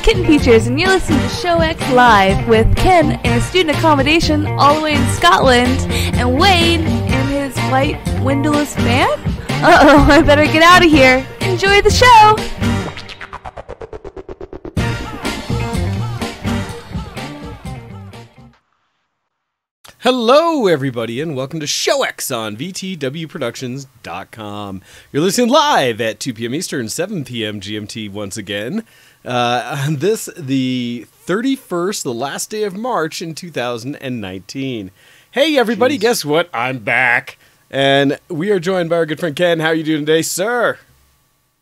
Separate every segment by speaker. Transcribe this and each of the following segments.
Speaker 1: Kitten Features, and you're listening to Show X Live with Ken in a student accommodation all the way in Scotland, and Wade in his white windowless van? Uh-oh, I better get out of here. Enjoy the show!
Speaker 2: Hello, everybody, and welcome to Show X on VTWProductions.com. You're listening live at 2 p.m. Eastern, 7 p.m. GMT once again. On this, the 31st, the last day of March in 2019. Hey, everybody, Guess what? I'm back. And we are joined by our good friend Ken. How are you doing today, sir?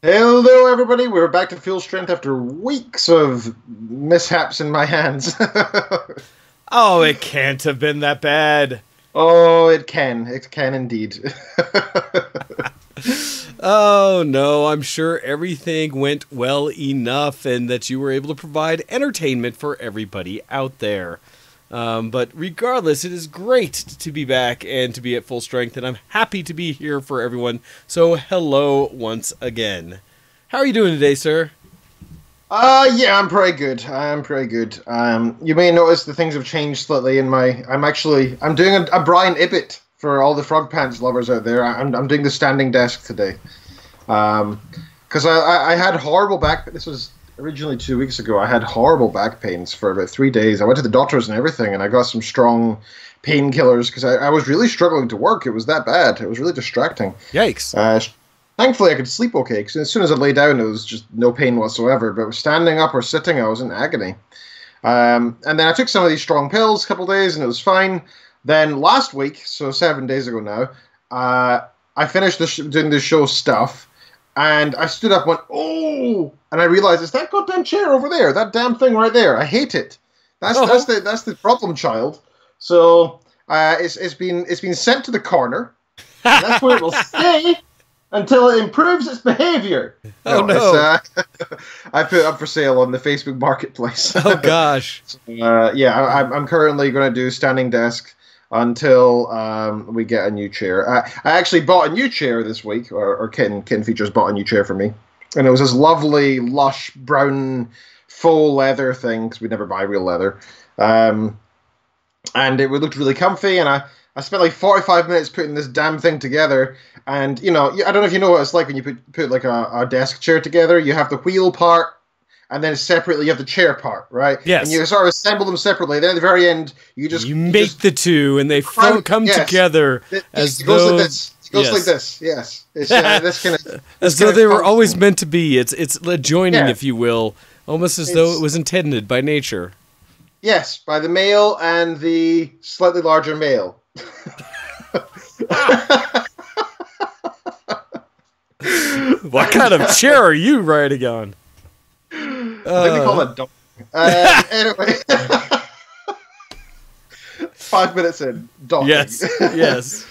Speaker 3: Hello, everybody. We're back to full strength after weeks of mishaps in my hands.
Speaker 2: Oh, it can't have been that bad.
Speaker 3: Oh, it can. It can indeed.
Speaker 2: Oh, no, I'm sure everything went well enough and that you were able to provide entertainment for everybody out there. But regardless, it is great to be back and to be at full strength, and I'm happy to be here for everyone. So, hello once again. How are you doing today, sir?
Speaker 3: Yeah, I'm pretty good. You may notice the things have changed slightly in my... I'm doing a Brian Ibbott for all the Frog Pants lovers out there. I'm doing the standing desk today. Because I had horrible back... This was originally 2 weeks ago. I had horrible back pains for about 3 days. I went to the doctors and everything, and I got some strong painkillers because I was really struggling to work. It was that bad. It was really distracting.
Speaker 2: Yikes.
Speaker 3: Thankfully, I could sleep okay, because as soon as I lay down, it was just no pain whatsoever. But standing up or sitting, I was in agony. And then I took some of these strong pills a couple of days, and it was fine. Then last week, so 7 days ago now, I finished doing the show stuff, and I stood up and went, oh! And I realized, it's that goddamn chair over there, that damn thing right there. I hate it. That's the problem child. So it's been sent to the corner. That's where it will stay. Until it improves its behavior.
Speaker 2: Oh, no.
Speaker 3: I put it up for sale on the Facebook Marketplace.
Speaker 2: Oh, gosh.
Speaker 3: I'm currently going to do standing desk until we get a new chair. I actually bought a new chair this week, or Ken Features bought a new chair for me. And it was this lovely, lush, brown, faux leather thing, because we never buy real leather. And it looked really comfy, and I spent like 45 minutes putting this damn thing together, and, you know, I don't know if you know what it's like when you put like a desk chair together. You have the wheel part, and then separately you have the chair part, right?
Speaker 2: Yes.
Speaker 3: And you sort of assemble them separately. Then at the very end, you
Speaker 2: make the two, and they come together as though...
Speaker 3: Like this. It goes like this, yes. It's this kind of...
Speaker 2: As though they were always meant to be. It's adjoining, if you will, almost as though it was intended by nature.
Speaker 3: Yes, by the male and the slightly larger male.
Speaker 2: What kind of chair are you riding on?
Speaker 3: I think they call that dog. Anyway, 5 minutes in, dog.
Speaker 2: Yes. This is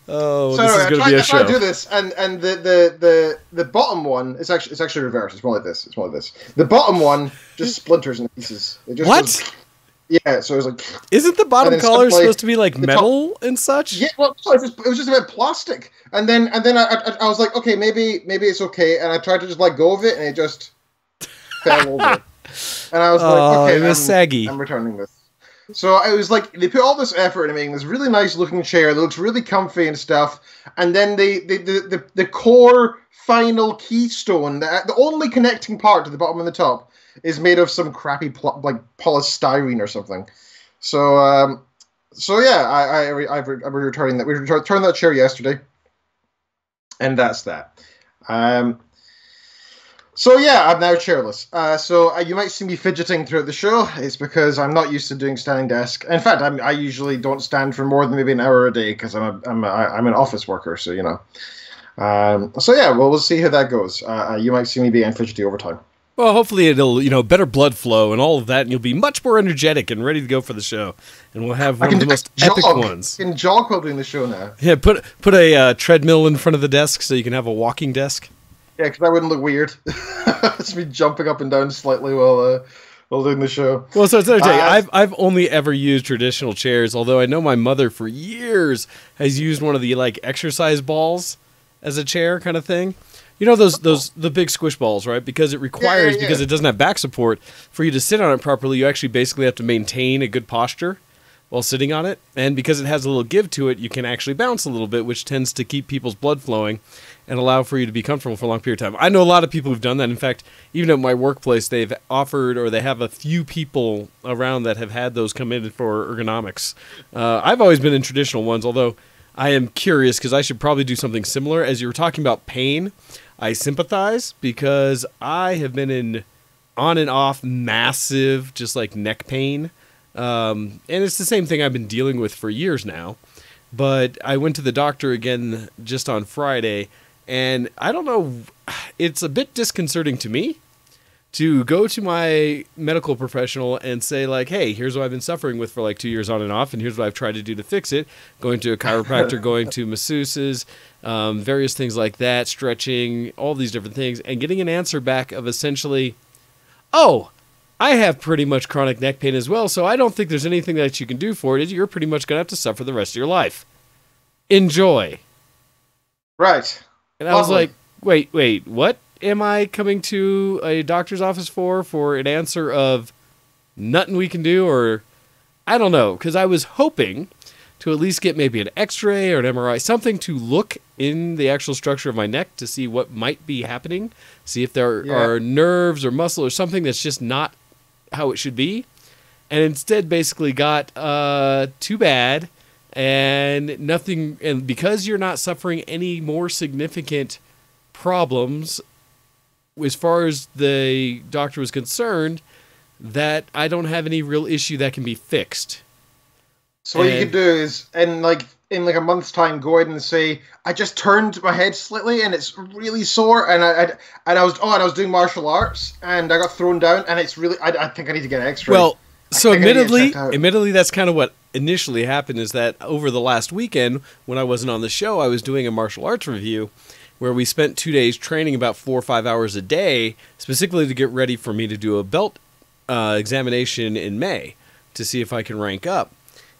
Speaker 2: going to be a show.
Speaker 3: I do this, and the bottom one is actually reversed. It's more like this. The bottom one just splinters in pieces. It just goes, yeah, so it was like...
Speaker 2: Isn't the bottom collar supposed to be like metal and such?
Speaker 3: Yeah, well, it was just about plastic. And then I was like, okay, maybe it's okay. And I tried to just let go of it, and it just fell over. And I was like, okay,
Speaker 2: it was saggy.
Speaker 3: I'm returning this. So I was like, they put all this effort into making this really nice looking chair that looks really comfy and stuff. And then the core final keystone, the only connecting part to the bottom and the top, is made of some crappy polystyrene or something. So yeah, I'm returning that. We returned that chair yesterday, and that's that. So yeah, I'm now chairless. So you might see me fidgeting throughout the show. It's because I'm not used to doing standing desk. In fact, I usually don't stand for more than maybe an hour a day because I'm an office worker. So you know. So yeah, well, we'll see how that goes. You might see me being fidgety over time.
Speaker 2: Well, hopefully it'll, better blood flow and all of that, and you'll be much more energetic and ready to go for the show. And we'll have one of the most epic ones.
Speaker 3: I can jog while doing the show now.
Speaker 2: Yeah, put a treadmill in front of the desk so you can have a walking desk.
Speaker 3: Yeah, because that wouldn't look weird. Just me jumping up and down slightly while doing the show.
Speaker 2: Well, so I've only ever used traditional chairs, although I know my mother for years has used one of the exercise balls as a chair kind of thing. You know the big squish balls, right? Because it requires, because it doesn't have back support, for you to sit on it properly, you actually basically have to maintain a good posture while sitting on it. And because it has a little give to it, you can actually bounce a little bit, which tends to keep people's blood flowing and allow for you to be comfortable for a long period of time. I know a lot of people who've done that. In fact, even at my workplace, they've offered, or they have a few people around that have had those come in for ergonomics. I've always been in traditional ones, although I am curious because I should probably do something similar. As you were talking about pain, I sympathize because I have been in on and off massive, just like neck pain. And it's the same thing I've been dealing with for years now. But I went to the doctor again just on Friday, and I don't know, it's a bit disconcerting to me to go to my medical professional and say, like, hey, here's what I've been suffering with for like 2 years on and off, and here's what I've tried to do to fix it. Going to a chiropractor, going to masseuses, various things like that, stretching, all these different things, and getting an answer back of essentially, oh, I have pretty much chronic neck pain as well, so I don't think there's anything that you can do for it. You're pretty much going to have to suffer the rest of your life. Enjoy.
Speaker 3: Right.
Speaker 2: And I was like, wait, what am I coming to a doctor's office for an answer of nothing we can do? Or I don't know, because I was hoping to at least get maybe an x-ray or an MRI, something to look in the actual structure of my neck to see what might be happening, see if there are nerves or muscle or something that's just not how it should be. And instead basically got too bad and nothing, and because you're not suffering any more significant problems as far as the doctor was concerned, that I don't have any real issue that can be fixed.
Speaker 3: So what you could do is, in like a month's time, go ahead and say, I just turned my head slightly and it's really sore, and I was doing martial arts and I got thrown down and it's really, I think I need to get an X-ray.
Speaker 2: Well, so admittedly, that's kind of what initially happened, is that over the last weekend when I wasn't on the show, I was doing a martial arts review where we spent 2 days training about 4 or 5 hours a day, specifically to get ready for me to do a belt examination in May to see if I can rank up.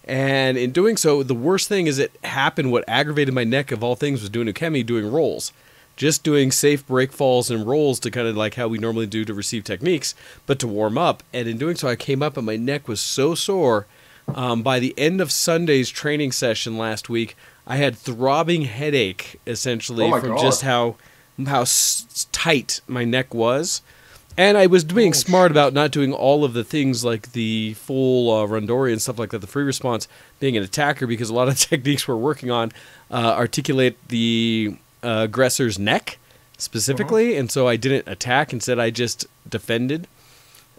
Speaker 2: And in doing so, the worst thing is it happened, what aggravated my neck of all things was doing ukemi, doing rolls. Just doing safe break falls and rolls to kind of like how we normally do to receive techniques, but to warm up. And in doing so, I came up and my neck was so sore. By the end of Sunday's training session last week, I had throbbing headache, essentially, from just how tight my neck was. And I was being smart about not doing all of the things like the full randori and stuff like that, the free response, being an attacker, because a lot of techniques we're working on articulate the aggressor's neck specifically, and so I didn't attack. Instead, I just defended.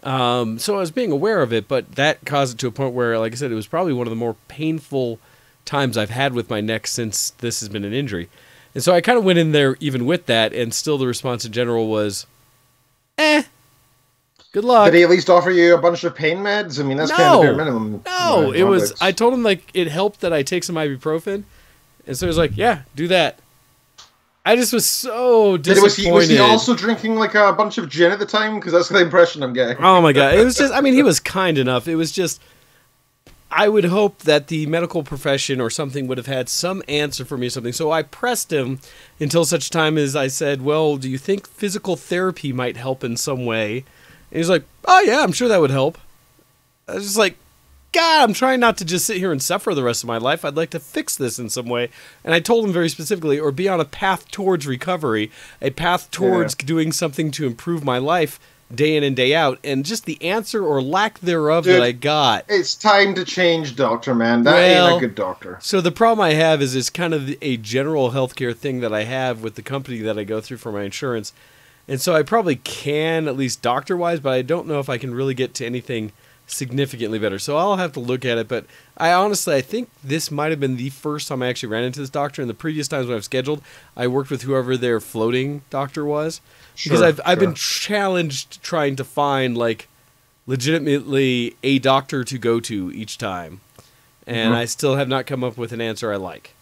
Speaker 2: So I was being aware of it, but that caused it to a point where, like I said, it was probably one of the more painful times I've had with my neck since this has been an injury. And so I kind of went in there even with that, and still the response in general was, good luck.
Speaker 3: Did he at least offer you a bunch of pain meds? I mean, that's kind of the bare minimum.
Speaker 2: No, it was, I told him like it helped that I take some ibuprofen, and so he was like, yeah, do that. I just was so disappointed.
Speaker 3: Was he also drinking like a bunch of gin at the time? Because that's the impression I'm getting.
Speaker 2: Oh my God. It was just, I mean, he was kind enough. It was just, I would hope that the medical profession or something would have had some answer for me or something. So I pressed him until such time as I said, well, do you think physical therapy might help in some way? And he's like, oh yeah, I'm sure that would help. I was just like, God, I'm trying not to just sit here and suffer the rest of my life. I'd like to fix this in some way. And I told him very specifically, or be on a path towards recovery, a path towards doing something to improve my life day in and day out. And just the answer or lack thereof that I got.
Speaker 3: It's time to change, doctor, man. That ain't a good doctor.
Speaker 2: So the problem I have is it's kind of a general healthcare thing that I have with the company that I go through for my insurance. And so I probably can, at least doctor-wise, but I don't know if I can really get to anything significantly better. So I'll have to look at it, but I think this might have been the first time I actually ran into this doctor. In the previous times when I've scheduled, I worked with whoever their floating doctor was. Because I've been challenged trying to find like legitimately a doctor to go to each time. And I still have not come up with an answer I like.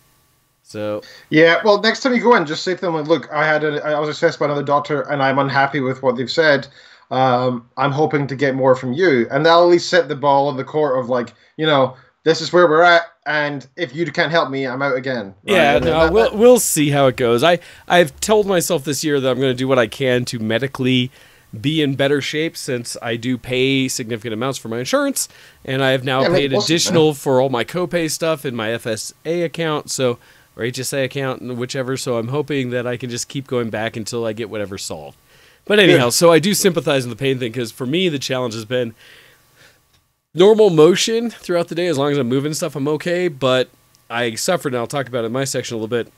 Speaker 2: So
Speaker 3: yeah, well, next time you go in, just say to them, like, look, I was assessed by another doctor and I'm unhappy with what they've said. I'm hoping to get more from you, and that'll at least set the ball in the court of, like, you know, this is where we're at, and if you can't help me, I'm out again. Right?
Speaker 2: Yeah,
Speaker 3: And
Speaker 2: no, we'll see how it goes. I've told myself this year that I'm going to do what I can to medically be in better shape, since I do pay significant amounts for my insurance, and I have now paid additional for all my copay stuff in my FSA account, so or HSA account, whichever. So I'm hoping that I can just keep going back until I get whatever solved. But anyhow, so I do sympathize in the pain thing, because for me the challenge has been normal motion throughout the day. As long as I'm moving stuff, I'm okay. But I suffered, and I'll talk about it in my section a little bit,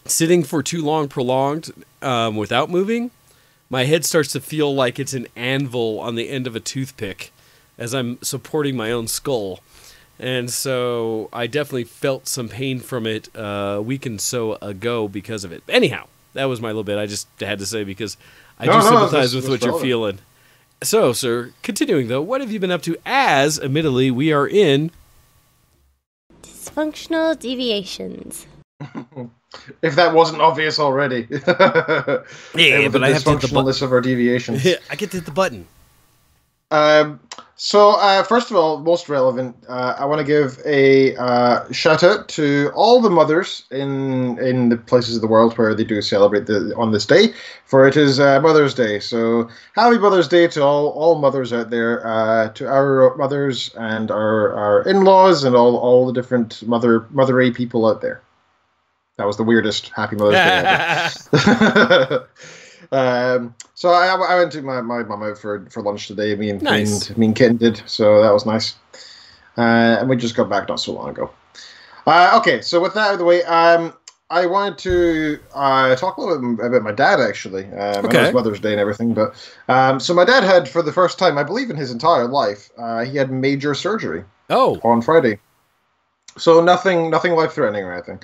Speaker 2: sitting for too long, prolonged, without moving. My head starts to feel like it's an anvil on the end of a toothpick as I'm supporting my own skull. And so I definitely felt some pain from it a week and so ago because of it. Anyhow, that was my little bit. I just had to say, because I do sympathize with what you're feeling. So, sir, continuing though, what have you been up to, as, admittedly, we are in
Speaker 4: dysfunctional deviations.
Speaker 3: If that wasn't obvious already.
Speaker 2: Yeah, but I have to hit the button.
Speaker 3: Of our deviations.
Speaker 2: I get to hit the button.
Speaker 3: So, first of all, most relevant, I want to give a shout out to all the mothers in the places of the world where they do celebrate on this day, for it is Mother's Day. So, happy Mother's Day to all mothers out there, to our mothers and our in-laws and all the different mothery people out there. That was the weirdest Happy Mother's Day ever. So I went to my mum out for lunch today. Me and Kitten did, so that was nice. And we just got back not so long ago. Okay, so with that out of the way, I wanted to talk a little bit about my dad, actually. I know it's Mother's Day and everything, but so my dad had, for the first time, I believe in his entire life, he had major surgery. On Friday. So nothing life-threatening or anything.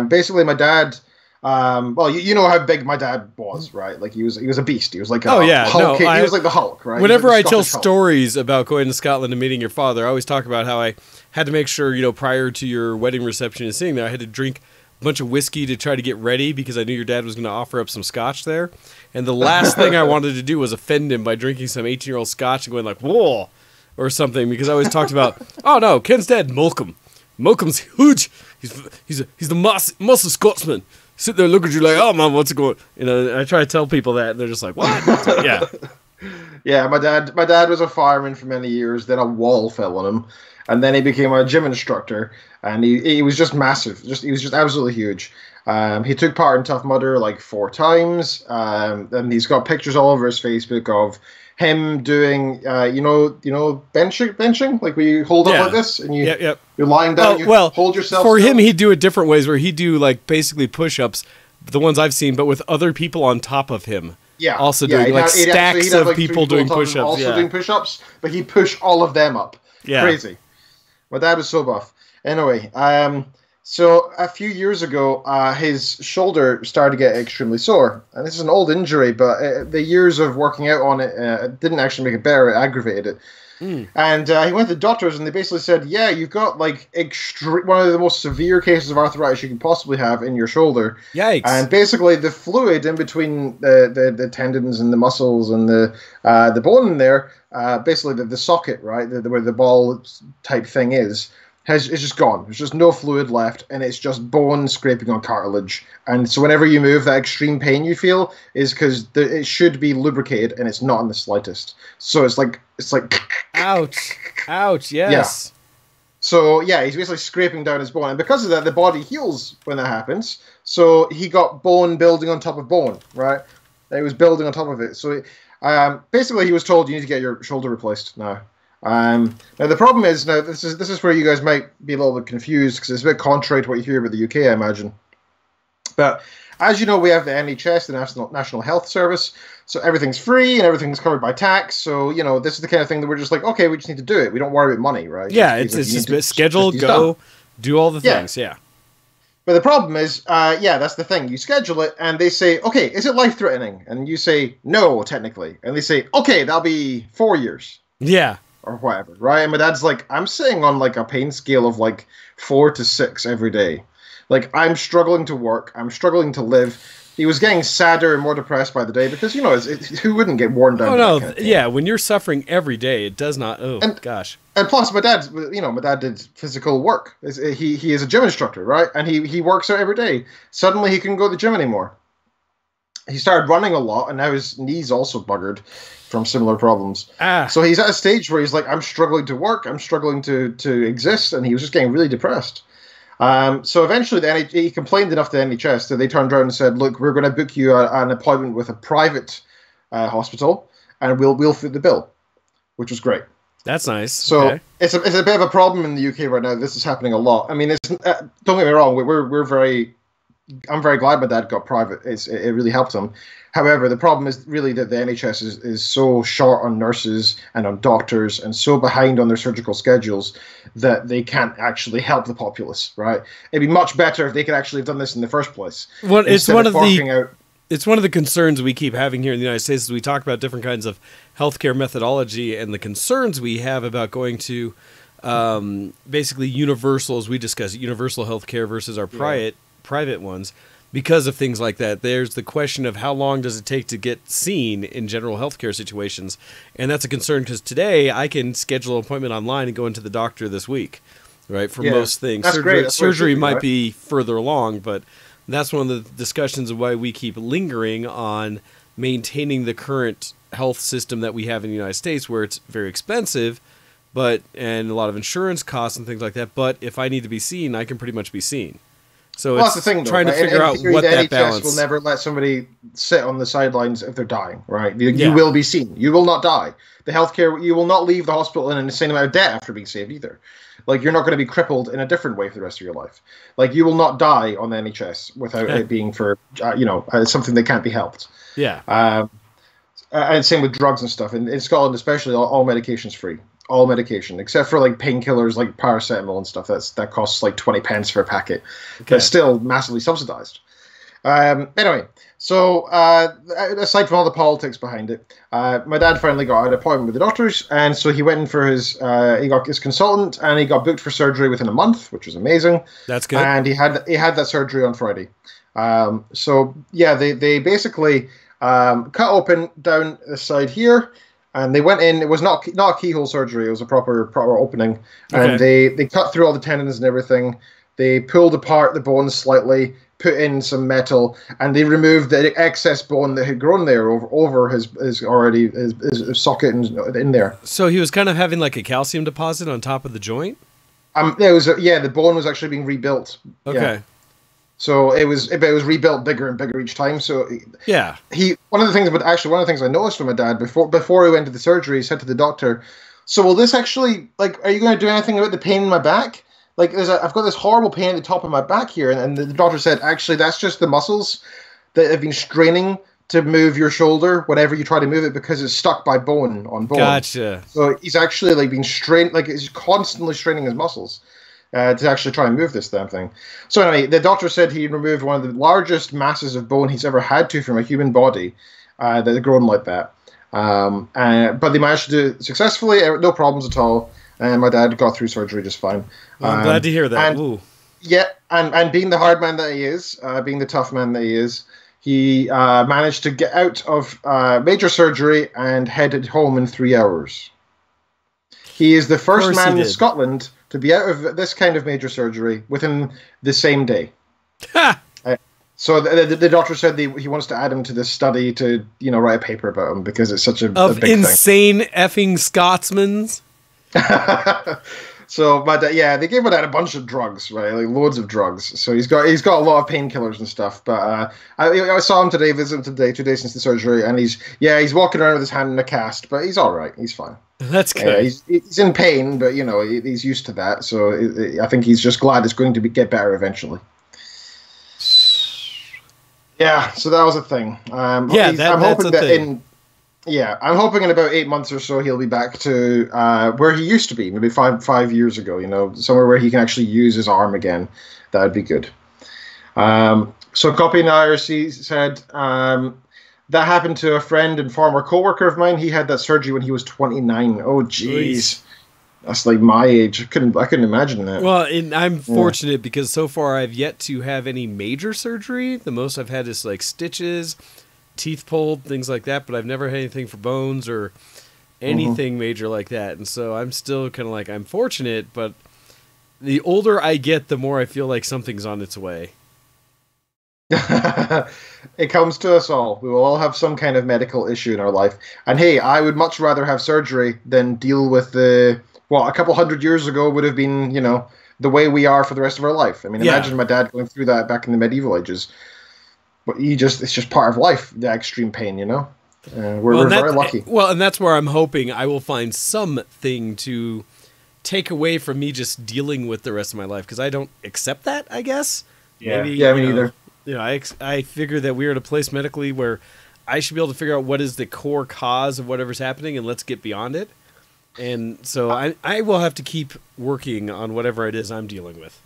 Speaker 3: Basically, my dad. Well, you know how big my dad was, right? Like he was a beast. He was like Hulk. He was like the Hulk, right?
Speaker 2: Whenever I tell stories about going to Scotland and meeting your father, I always talk about how I had to make sure, prior to your wedding reception and seeing there, I had to drink a bunch of whiskey to try to get ready, because I knew your dad was going to offer up some scotch there. And the last thing I wanted to do was offend him by drinking some 18-year-old scotch and going like, whoa, or something, because I always talked about, oh no, Ken's dad, Morecambe. Morecambe's huge. He's the muscle Scotsman. Sit there, look at you like, oh man, what's it going? I try to tell people that, and they're just like, what? Yeah.
Speaker 3: Yeah, my dad was a fireman for many years. Then a wall fell on him, and then he became a gym instructor. And he was just massive. He was just absolutely huge. He took part in Tough Mudder like 4 times. And he's got pictures all over his Facebook of him doing, benching, like where you hold up like this and you're lying down. Hold yourself.
Speaker 2: For him, he'd do it different ways, where he'd do like basically push-ups, the ones I've seen, but with other people on top of him.
Speaker 3: Yeah.
Speaker 2: Also doing stacks of people doing push-ups.
Speaker 3: Also doing push-ups, but he'd push all of them up. Yeah. Crazy. My dad was so buff. Anyway, so a few years ago, his shoulder started to get extremely sore. And this is an old injury, but the years of working out on it didn't actually make it better. It aggravated it. And he went to the doctors, and they basically said, yeah, you've got like one of the most severe cases of arthritis you can possibly have in your shoulder.
Speaker 2: Yikes.
Speaker 3: And basically the fluid in between the tendons and the muscles and the bone in there, basically the socket, right, where the ball type thing is just gone. There's just no fluid left, and it's just bone scraping on cartilage. And so whenever you move, that extreme pain you feel is because it should be lubricated, and it's not in the slightest. So it's like
Speaker 2: ouch, yes.
Speaker 3: Yeah. So yeah, he's basically scraping down his bone, and because of that, the body heals when that happens. So he got bone building on top of bone, right? It was building on top of it. So basically, he was told, you need to get your shoulder replaced now. Now the problem is, this is where you guys might be a little bit confused, because it's a bit contrary to what you hear about the UK, I imagine. But as you know, we have the NHS, the National Health Service, so everything's free and everything's covered by tax. So this is the kind of thing that we're just like, okay, we just need to do it. We don't worry about money, right?
Speaker 2: Yeah, it's just schedule, go, do all the things. Yeah.
Speaker 3: But the problem is, that's the thing. You schedule it, and they say, okay, is it life-threatening? And you say, no, technically. And they say, okay, that'll be 4 years.
Speaker 2: Yeah.
Speaker 3: Or whatever, right? And my dad's like, I'm sitting on like a pain scale of like 4 to 6 every day. Like, I'm struggling to work. I'm struggling to live. He was getting sadder and more depressed by the day because, who wouldn't get worn down?
Speaker 2: Oh, no. Yeah, when you're suffering every day, it does not. Oh, gosh.
Speaker 3: And plus, my dad did physical work. He is a gym instructor, right? And he works out every day. Suddenly, he couldn't go to the gym anymore. He started running a lot, and now his knees also buggered from similar problems. So he's at a stage where he's like, I'm struggling to work, I'm struggling to exist, and he was just getting really depressed. So eventually, he complained enough to the NHS that they turned around and said, look, we're going to book you an appointment with a private hospital, and we'll foot the bill, which was great.
Speaker 2: That's nice.
Speaker 3: So
Speaker 2: okay.
Speaker 3: it's a bit of a problem in the UK right now. This is happening a lot. I mean, don't get me wrong. I'm very glad my dad got private. It really helped him. However, the problem is really that the NHS is so short on nurses and on doctors and so behind on their surgical schedules that they can't actually help the populace, right? It'd be much better if they could actually have done this in the first place.
Speaker 2: Well, it's one of the concerns we keep having here in the United States as we talk about different kinds of healthcare methodology and the concerns we have about going to basically universal, as we discussed, universal healthcare versus our private ones. Because of things like that, there's the question of how long does it take to get seen in general healthcare situations, and that's a concern because today I can schedule an appointment online and go into the doctor this week, right? For most things, surgery might be further along, but that's one of the discussions of why we keep lingering on maintaining the current health system that we have in the United States, where it's very expensive, and a lot of insurance costs and things like that. But if I need to be seen, I can pretty much be seen. So it's
Speaker 3: that's the thing, though,
Speaker 2: trying to figure out what that
Speaker 3: NHS
Speaker 2: balance.
Speaker 3: Will never let somebody sit on the sidelines if they're dying, right? You will be seen. You will not die. The healthcare, you will not leave the hospital in an insane amount of debt after being saved either. Like, you're not going to be crippled in a different way for the rest of your life. Like, you will not die on the NHS without it being for, something that can't be helped.
Speaker 2: Yeah.
Speaker 3: And same with drugs and stuff. In Scotland, especially, all medication's free. All medication, except for like painkillers like paracetamol and stuff. That costs like 20 pence for a packet. Okay. But still massively subsidized. Anyway, so aside from all the politics behind it, my dad finally got an appointment with the doctors, and so he went in for he got his consultant, and he got booked for surgery within a month, which was amazing. That's good. And he had that surgery on Friday. They basically cut open down the side here. And they went in. It was not a keyhole surgery. It was a proper opening. Okay. And they cut through all the tendons and everything. They pulled apart the bones slightly, put in some metal, and they removed the excess bone that had grown there over his socket and in there.
Speaker 2: So he was kind of having like a calcium deposit on top of the joint?
Speaker 3: The bone was actually being rebuilt.
Speaker 2: Okay.
Speaker 3: Yeah. So it was rebuilt bigger and bigger each time. So one of the things I noticed from my dad before he went to the surgery, he said to the doctor, "So will this actually, like, are you going to do anything about the pain in my back? Like, I've got this horrible pain at the top of my back here." And the doctor said, "Actually, that's just the muscles that have been straining to move your shoulder whenever you try to move it because it's stuck by bone on bone."
Speaker 2: Gotcha.
Speaker 3: So he's actually like being strained, like he's constantly straining his muscles. To actually try and move this damn thing. So anyway, the doctor said he removed one of the largest masses of bone he's ever had from a human body that had grown like that. But they managed to do it successfully, no problems at all. And my dad got through surgery just fine.
Speaker 2: Well, I'm glad to hear that.
Speaker 3: And being the hard man that he is, being the tough man that he is, he managed to get out of major surgery and headed home in 3 hours. He is the first man in Scotland to be out of this kind of major surgery within the same day. So the doctor said he wants to add him to this study to write a paper about him because it's such a big
Speaker 2: insane thing. Effing Scotsmen.
Speaker 3: So, but they gave my dad a bunch of drugs, right? Like loads of drugs. So he's got a lot of painkillers and stuff. But I saw him today, visited him today, 2 days since the surgery, and he's walking around with his hand in a cast, but he's all right. He's fine.
Speaker 2: That's good.
Speaker 3: He's in pain, but he's used to that. So I think he's just glad it's going to get better eventually. Yeah, so that was a thing. I'm hoping in about 8 months or so he'll be back to where he used to be, maybe five years ago. Somewhere where he can actually use his arm again. That would be good. So, copy in the IRC said that happened to a friend and former coworker of mine. He had that surgery when he was 29. Oh, jeez. That's like my age. I couldn't imagine that.
Speaker 2: Well, I'm fortunate because so far I've yet to have any major surgery. The most I've had is like stitches, teeth pulled, things like that. But I've never had anything for bones or anything major like that. And so I'm still kind of like, I'm fortunate, but the older I get, the more I feel like something's on its way.
Speaker 3: It comes to us all. We will all have some kind of medical issue in our life. And hey, I would much rather have surgery than deal with a couple hundred years ago would have been, the way we are for the rest of our life. I mean, imagine my dad going through that back in the medieval ages. But it's just part of life, the extreme pain, We're very lucky.
Speaker 2: Well, and that's where I'm hoping I will find something to take away from me just dealing with the rest of my life, because I don't accept that, I guess.
Speaker 3: Yeah, me neither.
Speaker 2: I figure that we're at a place medically where I should be able to figure out what is the core cause of whatever's happening, and let's get beyond it. And so I will have to keep working on whatever it is I'm dealing with.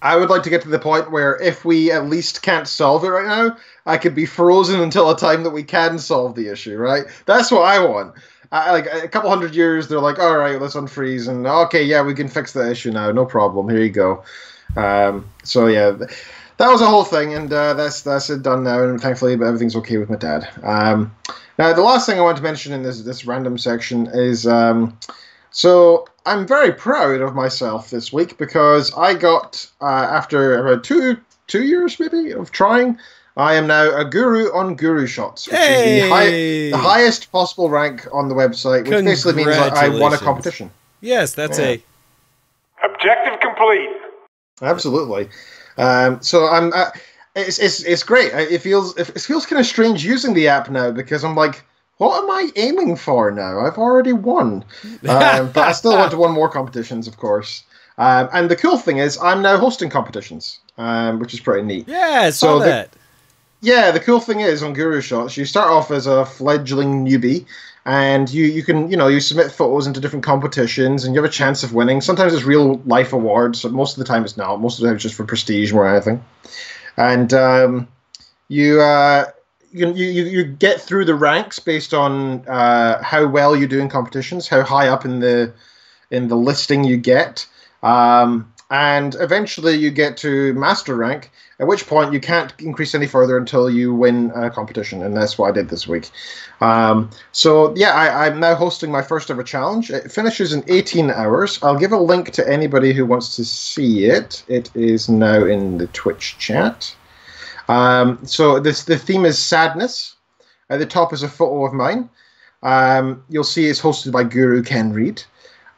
Speaker 3: I would like to get to the point where if we at least can't solve it right now, I could be frozen until a time that we can solve the issue, right? That's what I want. Like a couple hundred years, they're like, all right, let's unfreeze, and okay, yeah, we can fix the issue now, no problem. Here you go. So yeah, that was a whole thing, and that's it done now, and thankfully everything's okay with my dad. Now, the last thing I want to mention in this random section is, so I'm very proud of myself this week because I got, after about two years maybe of trying, I am now a guru on Guru Shots, which is the highest possible rank on the website, which basically means I won a competition.
Speaker 2: Yes, that's a
Speaker 5: objective complete.
Speaker 3: Absolutely. So I'm. It's great. It feels kind of strange using the app now because I'm like, what am I aiming for now? I've already won, but I still want to win more competitions, of course. And the cool thing is, I'm now hosting competitions, which is pretty neat.
Speaker 2: Yeah, I saw that.
Speaker 3: The cool thing is on Guru Shots, you start off as a fledgling newbie, and you can you submit photos into different competitions, and you have a chance of winning. Sometimes it's real life awards, so most of the time it's not. Most of the time it's just for prestige more than anything. And you get through the ranks based on how well you do in competitions, how high up in the listing you get, and eventually you get to master rank. At which point you can't increase any further until you win a competition, and that's what I did this week. So yeah, I'm now hosting my first ever challenge. It finishes in 18 hours. I'll give a link to anybody who wants to see it. It is now in the Twitch chat. So the theme is sadness. At the top is a photo of mine. You'll see it's hosted by Guru Ken Reed.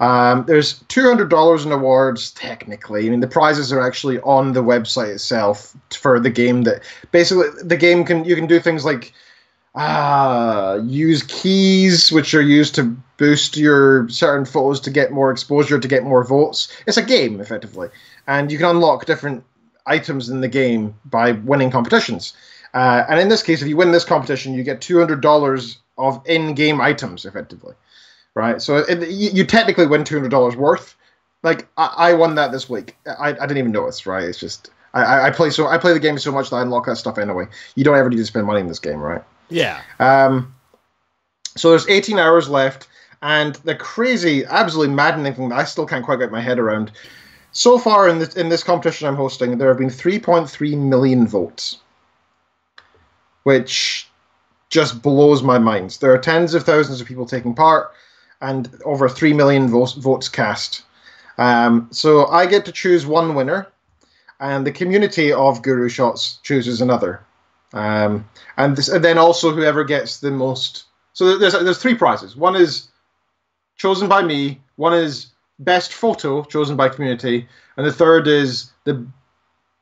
Speaker 3: There's $200 in awards, technically. I mean, the prizes are actually on the website itself for the game. That basically the game you can do things like use keys, which are used to boost your certain photos to get more exposure, to get more votes. It's a game, effectively. And you can unlock different items in the game by winning competitions. And in this case, if you win this competition, you get $200 of in-game items, effectively. Right, so you technically win $200 worth. Like I won that this week. I didn't even notice. Right, it's just I play the game so much that I unlock that stuff anyway. You don't ever need to spend money in this game, right?
Speaker 2: Yeah.
Speaker 3: So there's 18 hours left, and the crazy, absolutely maddening thing that I still can't quite get my head around. So far in this competition I'm hosting, there have been 3.3 million votes, which just blows my mind. There are tens of thousands of people taking part, and over 3 million votes cast. So I get to choose one winner, and the community of Guru Shots chooses another. And then also whoever gets the most. So there's three prizes. One is chosen by me. One is best photo chosen by community, and the third is the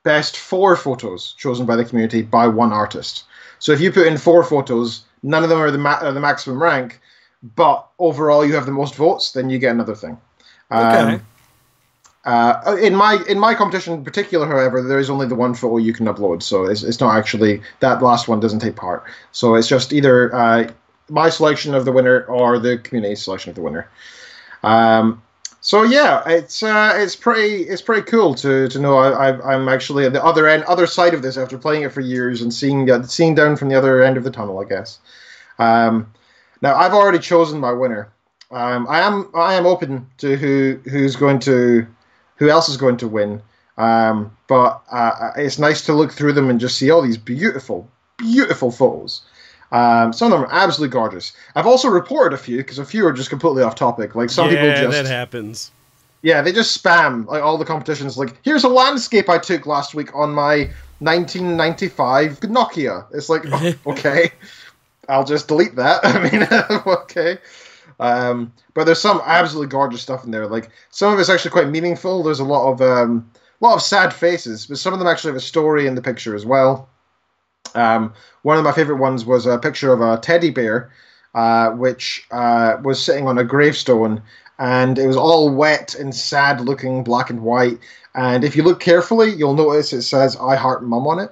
Speaker 3: best 4 photos chosen by the community by one artist. So if you put in 4 photos, none of them are the maximum rank, but overall you have the most votes, then you get another thing.
Speaker 2: Okay.
Speaker 3: In my competition in particular, however, there is only the one photo you can upload, so it's not actually, that last one doesn't take part. So it's just either my selection of the winner or the community selection of the winner. So yeah, it's pretty cool to know I'm actually at the other side of this after playing it for years and seeing down from the other end of the tunnel, I guess. Now I've already chosen my winner. I am open to who else is going to win. But it's nice to look through them and just see all these beautiful, beautiful photos. Some of them are absolutely gorgeous. I've also reported a few because a few are just completely off topic. Like some people just
Speaker 2: that happens.
Speaker 3: Yeah, they just spam like all the competitions. Like, here's a landscape I took last week on my 1995 Nokia. It's like, oh, okay, I'll just delete that. I mean, okay. But there's some absolutely gorgeous stuff in there. Like, some of it's actually quite meaningful. There's a lot of sad faces, but some of them actually have a story in the picture as well. One of my favorite ones was a picture of a teddy bear, which was sitting on a gravestone, and it was all wet and sad looking, black and white. And if you look carefully, you'll notice it says "I Heart Mum" on it.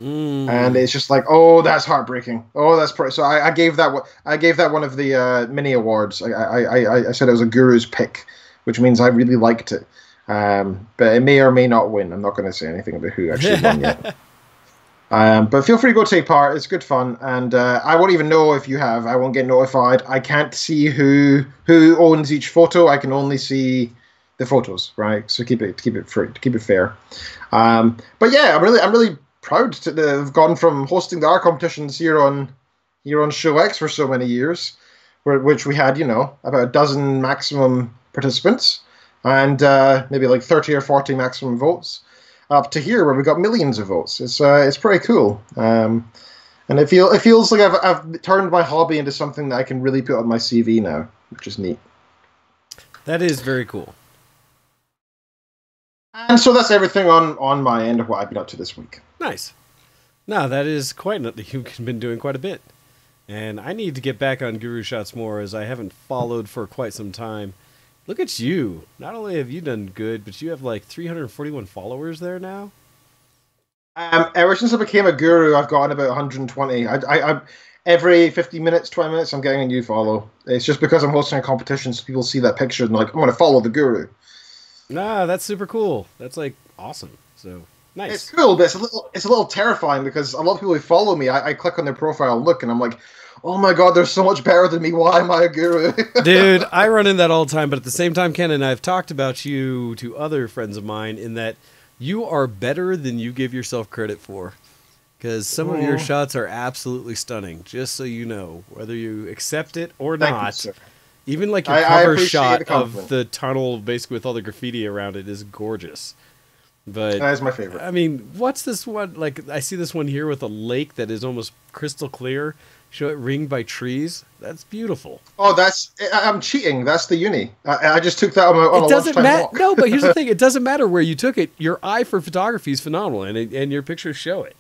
Speaker 3: And it's just like, oh, that's heartbreaking. Oh, that's so I gave that one of the mini awards. I said it was a guru's pick, which means I really liked it. But it may or may not win. I'm not going to say anything about who actually won yet. But feel free to go take part. It's good fun, and I won't even know if you have. I won't get notified. I can't see who owns each photo. I can only see the photos, right? So keep it free, keep it fair. But yeah, I'm really proud to have gone from hosting the art competitions here on Show X for so many years, which we had about a dozen maximum participants and maybe like 30 or 40 maximum votes, up to here where we got millions of votes. It's pretty cool, and it feels like I've turned my hobby into something that I can really put on my CV now, which is neat.
Speaker 2: That is very cool.
Speaker 3: And so that's everything on my end of what I've been up to this week.
Speaker 2: Nice. No, that is quite. You've been doing quite a bit, and I need to get back on Guru Shots more, as I haven't followed for quite some time. Look at you! Not only have you done good, but you have like 341 followers there now.
Speaker 3: Ever since I became a guru, I've gotten about 120. I every 50 minutes, 20 minutes, I'm getting a new follow. It's just because I'm hosting a competition, so people see that picture and like, I'm going to follow the guru.
Speaker 2: Nah, that's super cool. That's like awesome. So nice.
Speaker 3: It's cool, but it's a little terrifying because a lot of people who follow me, I click on their profile and look, and I'm like, oh my god, they're so much better than me. Why am I a guru?
Speaker 2: Dude, I run into that all the time, but at the same time, Ken and I have talked about you to other friends of mine in that you are better than you give yourself credit for. Because some of your shots are absolutely stunning, just so you know, whether you accept it or not.
Speaker 3: You,
Speaker 2: even like your cover shot of the tunnel, basically with all the graffiti around it, is gorgeous. But
Speaker 3: that is my favorite.
Speaker 2: I mean, what's this one? Like, I see this one here with a lake that is almost crystal clear, ringed by trees. That's beautiful.
Speaker 3: Oh, I'm cheating. That's the uni. I just took that on a lunchtime walk.
Speaker 2: No, but here's the thing: it doesn't matter where you took it. Your eye for photography is phenomenal, and your pictures show it.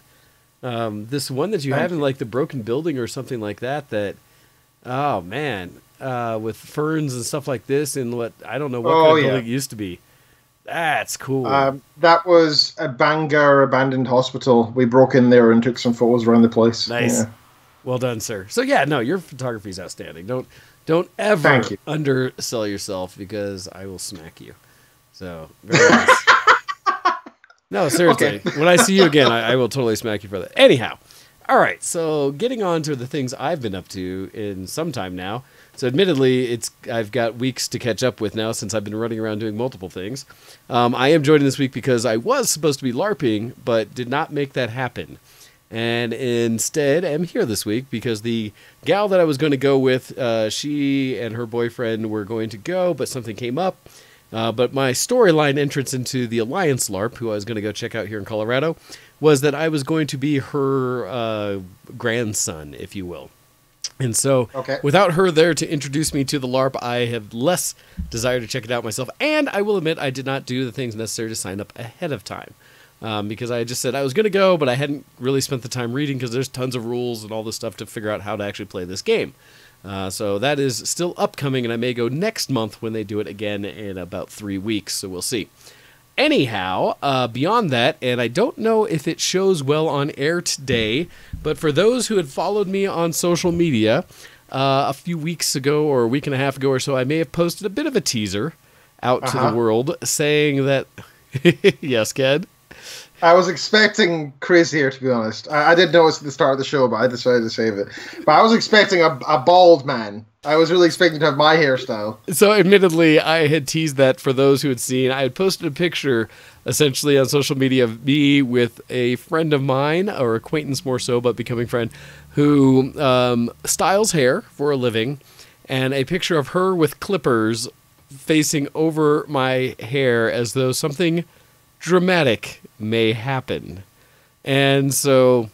Speaker 2: This one that you have in like the broken building or something like that. Oh man, with ferns and stuff like this, and what I don't know what kind of building it used to be. That's cool.
Speaker 3: That was a Bangor abandoned hospital. We broke in there and took some photos around the place.
Speaker 2: Nice.
Speaker 3: Yeah.
Speaker 2: Well done, sir. So yeah, no, your photography is outstanding. Don't ever undersell yourself, because I will smack you. So very nice. No, seriously. Okay. When I see you again, I will totally smack you for that. Anyhow, all right. So getting on to the things I've been up to in some time now. So admittedly, I've got weeks to catch up with now since I've been running around doing multiple things. I am joining this week because I was supposed to be LARPing, but did not make that happen. And instead, I'm here this week because the gal that I was going to go with, she and her boyfriend were going to go, but something came up. But my storyline entrance into the Alliance LARP, who I was going to go check out here in Colorado, was that I was going to be her grandson, if you will. And so, without her there to introduce me to the LARP, I have less desire to check it out myself. And I will admit, I did not do the things necessary to sign up ahead of time. Because I just said I was going to go, but I hadn't really spent the time reading because there's tons of rules and all this stuff to figure out how to actually play this game. So that is still upcoming, and I may go next month when they do it again in about 3 weeks, so we'll see. Anyhow, beyond that, and I don't know if it shows well on air today, but for those who had followed me on social media a few weeks ago or a week and a half ago or so, I may have posted a bit of a teaser out to the world saying that... Yes, Ken?
Speaker 3: I was expecting crazier, to be honest. I did notice at the start of the show, but I decided to save it. But I was expecting a bald man. I was really expecting to have my hairstyle.
Speaker 2: So, admittedly, I had teased that for those who had seen. I had posted a picture, essentially, on social media of me with a friend of mine, or acquaintance more so, but becoming friend, who styles hair for a living, and a picture of her with clippers facing over my hair as though something dramatic may happen. And so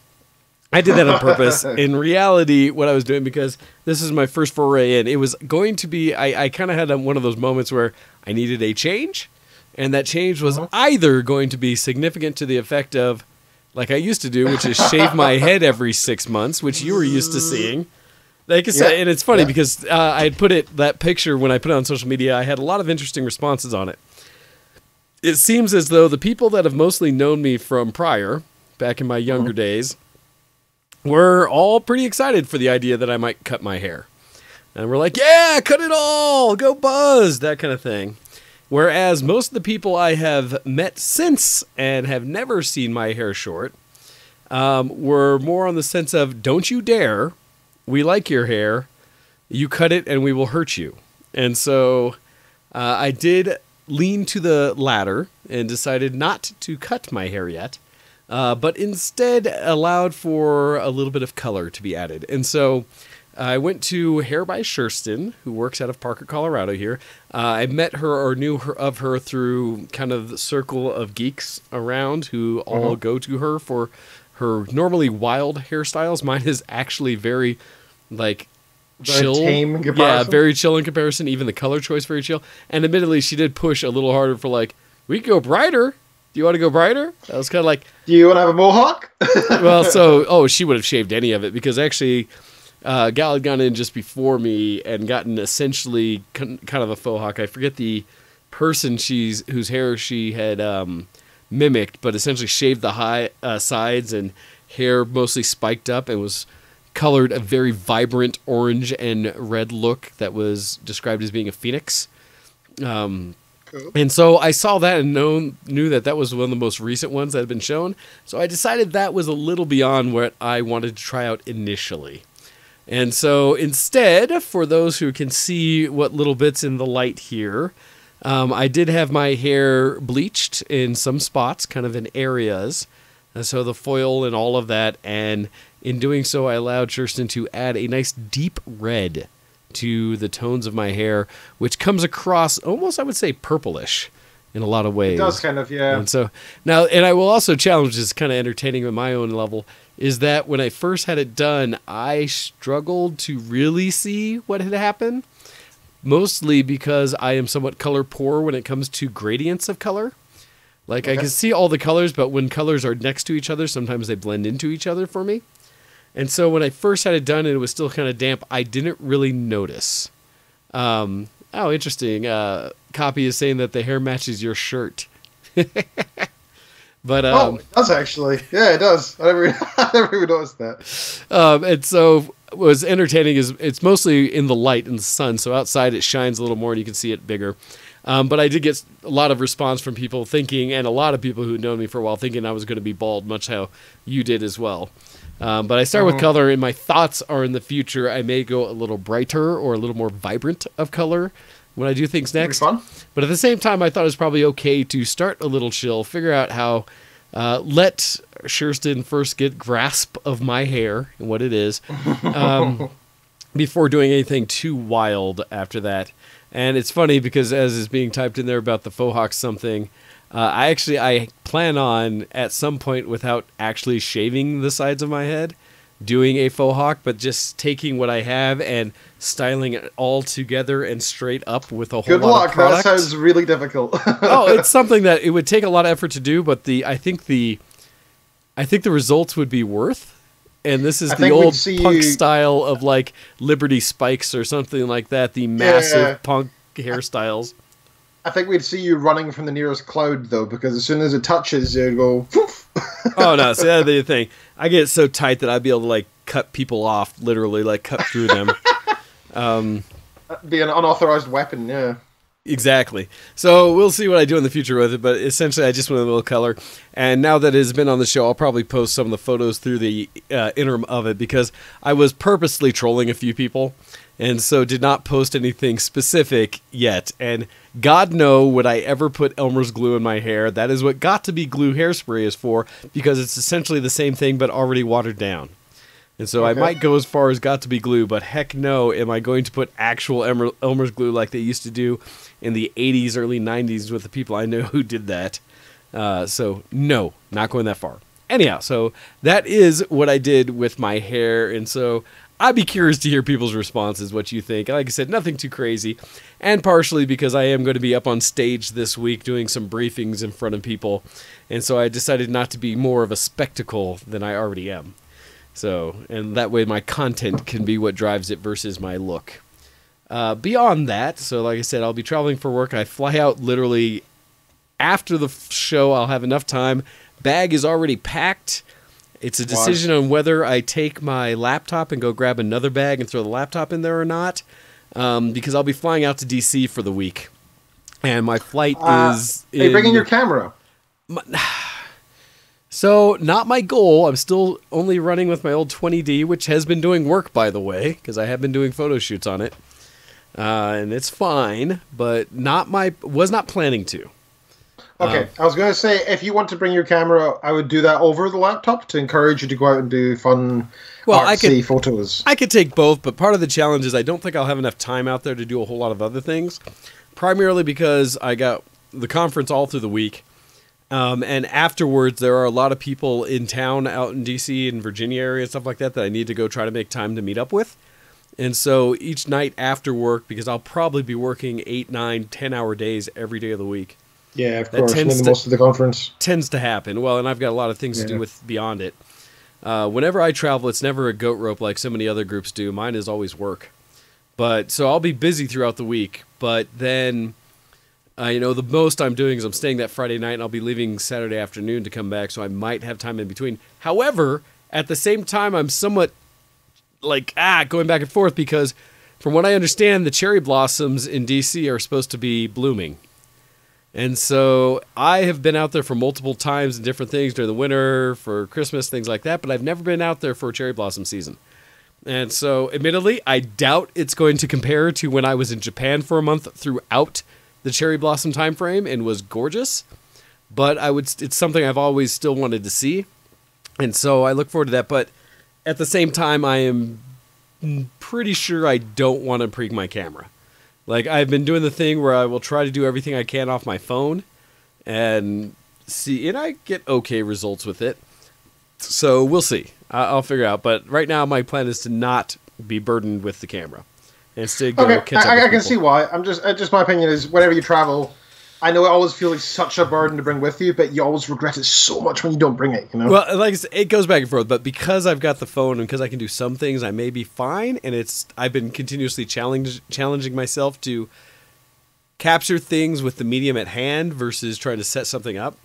Speaker 2: I did that on purpose. In reality, what I was doing, because this is my first foray in, it was going to be, I kind of had one of those moments where I needed a change, and that change was either going to be significant to the effect of, like I used to do, which is shave my head every 6 months, which you were used to seeing. Like I said, and it's funny because I had put that picture, when I put it on social media, I had a lot of interesting responses on it. It seems as though the people that have mostly known me from prior, back in my younger days, were all pretty excited for the idea that I might cut my hair. And we're like, yeah, cut it all, go Buzz, that kind of thing. Whereas most of the people I have met since and have never seen my hair short were more on the sense of, don't you dare, we like your hair, you cut it and we will hurt you. And so I did lean to the latter and decided not to cut my hair yet, but instead allowed for a little bit of color to be added. And so I went to Hair by Schurston, who works out of Parker, Colorado here. I met her or knew of her through kind of the circle of geeks around who all go to her for her normally wild hairstyles. Mine is actually very, like, chill.
Speaker 3: Tame in comparison.
Speaker 2: Yeah, very chill in comparison. Even the color choice, very chill. And admittedly, she did push a little harder for, like, we could go brighter. Do you want to go brighter? I was kind of like...
Speaker 3: Do you want to have a mohawk?
Speaker 2: Well, so, she would have shaved any of it, because actually, Gal had gone in just before me and gotten essentially kind of a faux hawk. I forget the person whose hair she had mimicked, but essentially shaved the high sides and hair mostly spiked up and was colored a very vibrant orange and red look that was described as being a phoenix. Cool. And so I saw that and knew that was one of the most recent ones that had been shown. So I decided that was a little beyond what I wanted to try out initially. And so instead, for those who can see what little bits in the light here, I did have my hair bleached in some spots, kind of in areas. And so the foil and all of that, and in doing so, I allowed Schurston to add a nice deep red to the tones of my hair, which comes across almost, I would say, purplish in a lot of ways.
Speaker 3: It does kind of, yeah.
Speaker 2: And so now, and I will also challenge this, kind of entertaining at my own level, is that when I first had it done, I struggled to really see what had happened, mostly because I am somewhat color poor when it comes to gradients of color. Like, I can see all the colors, but when colors are next to each other, sometimes they blend into each other for me. And so when I first had it done and it was still kind of damp, I didn't really notice. Oh, interesting. Copy is saying that the hair matches your shirt. But
Speaker 3: it does actually. Yeah, it does. I never even noticed that.
Speaker 2: And so what was entertaining is it's mostly in the light in the sun, so outside it shines a little more and you can see it bigger. But I did get a lot of response from people thinking, and a lot of people who'd known me for a while thinking I was going to be bald, much how you did as well. But I start with color, and my thoughts are in the future. I may go a little brighter or a little more vibrant of color when I do things next.
Speaker 3: Fun.
Speaker 2: But at the same time, I thought it was probably okay to start a little chill, figure out how, let Schurston first get grasp of my hair and what it is, before doing anything too wild after that. And it's funny because as is being typed in there about the faux hawk something, I plan on at some point, without actually shaving the sides of my head, doing a faux hawk, but just taking what I have and styling it all together and straight up with a whole lot of product.
Speaker 3: That sounds really difficult.
Speaker 2: Oh, it's something that it would take a lot of effort to do, but I think the results would be worth. And this is the old punk style of like Liberty Spikes or something like that, the massive punk hairstyles.
Speaker 3: I think we'd see you running from the nearest cloud, though, because as soon as it touches, you'd go, poof.
Speaker 2: Oh, no, see, that's the thing. I get so tight that I'd be able to, like, cut people off, literally, like, cut through them.
Speaker 3: That'd be an unauthorized weapon, yeah.
Speaker 2: Exactly. So we'll see what I do in the future with it, but essentially I just went a little color. And now that it has been on the show, I'll probably post some of the photos through the interim of it because I was purposely trolling a few people and so did not post anything specific yet. And God know would I ever put Elmer's glue in my hair. That is what Got to Be Glue hairspray is for because it's essentially the same thing but already watered down. And so I might go as far as Got to Be Glue, but heck no, am I going to put actual Elmer's glue like they used to do in the 80s, early 90s with the people I know who did that. So no, not going that far. Anyhow, so that is what I did with my hair, and so I'd be curious to hear people's responses, what you think. Like I said, nothing too crazy, and partially because I am going to be up on stage this week doing some briefings in front of people, and so I decided not to be more of a spectacle than I already am. So, and that way my content can be what drives it versus my look. Beyond that, so like I said, I'll be traveling for work. I fly out literally after the show. I'll have enough time. Bag is already packed. It's a decision on whether I take my laptop and go grab another bag and throw the laptop in there or not, because I'll be flying out to DC for the week. And my flight is...
Speaker 3: Are you bringing your camera?
Speaker 2: So, not my goal. I'm still only running with my old 20D, which has been doing work, by the way, because I have been doing photo shoots on it. And it's fine, but was not planning to.
Speaker 3: Okay, I was going to say, if you want to bring your camera, I would do that over the laptop to encourage you to go out and do fun, artsy photos.
Speaker 2: I could take both, but part of the challenge is I don't think I'll have enough time out there to do a whole lot of other things, primarily because I got the conference all through the week. And afterwards, there are a lot of people in town out in D.C. and Virginia area and stuff like that I need to go try to make time to meet up with. And so each night after work, because I'll probably be working 8, 9, 10-hour days every day of the week.
Speaker 3: Yeah, of course, most of the conference.
Speaker 2: Tends to happen. Well, and I've got a lot of things to do with beyond it. Whenever I travel, it's never a goat rope like so many other groups do. Mine is always work. So I'll be busy throughout the week, but then... the most I'm doing is I'm staying that Friday night, and I'll be leaving Saturday afternoon to come back, so I might have time in between. However, at the same time, I'm somewhat going back and forth because, from what I understand, the cherry blossoms in D.C. are supposed to be blooming. And so I have been out there for multiple times in different things during the winter, for Christmas, things like that, but I've never been out there for cherry blossom season. And so, admittedly, I doubt it's going to compare to when I was in Japan for a month throughout the cherry blossom time frame and was gorgeous, but it's something I've always still wanted to see, and so I look forward to that. But at the same time, I am pretty sure I don't want to bring my camera. Like, I've been doing the thing where I will try to do everything I can off my phone and see, and I get okay results with it. So we'll see. I'll figure out. But right now, my plan is to not be burdened with the camera. Instead, go catch up with
Speaker 3: I can see why. Just my opinion is, whenever you travel, I know it always feels like such a burden to bring with you, but you always regret it so much when you don't bring it, you know?
Speaker 2: Well, like I said, it goes back and forth, but because I've got the phone and because I can do some things, I may be fine, and I've been continuously challenging myself to capture things with the medium at hand versus trying to set something up.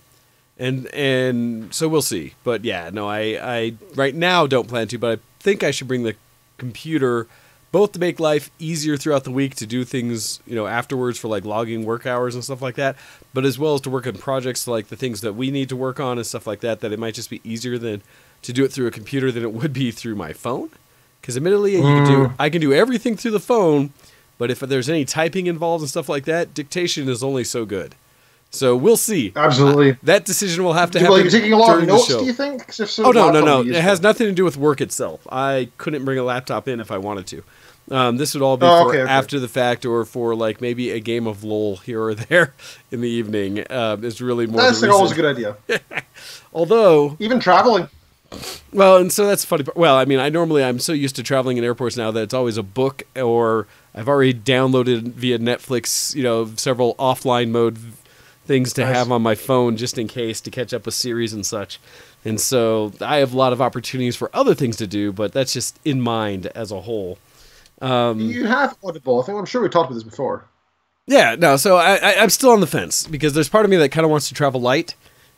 Speaker 2: And so we'll see. But yeah, no, I right now don't plan to, but I think I should bring the computer both to make life easier throughout the week to do things, afterwards for like logging work hours and stuff like that, but as well as to work on projects like the things that we need to work on and stuff like that it might just be easier than to do it through a computer than it would be through my phone. Because admittedly, I can do everything through the phone, but if there's any typing involved and stuff like that, dictation is only so good. So we'll see.
Speaker 3: Absolutely.
Speaker 2: That decision will have to happen.
Speaker 3: Well, you're taking a lot of notes,
Speaker 2: do
Speaker 3: you think?
Speaker 2: No. It has nothing to do with work itself. I couldn't bring a laptop in if I wanted to. This would all be after the fact, or for like maybe a game of LOL here or there in the evening. It's really more.
Speaker 3: That's always a good idea.
Speaker 2: Although
Speaker 3: even traveling.
Speaker 2: Well, and so that's the funny part. Well, I mean, I'm so used to traveling in airports now that it's always a book, or I've already downloaded via Netflix, several offline mode things to have on my phone just in case to catch up with series and such. And so I have a lot of opportunities for other things to do, but that's just in mind as a whole.
Speaker 3: You have Audible. I'm sure we talked about this before.
Speaker 2: Yeah, no, so I'm still on the fence because there's part of me that kind of wants to travel light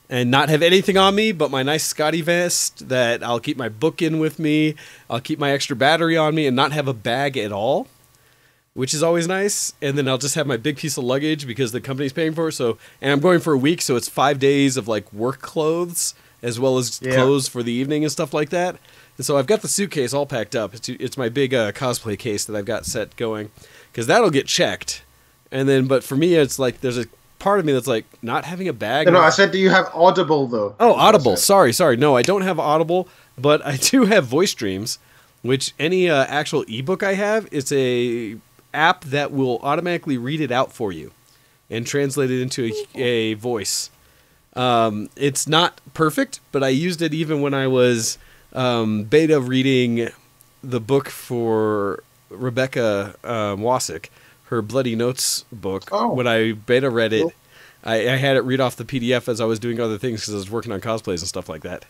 Speaker 2: and not have anything on me but my nice Scotty vest that I'll keep my book in with me. I'll keep my extra battery on me and not have a bag at all, which is always nice. And then I'll just have my big piece of luggage because the company's paying for it. So, and I'm going for a week, so it's 5 days of like work clothes as well as clothes for the evening and stuff like that. And so I've got the suitcase all packed up. It's my big cosplay case that I've got set going, because that'll get checked. And then, but for me, it's like there's a part of me that's like not having a bag.
Speaker 3: No, I said, do you have Audible though?
Speaker 2: Oh, Audible. Sorry. No, I don't have Audible, but I do have Voice Dreams, which any actual ebook I have, it's a app that will automatically read it out for you and translate it into a voice. It's not perfect, but I used it even when I was beta reading the book for Rebecca Wasick, her Bloody Notes book.
Speaker 3: Oh.
Speaker 2: When I beta read it, I had it read off the PDF as I was doing other things because I was working on cosplays and stuff like that.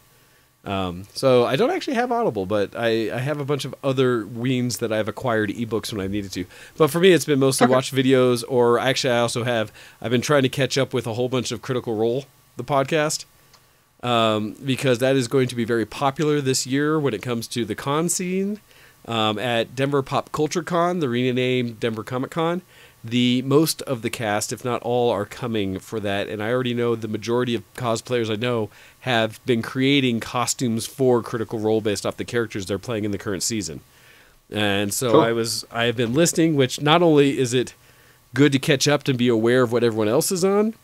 Speaker 2: So I don't actually have Audible, but I have a bunch of other weens that I've acquired ebooks when I needed to. But for me, it's been mostly watch videos, or actually I've been trying to catch up with a whole bunch of Critical Role, the podcast, because that is going to be very popular this year when it comes to the con scene. At Denver Pop Culture Con, the renamed Denver Comic Con, most of the cast, if not all, are coming for that, and I already know the majority of cosplayers I know have been creating costumes for Critical Role based off the characters they're playing in the current season. And so
Speaker 3: Cool.
Speaker 2: I have been listening, which not only is it good to catch up and be aware of what everyone else is on,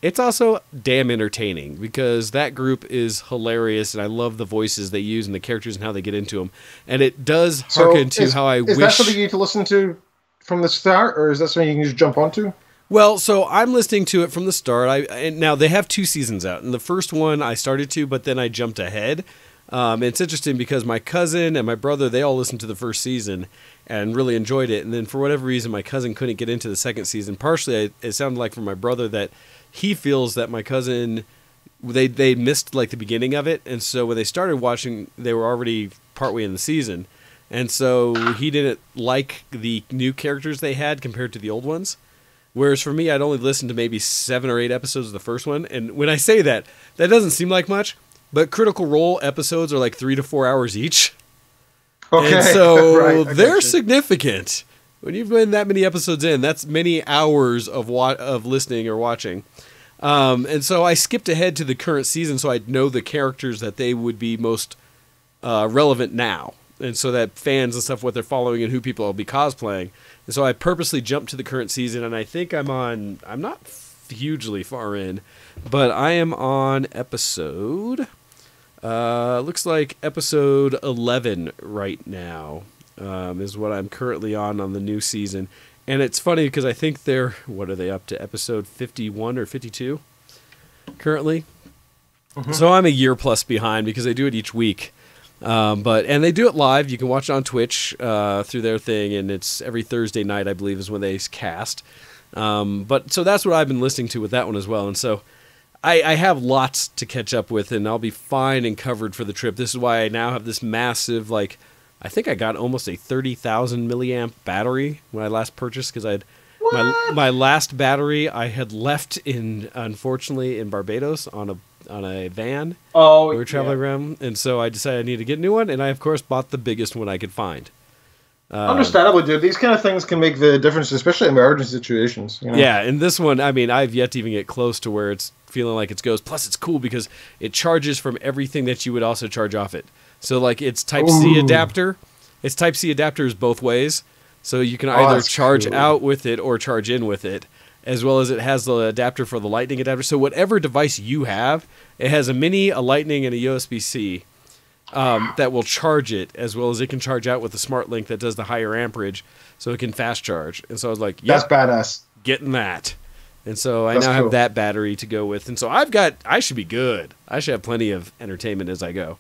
Speaker 2: it's also damn entertaining because that group is hilarious, and I love the voices they use and the characters and how they get into them. And it does harken to how I wish.
Speaker 3: Is that something you need to listen to from the start, or is that something you can just jump onto?
Speaker 2: Well, so I'm listening to it from the start. And now they have 2 seasons out, and the first one I started to, but then I jumped ahead. It's interesting because my cousin and my brother, they all listened to the first season and really enjoyed it. And then for whatever reason, my cousin couldn't get into the second season. Partially, it sounded like from my brother that he feels that my cousin, they missed like the beginning of it. And so when they started watching, they were already partway in the season. And so he didn't like the new characters they had compared to the old ones. Whereas for me, I'd only listened to maybe 7 or 8 episodes of the first one. And when I say that, that doesn't seem like much. But Critical Role episodes are like 3 to 4 hours each.
Speaker 3: Okay.
Speaker 2: And so
Speaker 3: Right, I
Speaker 2: they're
Speaker 3: gotcha.
Speaker 2: significant. When you've been that many episodes in, that's many hours of listening or watching. And so I skipped ahead to the current season so I'd know the characters that they would be most relevant now. And so that fans and stuff, what they're following and who people will be cosplaying. And so I purposely jumped to the current season, and I think I'm not hugely far in, but I am on episode, looks like episode 11 right now, is what I'm currently on the new season. And it's funny because I think what are they up to, episode 51 or 52 currently? Mm-hmm. So I'm a year plus behind because they do it each week. And they do it live. You can watch it on Twitch through their thing, and it's every Thursday night, I believe, is when they cast. But so that's what I've been listening to with that one as well. And so I have lots to catch up with, and I'll be fine and covered for the trip. This is why I now have this massive, like, I think I got almost a 30,000 milliamp battery when I last purchased, because I had my last battery I had left unfortunately in Barbados on a van.
Speaker 3: Oh,
Speaker 2: we were traveling around, and so I decided I need to get a new one, and I of course bought the biggest one I could find.
Speaker 3: Understandably, dude. These kind of things can make the difference, especially in emergency situations. You know?
Speaker 2: Yeah, and this one, I mean, I've yet to even get close to where it's feeling like it goes. Plus, it's cool because it charges from everything that you would also charge off it. So, like, it's Type-C adapter. It's Type-C adapters both ways. So you can either charge out with it or charge in with it, as well as it has the adapter for the Lightning adapter. So whatever device you have, it has a mini, a Lightning, and a USB-C that will charge it, as well as it can charge out with the Smart Link that does the higher amperage, so it can fast charge. And so I was like,
Speaker 3: That's badass.
Speaker 2: Getting that. And so I now have that battery to go with. And so I should be good. I should have plenty of entertainment as I go.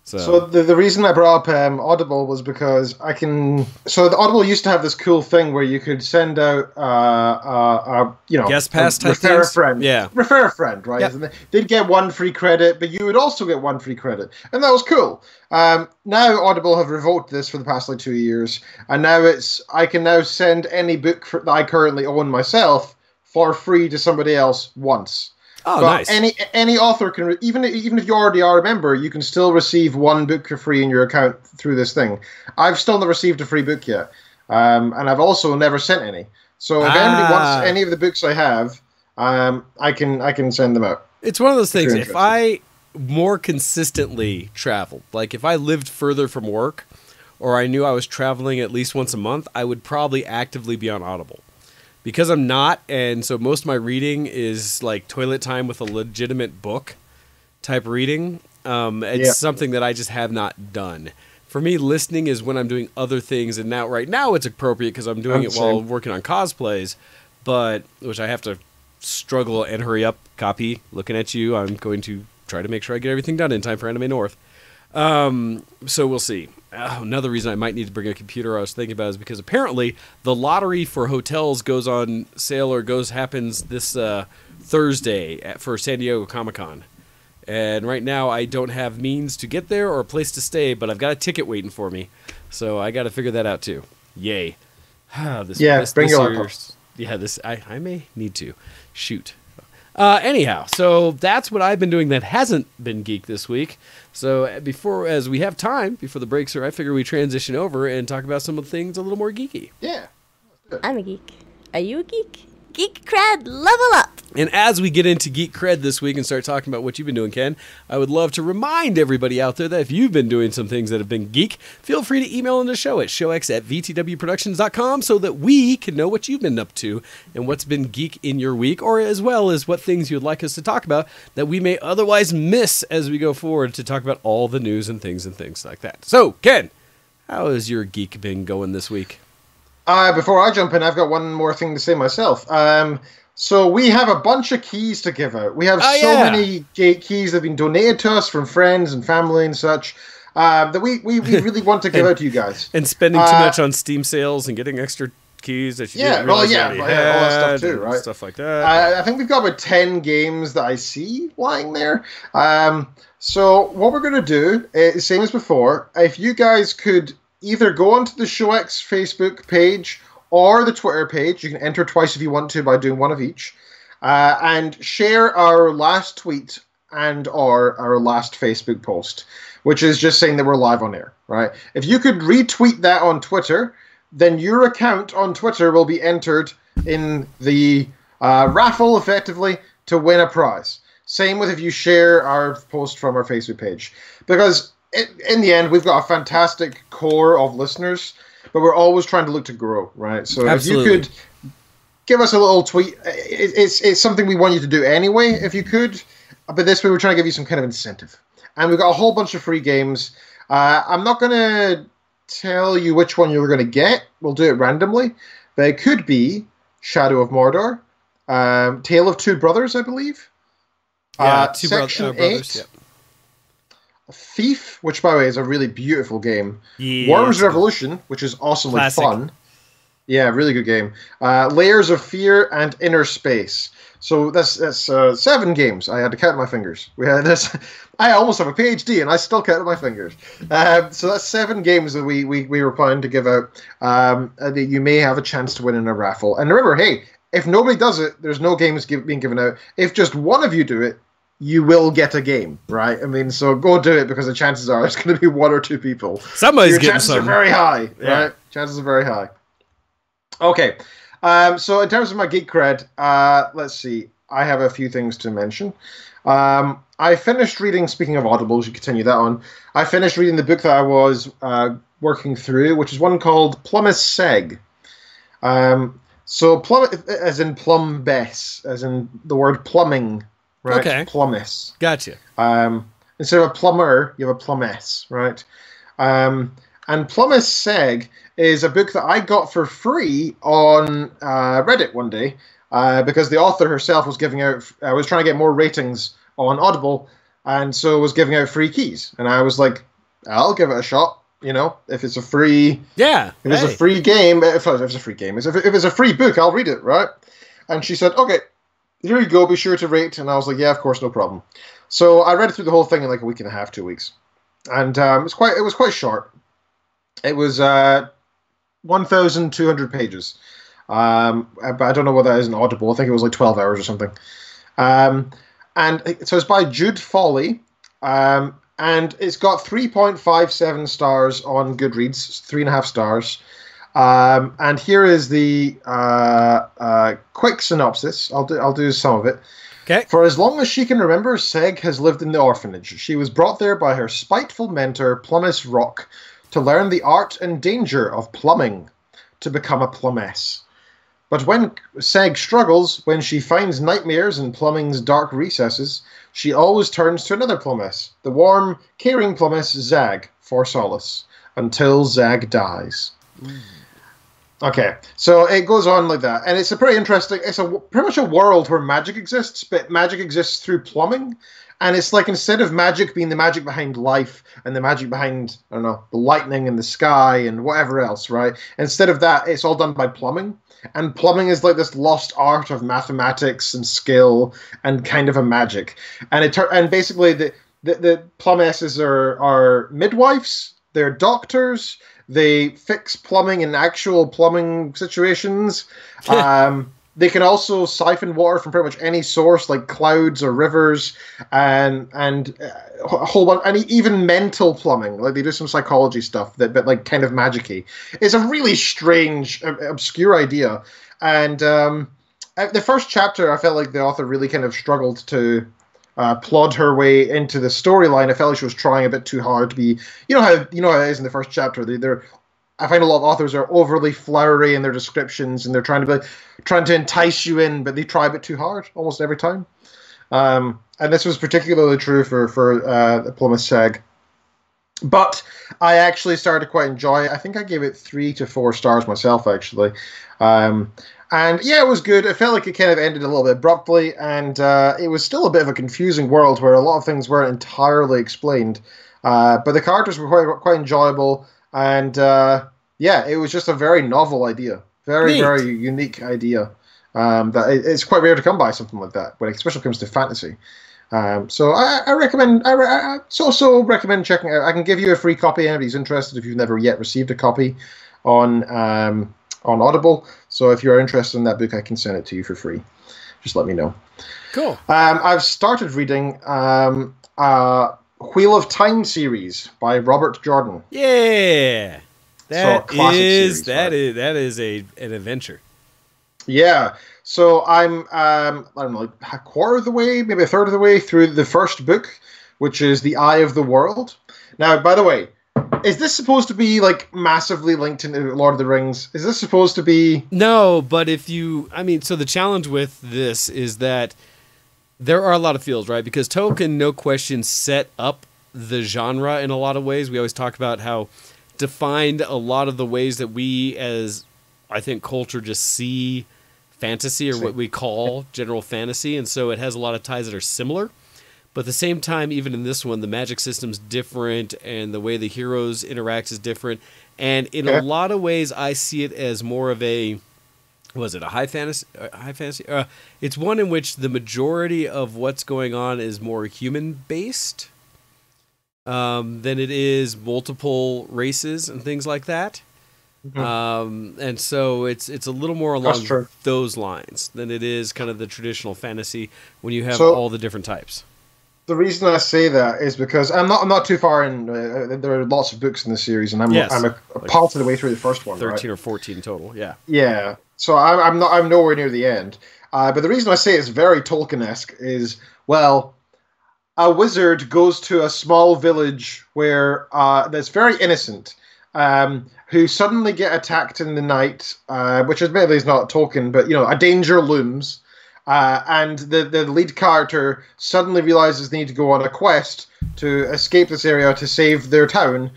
Speaker 3: So the reason I brought up Audible was because So the Audible used to have this cool thing where you could send out,
Speaker 2: guest pass type
Speaker 3: refer
Speaker 2: things?
Speaker 3: a friend, refer a friend, right?
Speaker 2: Yep.
Speaker 3: And they'd get 1 free credit, but you would also get 1 free credit, and that was cool. Now Audible have revoked this for the past 2 years, and now I can now send any book that I currently own myself for free to somebody else once.
Speaker 2: Oh,
Speaker 3: but
Speaker 2: nice.
Speaker 3: Any author can, even if you already are a member, you can still receive 1 book for free in your account through this thing. I've still not received a free book yet. And I've also never sent any. So if anybody wants any of the books I have, I can send them out.
Speaker 2: It's one of those things. If I more consistently traveled, like if I lived further from work, or I knew I was traveling at least once a month, I would probably actively be on Audible. Because I'm not, and so most of my reading is like toilet time with a legitimate book type reading. It's something that I just have not done. For me, listening is when I'm doing other things, and right now it's appropriate because I'm doing it while working on cosplays, but which I have to struggle and hurry up. Copy, looking at you. I'm going to try to make sure I get everything done in time for Anime North. So we'll see. Another reason I might need to bring a computer I was thinking about is because apparently the lottery for hotels goes on sale or happens this Thursday for San Diego Comic-Con. And right now I don't have means to get there or a place to stay, but I've got a ticket waiting for me. So I got to figure that out too. Yay.
Speaker 3: Bring your laptop.
Speaker 2: Yeah, I may need to. Shoot. Anyhow, so that's what I've been doing that hasn't been geek this week. So as we have time before the breaks are, I figure we transition over and talk about some of the things a little more geeky.
Speaker 3: Yeah.
Speaker 4: I'm a geek. Are you a geek? Geek cred, level up!
Speaker 2: And as we get into Geek Cred this week and start talking about what you've been doing, Ken, I would love to remind everybody out there that if you've been doing some things that have been geek, feel free to email in the show at showx@vtwproductions.com so that we can know what you've been up to and what's been geek in your week, or as well as what things you'd like us to talk about that we may otherwise miss as we go forward to talk about all the news and things like that. So, Ken, how has your geek been going this week?
Speaker 3: Before I jump in, I've got one more thing to say myself. So we have a bunch of keys to give out. We have many keys that have been donated to us from friends and family and such that we really want to give out to you guys.
Speaker 2: And spending too much on Steam sales and getting extra keys that you didn't realize
Speaker 3: all that stuff too, right?
Speaker 2: Stuff like that.
Speaker 3: I think we've got about 10 games that I see lying there. So what we're going to do is same as before. If you guys could either go onto the ShowX Facebook page or the Twitter page. You can enter twice if you want to by doing one of each. And share our last tweet and our last Facebook post, which is just saying that we're live on air, right? If you could retweet that on Twitter, then your account on Twitter will be entered in the raffle, effectively, to win a prize. Same with if you share our post from our Facebook page. Because in the end, we've got a fantastic core of listeners, but we're always trying to look to grow, right? So Absolutely. If you could give us a little tweet, it's something we want you to do anyway, if you could. But this way, we're trying to give you some kind of incentive. And we've got a whole bunch of free games. I'm not going to tell you which one you're going to get. We'll do it randomly. But it could be Shadow of Mordor, Tale of Two Brothers, I believe.
Speaker 2: Yeah,
Speaker 3: Section 8.
Speaker 2: Brothers, yeah.
Speaker 3: Thief, which by the way is a really beautiful game. Yeah, Worms Revolution, which is awesomely fun. Yeah, really good game. Layers of Fear and Inner Space. So that's 7 games. I had to count my fingers. We had this. I almost have a PhD and I still counted my fingers. So that's 7 games that we were planning to give out. That you may have a chance to win in a raffle. And remember, hey, if nobody does it, there's no games being given out. If just one of you do it, you will get a game, right? I mean, so go do it because the chances are it's going to be 1 or 2 people.
Speaker 2: Somebody's getting
Speaker 3: chances
Speaker 2: some.
Speaker 3: Are very high, right? Chances are very high. Okay, so in terms of my geek cred, let's see. I have a few things to mention. I finished reading, speaking of Audible, should continue that on. I finished reading the book that I was working through, which is one called Plumbus Seg. So plum, as in plumbess, as in the word plumbing. Right?
Speaker 2: Okay.
Speaker 3: Plumbus.
Speaker 2: Gotcha.
Speaker 3: Instead of a plumber, you have a plumbess, right? And Plumbus Seg is a book that I got for free on Reddit one day because the author herself was giving out. I was trying to get more ratings on Audible, and so was giving out free keys. And I was like, I'll give it a shot. You know, if it's a free, if it's a free game, if it's a free game, if it's a free book, I'll read it, right? And she said, okay. Here you go, be sure to rate. And I was like, yeah, of course, no problem. So I read through the whole thing in like a week and a half, 2 weeks. And it was quite short. It was 1,200 pages. But I don't know whether that is an Audible. I think it was like 12 hours or something. And so it's by Jude Foley. And it's got 3.57 stars on Goodreads, 3.5 stars. And here is the quick synopsis. I'll do some of it.
Speaker 2: Okay.
Speaker 3: For as long as she can remember, Seg has lived in the orphanage. She was brought there by her spiteful mentor, Plumbus Rock, to learn the art and danger of plumbing, to become a plumess. But when Seg struggles, when she finds nightmares in plumbing's dark recesses, she always turns to another plumess, the warm, caring plumess Zag, for solace, until Zag dies. Okay, so it goes on like that, and it's a pretty interesting. It's pretty much a world where magic exists, but magic exists through plumbing, and it's like instead of magic being the magic behind life and the magic behind the lightning and the sky and whatever else, right? Instead of that, it's all done by plumbing, and plumbing is like this lost art of mathematics and skill and kind of a magic, and basically the plumesses are midwives, they're doctors. They fix plumbing in actual plumbing situations. They can also siphon water from pretty much any source, like clouds or rivers, and a whole bunch, and even mental plumbing. Like they do some psychology stuff but like kind of magic-y. It's a really strange, obscure idea. And the first chapter, I felt like the author really kind of struggled to plod her way into the storyline. I felt like she was trying a bit too hard to be, how it is in the first chapter. I find a lot of authors are overly flowery in their descriptions, and they're trying to entice you in, but they try a bit too hard almost every time. And this was particularly true for Plumbus Seg. But I actually started to quite enjoy it. I think I gave it 3 to 4 stars myself, actually. And yeah, it was good. It felt like it kind of ended a little bit abruptly, and it was still a bit of a confusing world where a lot of things weren't entirely explained. But the characters were quite enjoyable, and yeah, it was just a very novel idea. Very,
Speaker 2: Neat.
Speaker 3: very unique idea. It's quite rare to come by something like that, especially when it comes to fantasy. So I recommend. I so recommend checking it out. I can give you a free copy. Anybody's interested, if you've never yet received a copy on Audible. So if you're interested in that book, I can send it to you for free. Just let me know.
Speaker 2: Cool.
Speaker 3: I've started reading Wheel of Time series by Robert Jordan.
Speaker 2: Yeah. That
Speaker 3: series,
Speaker 2: that is an adventure.
Speaker 3: Yeah. So I'm I don't know, a quarter of the way, maybe a third of the way through the first book, which is The Eye of the World. Now, by the way, is this supposed to be like massively linked into Lord of the Rings? Is this supposed to be...
Speaker 2: No, but so the challenge with this is that there are a lot of fields, right? Because Tolkien, no question, set up the genre in a lot of ways. We always talk about how defined a lot of the ways that we as, I think, culture just see fantasy, or what we call general fantasy. And so it has a lot of ties that are similar. But at the same time, even in this one, the magic system's different, and the way the heroes interact is different. And in a lot of ways, I see it as more of a high fantasy? It's one in which the majority of what's going on is more human-based than it is multiple races and things like that. Mm-hmm. And so it's a little more along those lines than it is kind of the traditional fantasy when you have all the different types.
Speaker 3: The reason I say that is because I'm not too far in. There are lots of books in the series, and I'm a part of the way through the first one.
Speaker 2: 13 or 14 total. Yeah.
Speaker 3: Yeah. So I'm nowhere near the end. But the reason I say it's very Tolkien-esque is, well, a wizard goes to a small village where that's very innocent, who suddenly get attacked in the night, which admittedly is not Tolkien, but a danger looms. And the lead character suddenly realizes they need to go on a quest to escape this area to save their town.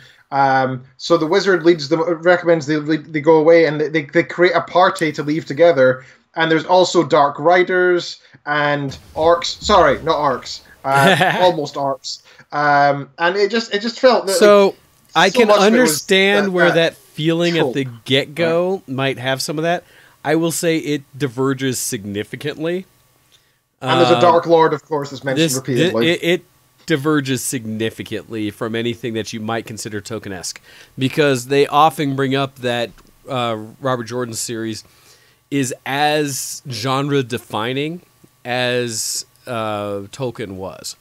Speaker 3: So the wizard recommends they go away, and they create a party to leave together. And there's also dark riders and orcs. Sorry, not orcs. Almost orcs. And it just felt that,
Speaker 2: so. I can understand where that feeling at the get-go might have some of that. I will say it diverges significantly.
Speaker 3: And there's a Dark Lord, of course, that's mentioned repeatedly.
Speaker 2: It diverges significantly from anything that you might consider Tolkien-esque, because they often bring up that Robert Jordan series is as genre-defining as Tolkien was.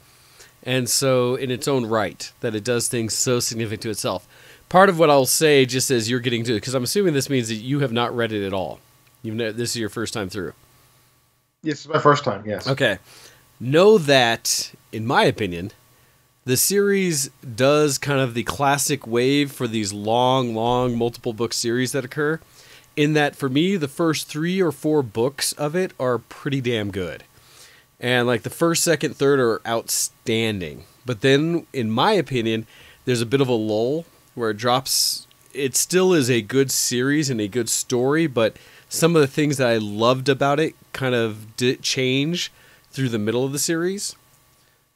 Speaker 2: And so, in its own right, that it does things so significant to itself. part of what I'll say, just as you're getting to, because I'm assuming this means that you have not read it at all. This is your first time through.
Speaker 3: Yes, it's my first time, yes.
Speaker 2: Okay. Know that, in my opinion, the series does kind of the classic wave for these long multiple book series that occur, in that for me, the first 3 or 4 books of it are pretty damn good. And like the first, second, third are outstanding. But then, in my opinion, there's a bit of a lull where it drops. It still is a good series and a good story, but some of the things that I loved about it kind of did change through the middle of the series.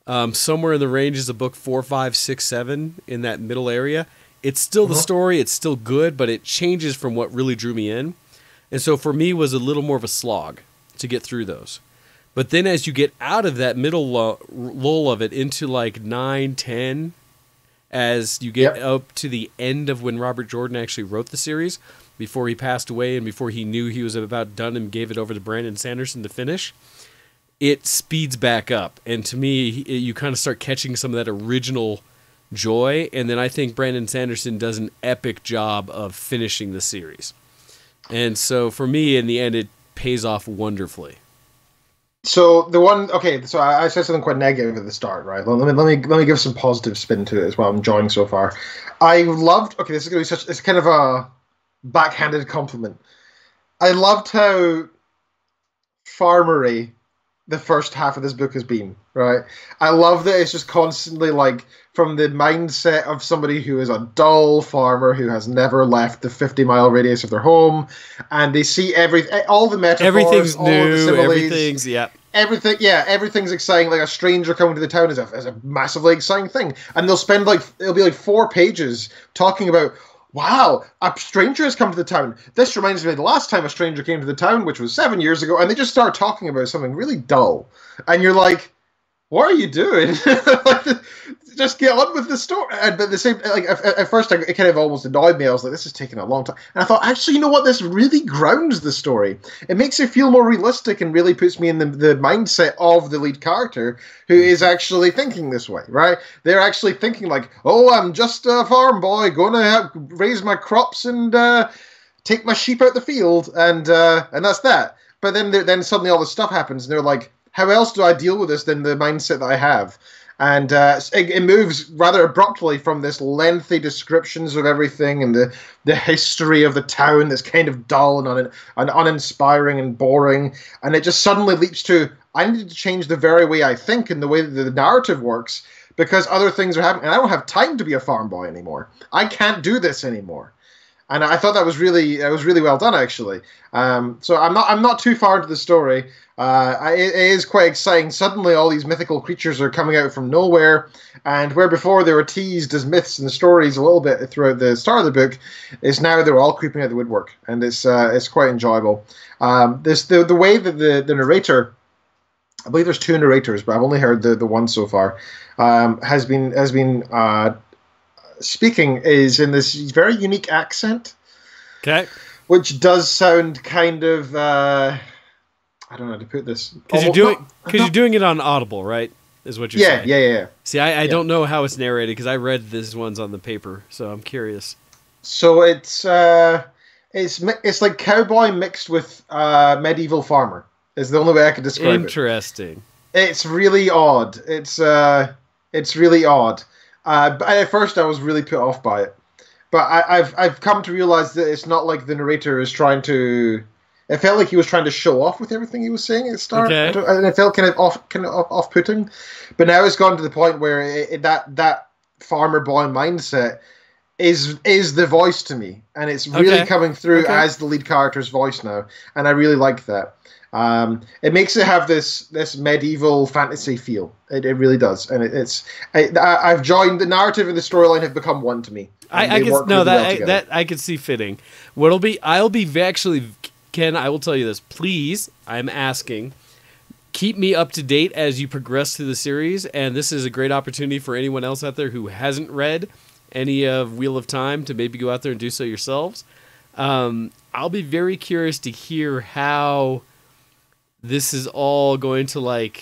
Speaker 2: Somewhere in the range is a book 4, 5, 6, 7 in that middle area. It's still the story. It's still good, but it changes from what really drew me in. And so for me, it was a little more of a slog to get through those. But then as you get out of that middle lull of it into like 9, 10, as you get up to the end of when Robert Jordan actually wrote the series, before he passed away and before he knew he was about done and gave it over to Brandon Sanderson to finish, it speeds back up. And to me, you kind of start catching some of that original joy. And then I think Brandon Sanderson does an epic job of finishing the series. And so for me, in the end, it pays off wonderfully.
Speaker 3: So the one, okay, so I said something quite negative at the start, right? Let me give some positive spin to it as well. I'm enjoying so far. I loved, okay, this is going to be it's kind of a backhanded compliment. I loved how farmery the first half of this book has been, right? I love that it's just constantly like from the mindset of somebody who is a dull farmer who has never left the 50-mile radius of their home, and they see all the metaphors,
Speaker 2: everything's
Speaker 3: all
Speaker 2: new,
Speaker 3: the similes, everything's exciting. Like a stranger coming to the town is a massively exciting thing, and it'll be like 4 pages talking about, wow, a stranger has come to the town. This reminds me of the last time a stranger came to the town, which was 7 years ago, and they just start talking about something really dull. And you're like, what are you doing? Just get on with the story. But the same, like at first, it kind of almost annoyed me. I was like, this is taking a long time. And I thought, actually, you know what? This really grounds the story. It makes it feel more realistic and really puts me in the mindset of the lead character who is actually thinking this way, right? They're actually thinking like, oh, I'm just a farm boy, going to raise my crops and take my sheep out the field, and that's that. But then suddenly all this stuff happens, and they're like, how else do I deal with this than the mindset that I have? And it moves rather abruptly from this lengthy descriptions of everything and the history of the town that's kind of dull and uninspiring and boring. And it just suddenly leaps to, I need to change the very way I think and the way that the narrative works because other things are happening. And I don't have time to be a farm boy anymore. I can't do this anymore. And I thought that was really well done, actually. So I'm not too far into the story. It is quite exciting. Suddenly, all these mythical creatures are coming out from nowhere, and where before they were teased as myths and stories a little bit throughout the start of the book, is now they're all creeping out the woodwork, and it's quite enjoyable. The way that the narrator, I believe there's 2 narrators, but I've only heard the one so far, has been speaking is in this very unique accent. Okay. Which does sound kind of I don't know how to put this.
Speaker 2: Because you're doing it on Audible, right? Is what you're saying.
Speaker 3: Yeah.
Speaker 2: See, I don't know how it's narrated because I read these ones on the paper, so I'm curious.
Speaker 3: So it's like cowboy mixed with medieval farmer. Is the only way I could describe it.
Speaker 2: Interesting.
Speaker 3: It's really odd. It's really odd. But at first, I was really put off by it. But I've come to realize that it's not like the narrator is trying to. It felt like he was trying to show off with everything he was saying at the start, and it felt kind of off-putting. But now it's gone to the point where that farmer boy mindset is the voice to me, and it's really coming through as the lead character's voice now, and I really like that. It makes it have this medieval fantasy feel. It really does, and I've joined the narrative and the storyline have become one to me.
Speaker 2: I could see fitting. Ken, I will tell you this. Please, I'm asking, keep me up to date as you progress through the series, and this is a great opportunity for anyone else out there who hasn't read any of Wheel of Time to maybe go out there and do so yourselves. I'll be very curious to hear how this is all going to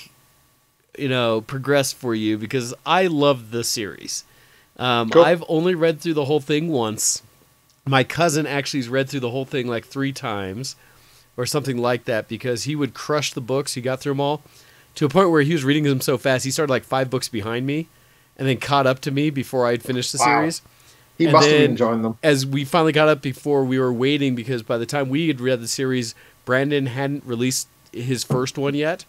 Speaker 2: progress for you, because I love the series.
Speaker 3: Cool.
Speaker 2: I've only read through the whole thing once. My cousin actually has read through the whole thing like 3 times or something like that because he would crush the books. He got through them all to a point where he was reading them so fast. He started like 5 books behind me and then caught up to me before I'd finished the series.
Speaker 3: He must have been enjoying them.
Speaker 2: As we finally got up before we were waiting because by the time we had read the series, Brandon hadn't released his first one yet,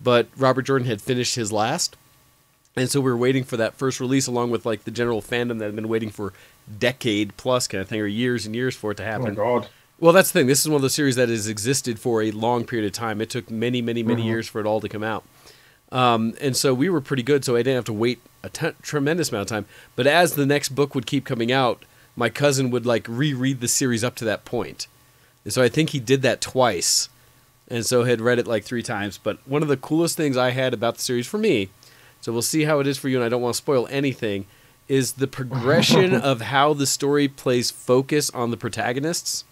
Speaker 2: but Robert Jordan had finished his last. And so we were waiting for that first release along with like the general fandom that had been waiting for decade plus kind of thing or years and years for it to happen.
Speaker 3: Oh my God.
Speaker 2: Well, that's the thing. This is one of those series that has existed for a long period of time. It took many, many, many years for it all to come out. And so we were pretty good, so I didn't have to wait a tremendous amount of time. But as the next book would keep coming out, my cousin would like reread the series up to that point. And so I think he did that twice. And so had read it like 3 times. But one of the coolest things I had about the series for me, so we'll see how it is for you, and I don't want to spoil anything, is the progression of how the story plays focus on the protagonists.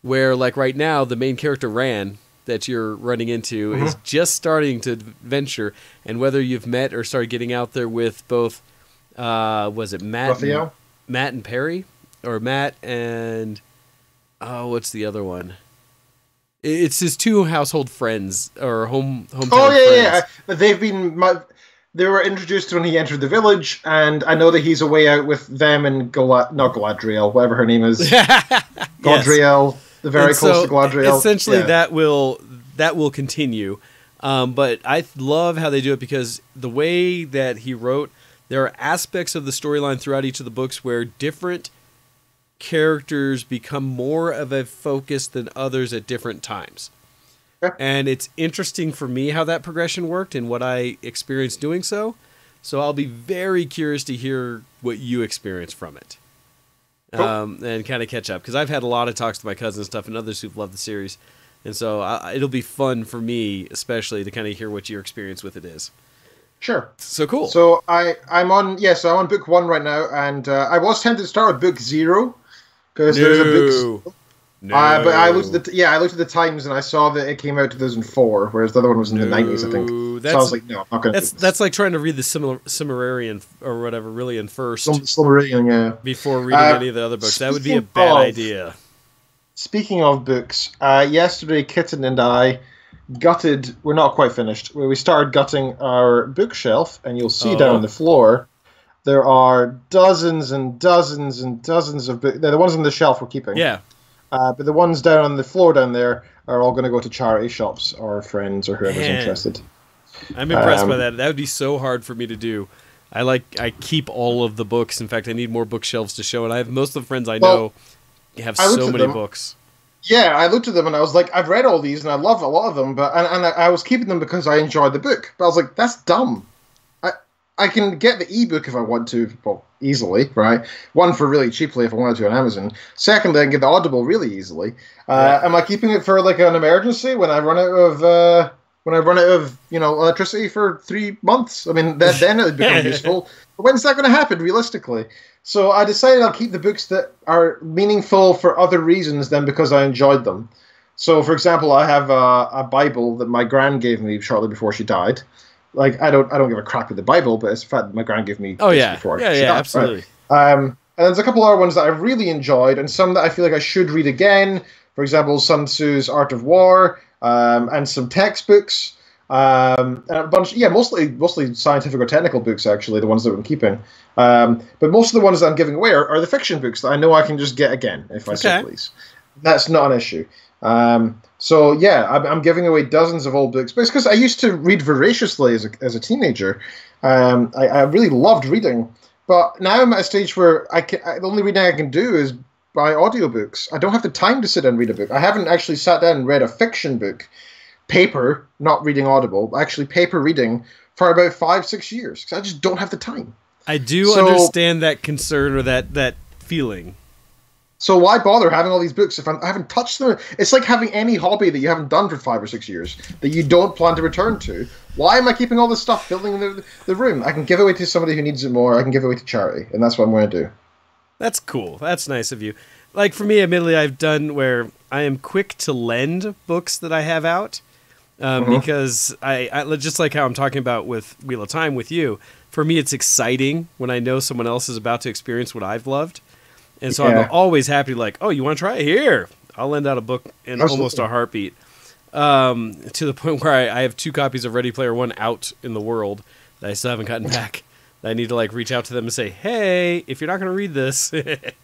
Speaker 2: Where, like right now, the main character, Ran, that you're running into, is just starting to venture. And whether you've met or started getting out there with both, was it Matt and Perry? Or Matt and, what's the other one? It's his 2 household friends, or hometown friends.
Speaker 3: Oh, yeah. But they've been... They were introduced when he entered the village, and I know that he's away out with them and not Galadriel, whatever her name is. Galadriel, the very close to Galadriel.
Speaker 2: Essentially, that will continue. But I love how they do it because the way that he wrote, there are aspects of the storyline throughout each of the books where different characters become more of a focus than others at different times. And it's interesting for me how that progression worked and what I experienced doing so. So I'll be very curious to hear what you experienced from it. And kind of catch up. Because I've had a lot of talks to my cousin and stuff and others who've loved the series. And so it'll be fun for me, especially, to kind of hear what your experience with it is.
Speaker 3: Sure.
Speaker 2: So cool.
Speaker 3: So I'm on book 1 right now. And I was tempted to start with book 0. Because there's a book...
Speaker 2: No.
Speaker 3: But I looked at the times and I saw that it came out 2004, whereas the other one was in the 90s, I think. So I was like, no, I'm not going to.
Speaker 2: That's like trying to read the Silmarillion or whatever, really, in first.
Speaker 3: Silmarillion, yeah.
Speaker 2: Before reading any of the other books, that would be a bad idea.
Speaker 3: Speaking of books, yesterday Kitten and I gutted. We're not quite finished. We started gutting our bookshelf, and you'll see down on the floor there are dozens and dozens and dozens of books. They're the ones on the shelf we're keeping.
Speaker 2: Yeah.
Speaker 3: But the ones down on the floor down there are all going to go to charity shops or friends or whoever's interested.
Speaker 2: I'm impressed by that. That would be so hard for me to do. I keep all of the books. In fact, I need more bookshelves to show. And I have most of the friends I know have so many books.
Speaker 3: Yeah, I looked at them and I was like, I've read all these and I love a lot of them, but and I was keeping them because I enjoyed the book. But I was like, that's dumb. I can get the ebook if I want to, easily, right? 1, for really cheaply if I wanted to on Amazon. Secondly, I can get the Audible really easily. Am I keeping it for like an emergency when I run out of electricity for 3 months? I mean, then it would become useful. But when's that going to happen realistically? So I decided I'll keep the books that are meaningful for other reasons than because I enjoyed them. So, for example, I have a Bible that my gran gave me shortly before she died. Like, I don't give a crap with the Bible, but it's the fact that my gran gave me before.
Speaker 2: Yeah, absolutely.
Speaker 3: Right? And there's a couple other ones that I really enjoyed, and some that I feel like I should read again. For example, Sun Tzu's Art of War, and some textbooks, and a bunch. Yeah, mostly scientific or technical books, actually, the ones that I'm keeping. But most of the ones that I'm giving away are the fiction books that I know I can just get again if I so please. That's not an issue. So yeah, I'm giving away dozens of old books, but it's because I used to read voraciously as a teenager. I really loved reading, but now I'm at a stage where the only reading I can do is buy audiobooks. I don't have the time to sit down and read a book. I haven't actually sat down and read a fiction book, paper, not reading Audible, but actually paper reading for about 5-6 years because I just don't have the time.
Speaker 2: I do understand that concern or that feeling.
Speaker 3: So why bother having all these books if I haven't touched them? It's like having any hobby that you haven't done for 5 or 6 years that you don't plan to return to. Why am I keeping all this stuff filling the room? I can give it away to somebody who needs it more. I can give it away to charity, and that's what I'm going to do.
Speaker 2: That's cool. That's nice of you. Like for me, admittedly, I've done where I am quick to lend books that I have out. because I just like how I'm talking about with Wheel of Time with you. For me, it's exciting when I know someone else is about to experience what I've loved. And so I'm always happy, like, oh, you want to try it? Here. I'll lend out a book in almost a heartbeat. To the point where I have 2 copies of Ready Player One out in the world that I still haven't gotten back. I need to like reach out to them and say, hey, if you're not going to read this, get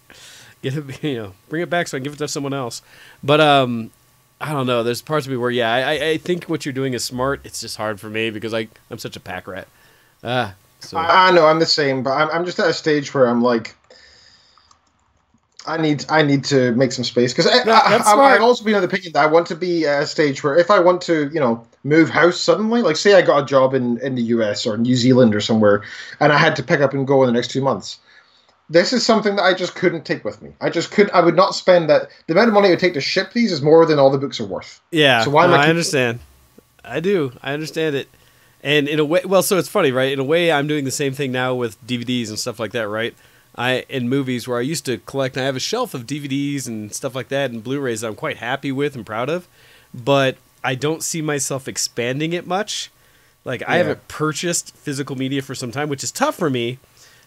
Speaker 2: it, bring it back so I can give it to someone else. But I don't know. There's parts of me where, I think what you're doing is smart. It's just hard for me because I'm such a pack rat. So.
Speaker 3: I know I'm the same, but I'm just at a stage where I'm like, I need to make some space because I've also been of the opinion that I want to be at a stage where if I want to, move house suddenly, like say I got a job in the US or New Zealand or somewhere, and I had to pick up and go in the next 2 months. This is something that I just couldn't take with me. I would not spend that. The amount of money it would take to ship these is more than all the books are worth.
Speaker 2: Yeah, so why I understand. I do. I understand it. And in a way, well, so it's funny, right? In a way, I'm doing the same thing now with DVDs and stuff like that, right? In movies where I used to collect, I have a shelf of DVDs and stuff like that and Blu-rays that I'm quite happy with and proud of, but I don't see myself expanding it much. Like, I haven't purchased physical media for some time, which is tough for me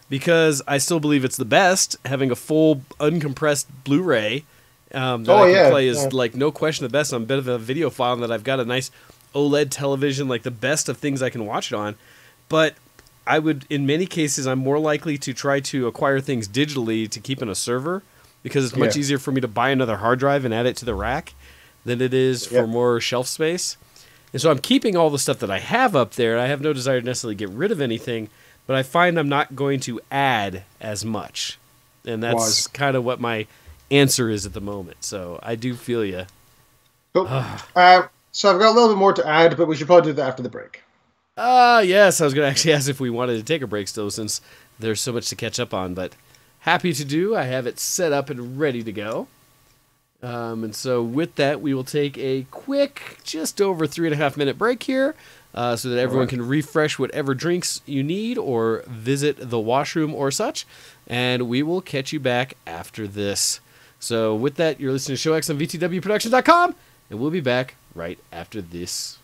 Speaker 2: because I still believe it's the best. Having a full, uncompressed Blu-ray that I can play is, like, no question the best. I'm a bit of a videophile in that I've got a nice OLED television, like the best of things I can watch it on. But I would, in many cases, I'm more likely to try to acquire things digitally to keep in a server because it's much easier for me to buy another hard drive and add it to the rack than it is for more shelf space. And so I'm keeping all the stuff that I have up there. I have no desire to necessarily get rid of anything, but I find I'm not going to add as much. And that's kind of what my answer is at the moment. So I do feel you.
Speaker 3: So I've got a little bit more to add, but we should probably do that after the break.
Speaker 2: Yes, I was going to actually ask if we wanted to take a break still since there's so much to catch up on, but happy to do. I have it set up and ready to go. And so with that, we will take a quick, just over 3.5 minute break here so that everyone can refresh whatever drinks you need or visit the washroom or such. And we will catch you back after this. So with that, you're listening to Show X on VTWProductions.com, and we'll be back right after this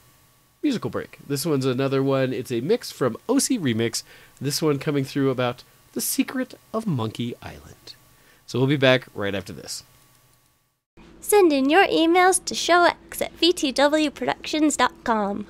Speaker 2: musical break. This one's another one. It's a mix from OC Remix. This one coming through about The Secret of Monkey Island. So we'll be back right after this.
Speaker 4: Send in your emails to showx@vtwproductions.com.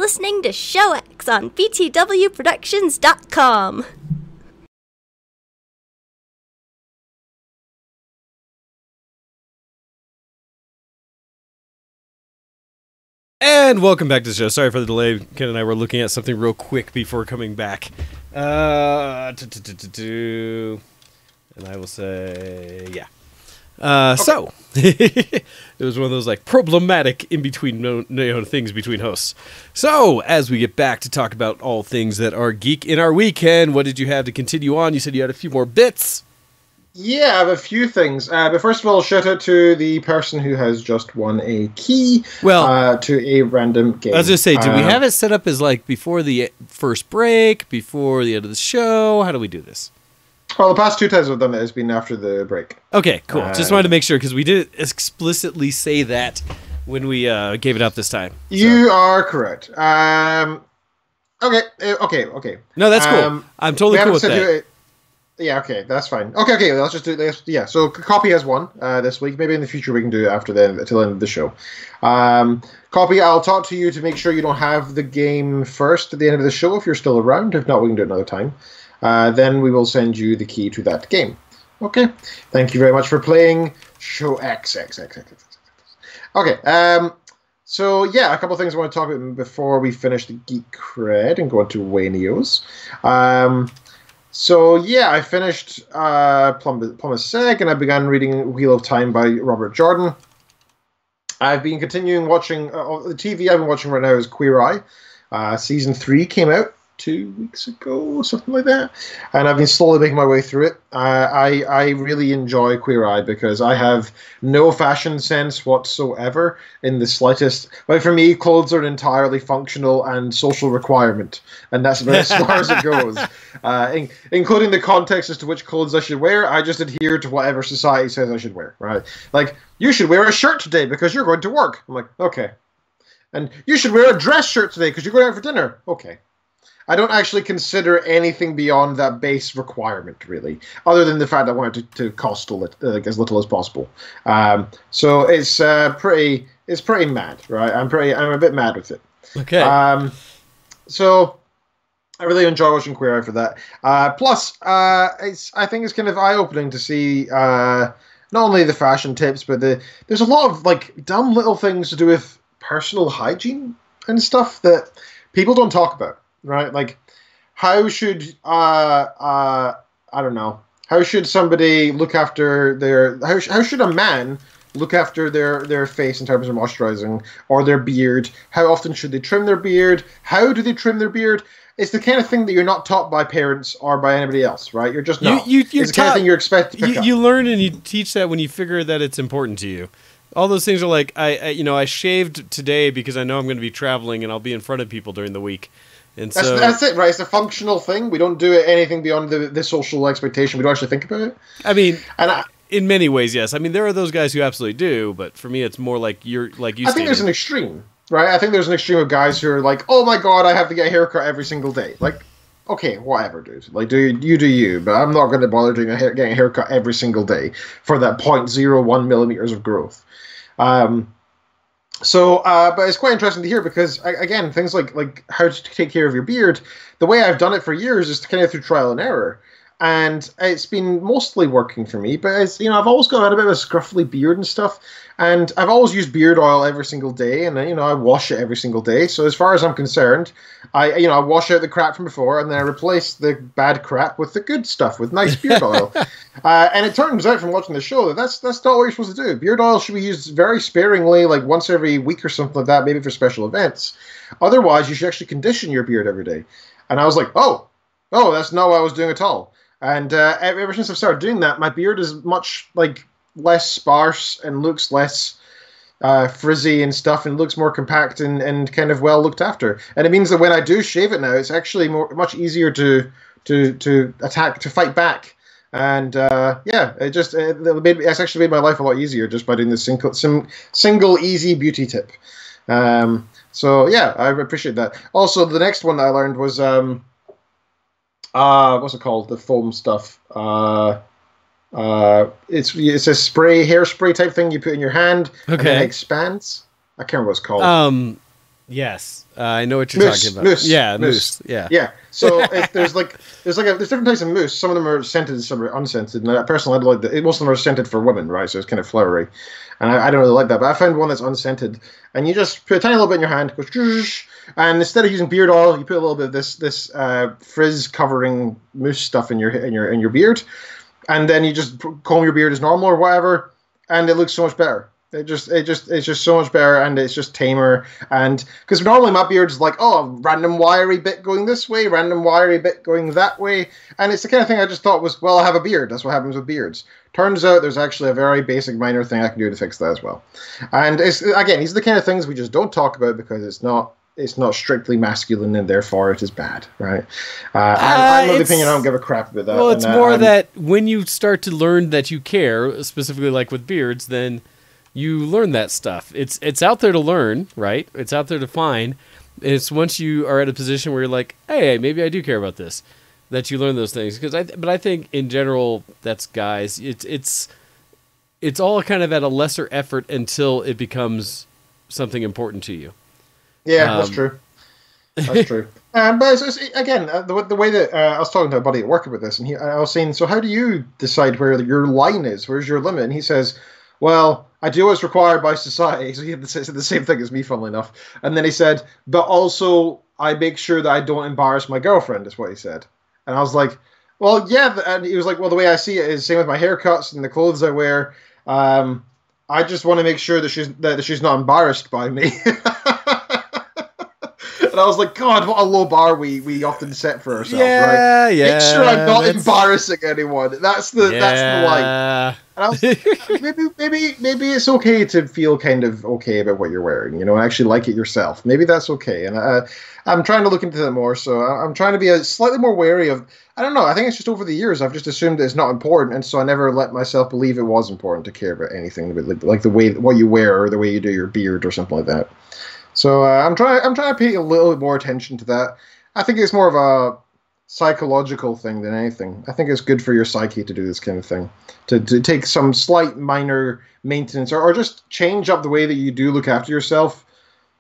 Speaker 4: listening to Show X on btwproductions.com.
Speaker 2: And welcome back to the show. Sorry for the delay. Ken and I were looking at something real quick before coming back. And I will say, yeah. So, it was one of those like problematic in between things between hosts. So, as we get back to talk about all things that are geek in our weekend, what did you have to continue on? You said you had a few more bits.
Speaker 3: Yeah, I have a few things. But first of all, shout out to the person who has just won a key to a random game.
Speaker 2: I was going to say, do we have it set up as like before the first break, before the end of the show? How do we do this?
Speaker 3: Well, the past 2 times I've done it has been after the break.
Speaker 2: Okay, cool. Just wanted to make sure, because we didn't explicitly say that when we gave it out this time.
Speaker 3: You are correct. Okay.
Speaker 2: No, that's cool. I'm totally cool with that.
Speaker 3: Yeah, okay, that's fine. Okay, let's just do this. Yeah, so Copy has won this week. Maybe in the future we can do it after till the end of the show. Copy, I'll talk to you to make sure you don't have the game first at the end of the show if you're still around. If not, we can do it another time. Then we will send you the key to that game. Okay. Thank you very much for playing Show X. Okay. So yeah, a couple of things I want to talk about before we finish the Geek Cred and go into Wayneos. So yeah, I finished Plummet Seg, and I began reading Wheel of Time by Robert Jordan. I've been continuing watching the TV I've been watching right now is Queer Eye. Season 3 came out 2 weeks ago, something like that, and I've been slowly making my way through it. I really enjoy Queer Eye because I have no fashion sense whatsoever in the slightest. But for me, clothes are an entirely functional and social requirement, and that's about as far as it goes. Including the context as to which clothes I should wear, I just adhere to whatever society says I should wear. Right? Like, you should wear a shirt today because you're going to work. I'm like, okay. And you should wear a dress shirt today because you're going out for dinner. Okay. I don't actually consider anything beyond that base requirement, really, other than the fact I want it to cost as little as possible. So it's pretty mad, right? I'm a bit mad with it.
Speaker 2: Okay.
Speaker 3: So I really enjoy watching Queer Eye for that. Plus, I think it's kind of eye-opening to see not only the fashion tips, but there's a lot of like dumb little things to do with personal hygiene and stuff that people don't talk about. Right, like how should I don't know, how should somebody look after their how should a man look after their face in terms of moisturizing, or their beard? How often should they trim their beard? How do they trim their beard? It's the kind of thing that you're not taught by parents or by anybody else, right? You're just not. It's the kind of thing you're expected to pick up.
Speaker 2: You learn and you teach that when you figure that it's important to you. All those things are like I shaved today because I know I'm going to be traveling and I'll be in front of people during the week. And
Speaker 3: that's it, right? It's a functional thing. We don't do anything beyond the social expectation. We don't actually think about it.
Speaker 2: I mean, in many ways, yes. I mean, there are those guys who absolutely do, but for me, it's more like I think
Speaker 3: there's an extreme, right? I think there's an extreme of guys who are like, oh my god, I have to get a haircut every single day. Like, okay, whatever, dude. Like, do you, but I'm not going to bother getting a haircut every single day for that 0.01 millimeters of growth. But it's quite interesting to hear because, again, things like how to take care of your beard, the way I've done it for years is kind of through trial and error. And it's been mostly working for me, but I've always got a bit of a scruffy beard and stuff, and I've always used beard oil every single day, and I wash it every single day. So as far as I'm concerned, I wash out the crap from before, and then I replace the bad crap with the good stuff, with nice beard oil. And it turns out from watching the show that's not what you're supposed to do. Beard oil should be used very sparingly, like once every week or something like that, maybe for special events. Otherwise, you should actually condition your beard every day. And I was like, oh, that's not what I was doing at all. And ever since I've started doing that, my beard is much less sparse and looks less frizzy and stuff, and looks more compact and kind of well looked after. And it means that when I do shave it now, it's actually much easier to fight back. And it's actually made my life a lot easier just by doing this single easy beauty tip. So yeah, I appreciate that. Also, the next one that I learned was what's it called? The foam stuff. It's a hairspray type thing you put in your hand, and then it expands. I can't remember what it's called.
Speaker 2: Yes, I know what you're talking about.
Speaker 3: Mousse.
Speaker 2: Yeah, mousse. Yeah.
Speaker 3: Yeah. So if there's different types of mousse. Some of them are scented, some are unscented. And I personally like most of them are scented for women, right? So it's kind of flowery, and I don't really like that. But I found one that's unscented, and you just put a tiny little bit in your hand, goes, and instead of using beard oil, you put a little bit of this frizz covering mousse stuff in your beard, and then you just comb your beard as normal or whatever, and it looks so much better. It's just so much better, and it's just tamer. And because normally my beard's like, random wiry bit going this way, random wiry bit going that way, and it's the kind of thing I just thought was, well, I have a beard. That's what happens with beards. Turns out there's actually a very basic minor thing I can do to fix that as well. And these are the kind of things we just don't talk about because it's not strictly masculine, and therefore it is bad, right? I'm of the opinion I don't give a crap about that.
Speaker 2: Well, it's more that when you start to learn that you care, specifically like with beards, then you learn that stuff. It's out there to learn, right? It's out there to find. It's once you are at a position where you're like, hey, maybe I do care about this, that you learn those things. But I think in general, that's guys. It's all kind of at a lesser effort until it becomes something important to you.
Speaker 3: Yeah, that's true. That's true. But again, the way that I was talking to a buddy at work about this, and I was saying, so how do you decide where your line is? Where's your limit? And he says, well, I do what's required by society. So he said the same thing as me, funnily enough. And then he said, but also I make sure that I don't embarrass my girlfriend, is what he said. And I was like, well, yeah. And he was like, well, the way I see it is same with my haircuts and the clothes I wear. I just want to make sure that she's not embarrassed by me. And I was like, God, what a low bar we often set for ourselves, right?
Speaker 2: Yeah,
Speaker 3: make sure I'm not embarrassing anyone. That's the line. And I was like, maybe it's okay to feel kind of okay about what you're wearing, and actually like it yourself. Maybe that's okay. And I'm trying to look into that more. So I'm trying to be slightly more wary of. I don't know. I think it's just over the years I've just assumed that it's not important, and so I never let myself believe it was important to care about anything, like the way what you wear or the way you do your beard or something like that. So I'm trying to pay a little bit more attention to that. I think it's more of a psychological thing than anything. I think it's good for your psyche to do this kind of thing, to take some slight minor maintenance or just change up the way that you do look after yourself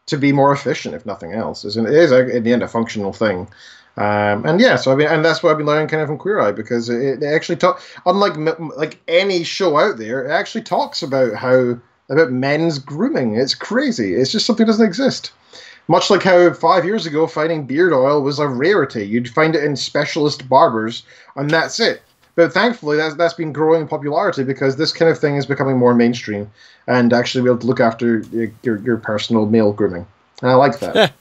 Speaker 3: to be more efficient, if nothing else. It is in the end a functional thing. And that's what I've been learning kind of from Queer Eye, because it actually unlike any show out there, it actually talks about men's grooming. It's crazy. It's just something that doesn't exist. Much like how 5 years ago finding beard oil was a rarity. You'd find it in specialist barbers, and that's it. But thankfully, that's been growing in popularity because this kind of thing is becoming more mainstream and actually be able to look after your personal male grooming. And I like that.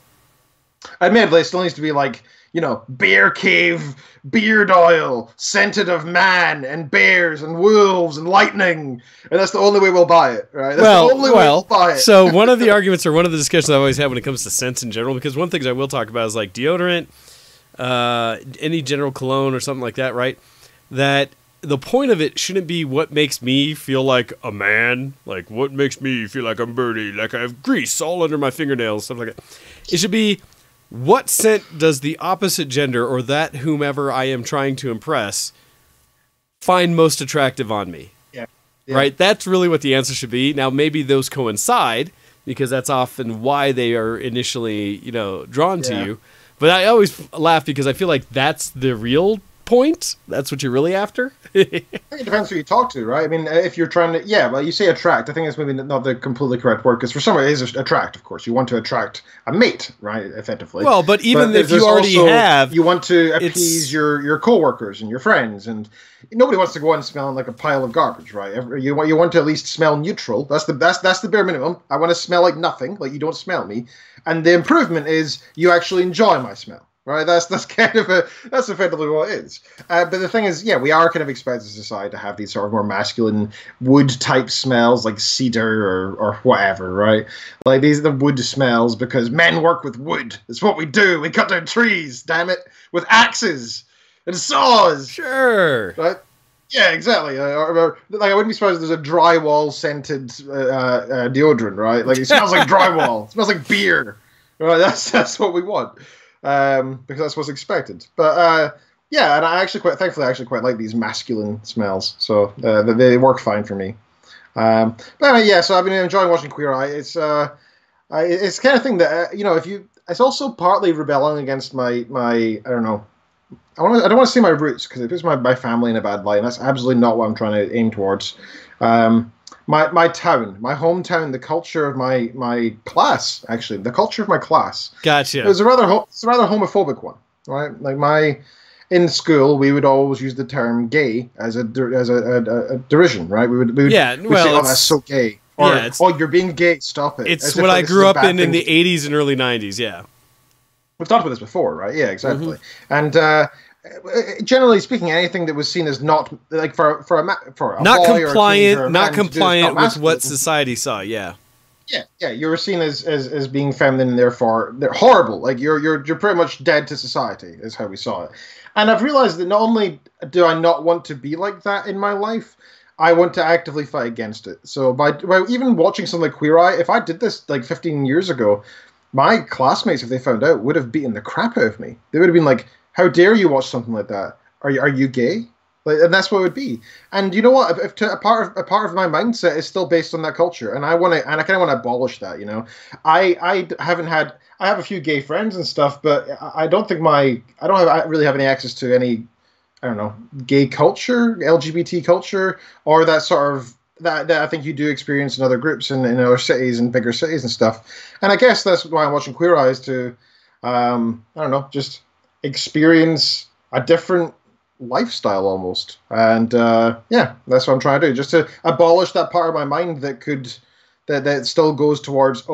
Speaker 3: Admittedly, it still needs to be like, bear cave, beard oil, scented of man and bears and wolves and lightning. And that's the only way we'll buy it, right? That's the only way we'll buy it.
Speaker 2: So one of the arguments or one of the discussions I've always had when it comes to scents in general, because one thing I will talk about is like deodorant, any general cologne or something like that, right? That the point of it shouldn't be what makes me feel like a man, like what makes me feel like I'm Birdie, like I have grease all under my fingernails, stuff like that. It should be, what scent does the opposite gender or that whomever I am trying to impress find most attractive on me?
Speaker 3: Yeah.
Speaker 2: Right? That's really what the answer should be. Now, maybe those coincide because that's often why they are initially, drawn to you. But I always laugh because I feel like that's the real point. That's what you're really after.
Speaker 3: I think it depends who you talk to, right? I mean, if you're trying to, you say attract. I think that's maybe not the completely correct word, because for some it is attract, of course. You want to attract a mate, right, effectively.
Speaker 2: Well, but even if you already have...
Speaker 3: You want to appease your co-workers and your friends, and nobody wants to go out and smell like a pile of garbage, right? You want to at least smell neutral. That's the bare minimum. I want to smell like nothing, like you don't smell me. And the improvement is you actually enjoy my smell. Right, that's effectively what it is. But the thing is, we are kind of expected as a society to have these sort of more masculine wood type smells, like cedar or whatever, right? Like these are the wood smells because men work with wood. It's what we do. We cut down trees, damn it, with axes and saws.
Speaker 2: Sure.
Speaker 3: Right? Yeah, exactly. I wouldn't be surprised if there's a drywall scented deodorant, right? Like it smells like drywall. It smells like beer. Right? That's what we want. Because that's what's expected. But and thankfully I actually quite like these masculine smells, so they work fine for me. So I've been enjoying watching Queer Eye. It's It's the kind of thing that if you. It's also partly rebelling against my I don't know. I don't want to say my roots because it puts my family in a bad light. And that's absolutely not what I'm trying to aim towards. My town, my hometown, the culture of my class, actually, the culture of my class.
Speaker 2: Gotcha.
Speaker 3: It's a rather homophobic one, right? Like in school, we would always use the term "gay" as a derision, right? We would we'd say, "Oh, that's so gay," or "Oh, you're being gay, stop it."
Speaker 2: It's what I grew up in the 80s and early 90s. Yeah,
Speaker 3: we've talked about this before, right? Yeah, exactly. And generally speaking, anything that was seen as not like for a
Speaker 2: not
Speaker 3: boy
Speaker 2: compliant,
Speaker 3: or a
Speaker 2: not
Speaker 3: man
Speaker 2: compliant with what society saw. Yeah.
Speaker 3: Yeah, you were seen as being feminine, and therefore they're horrible. Like you're pretty much dead to society, is how we saw it. And I've realized that not only do I not want to be like that in my life, I want to actively fight against it. So by even watching something like Queer Eye, if I did this like 15 years ago, my classmates, if they found out, would have beaten the crap out of me. They would have been like, "How dare you watch something like that? Are you gay?" Like, and that's what it would be. And you know what? A part of my mindset is still based on that culture, and I kind of want to abolish that. I have a few gay friends and stuff, but I don't really have any access to any, I don't know, gay culture, LGBT culture, or that sort of that I think you do experience in other groups in other cities and bigger cities and stuff. And I guess that's why I'm watching Queer Eyes to, I don't know, just experience a different lifestyle almost. And that's what I'm trying to do, just to abolish that part of my mind that still goes towards,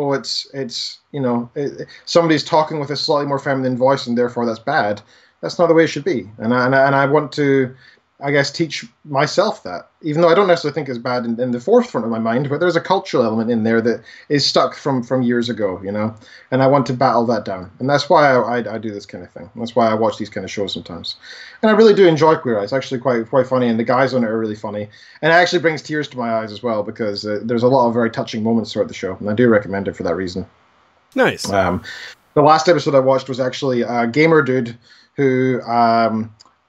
Speaker 3: it's somebody's talking with a slightly more feminine voice and therefore that's bad. That's not the way it should be. And I want to, I guess, teach myself that, even though I don't necessarily think it's bad in the forefront of my mind, but there's a cultural element in there that is stuck from years ago, and I want to battle that down. And that's why I do this kind of thing. That's why I watch these kind of shows sometimes. And I really do enjoy Queer Eye. It's actually quite funny, and the guys on it are really funny. And it actually brings tears to my eyes as well, because there's a lot of very touching moments throughout the show, and I do recommend it for that reason.
Speaker 2: Nice.
Speaker 3: The last episode I watched was actually a gamer dude who...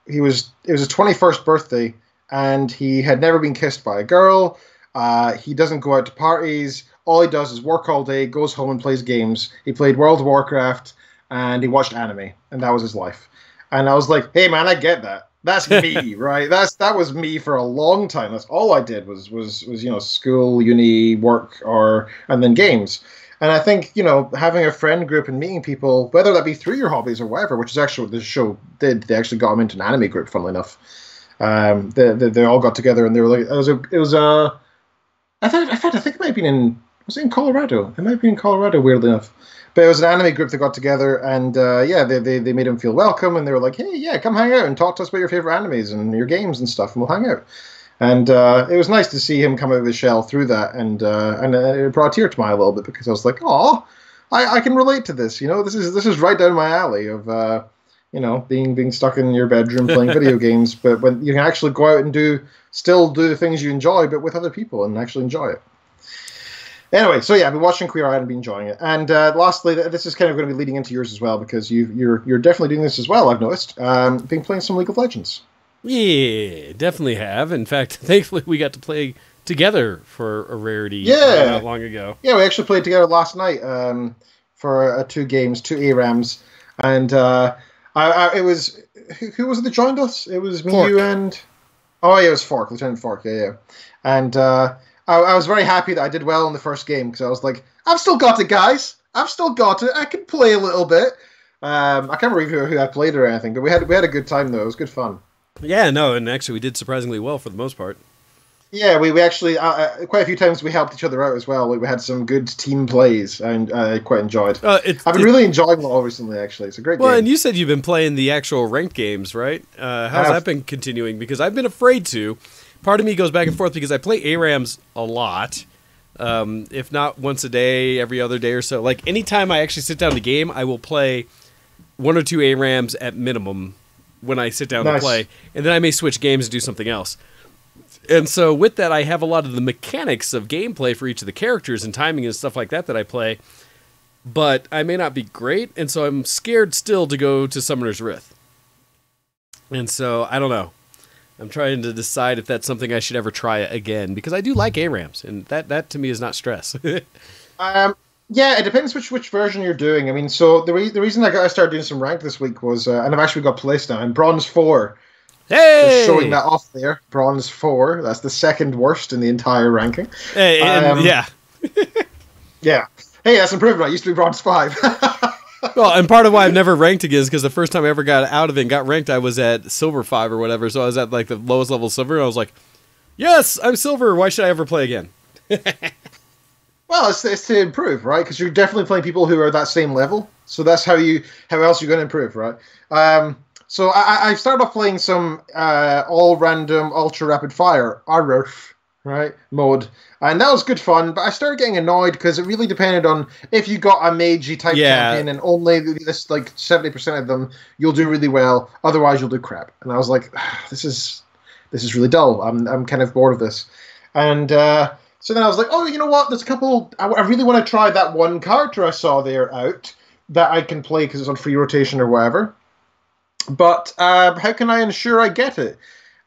Speaker 3: it was his 21st birthday, and he had never been kissed by a girl. He doesn't go out to parties. All he does is work all day, goes home and plays games. He played World of Warcraft, and he watched anime, and that was his life. And I was like, hey man, I get that. That's me, right? That was me for a long time. That's all I did was school, uni, work, and then games. And I think, having a friend group and meeting people, whether that be through your hobbies or whatever, which is actually what this show did. They actually got him into an anime group, funnily enough. They all got together and they were like, I think it might have been was it in Colorado? It might have been in Colorado, weirdly enough. But it was an anime group that got together, and they made him feel welcome, and they were like, hey, yeah, come hang out and talk to us about your favorite animes and your games and stuff, and we'll hang out. And it was nice to see him come out of his shell through that, and it brought a tear to my eye a little bit, because I was like, oh, I can relate to this. This is right down my alley of being stuck in your bedroom playing video games, but when you can actually go out and still do the things you enjoy, but with other people and actually enjoy it. Anyway, so yeah, I've been watching Queer Eye and been enjoying it. And lastly, this is kind of going to be leading into yours as well, because you're definitely doing this as well, I've noticed. Been playing some League of Legends.
Speaker 2: Yeah, definitely have. In fact, thankfully we got to play together for a rarity not long ago.
Speaker 3: Yeah, we actually played together last night for 2 games, 2 ARAMs. And it was... Who was it that joined us? It was me,
Speaker 2: Fork.
Speaker 3: You, and... Oh, yeah, it was Fork, Lieutenant Fork, yeah. And I was very happy that I did well in the first game, because I was like, I've still got it, guys. I've still got it. I can play a little bit. I can't remember who I played or anything, but we had a good time, though. It was good fun.
Speaker 2: Yeah, no, and actually we did surprisingly well for the most part.
Speaker 3: Yeah, we actually, quite a few times we helped each other out as well. We had some good team plays, and I quite enjoyed. I've been really enjoying LoL recently, actually. It's a great game.
Speaker 2: Well, and you said you've been playing the actual ranked games, right? How's that been continuing? Because I've been afraid to. Part of me goes back and forth because I play ARAMs a lot. If not once a day, every other day or so. Like, anytime I actually sit down to game, I will play 1 or 2 ARAMs at minimum when I sit down to play, and then I may switch games and do something else. And so with that, I have a lot of the mechanics of gameplay for each of the characters and timing and stuff like that I play, but I may not be great, and so I'm scared still to go to Summoner's Rift. And so, I don't know. I'm trying to decide if that's something I should ever try again, because I do like ARAMs, and that to me is not stress.
Speaker 3: Yeah, it depends which version you're doing. I mean, so the reason I started doing some rank this week was, and I've actually got placed now in Bronze 4. Just showing
Speaker 2: Hey!
Speaker 3: that off there. Bronze 4. That's the second worst in the entire ranking.
Speaker 2: Hey, and yeah.
Speaker 3: Yeah. Hey, that's improvement. I used to be Bronze 5.
Speaker 2: Well, and part of why I've never ranked again is because the first time I ever got out of it and got ranked, I was at Silver 5 or whatever. So I was at like the lowest level Silver, and I was like, yes, I'm Silver. Why should I ever play again?
Speaker 3: Well, it's to improve, right? Because you're definitely playing people who are that same level. So that's how else you're going to improve, right? So I started off playing some all random ultra rapid fire RRF, right, mode, and that was good fun. But I started getting annoyed because it really depended on if you got a magey type champion, and only this like 70% of them you'll do really well. Otherwise, you'll do crap. And I was like, this is really dull. I'm kind of bored of this, and. So then I was like, oh, you know what? There's a couple. I really want to try that one character I saw there out that I can play because it's on free rotation or whatever. But how can I ensure I get it?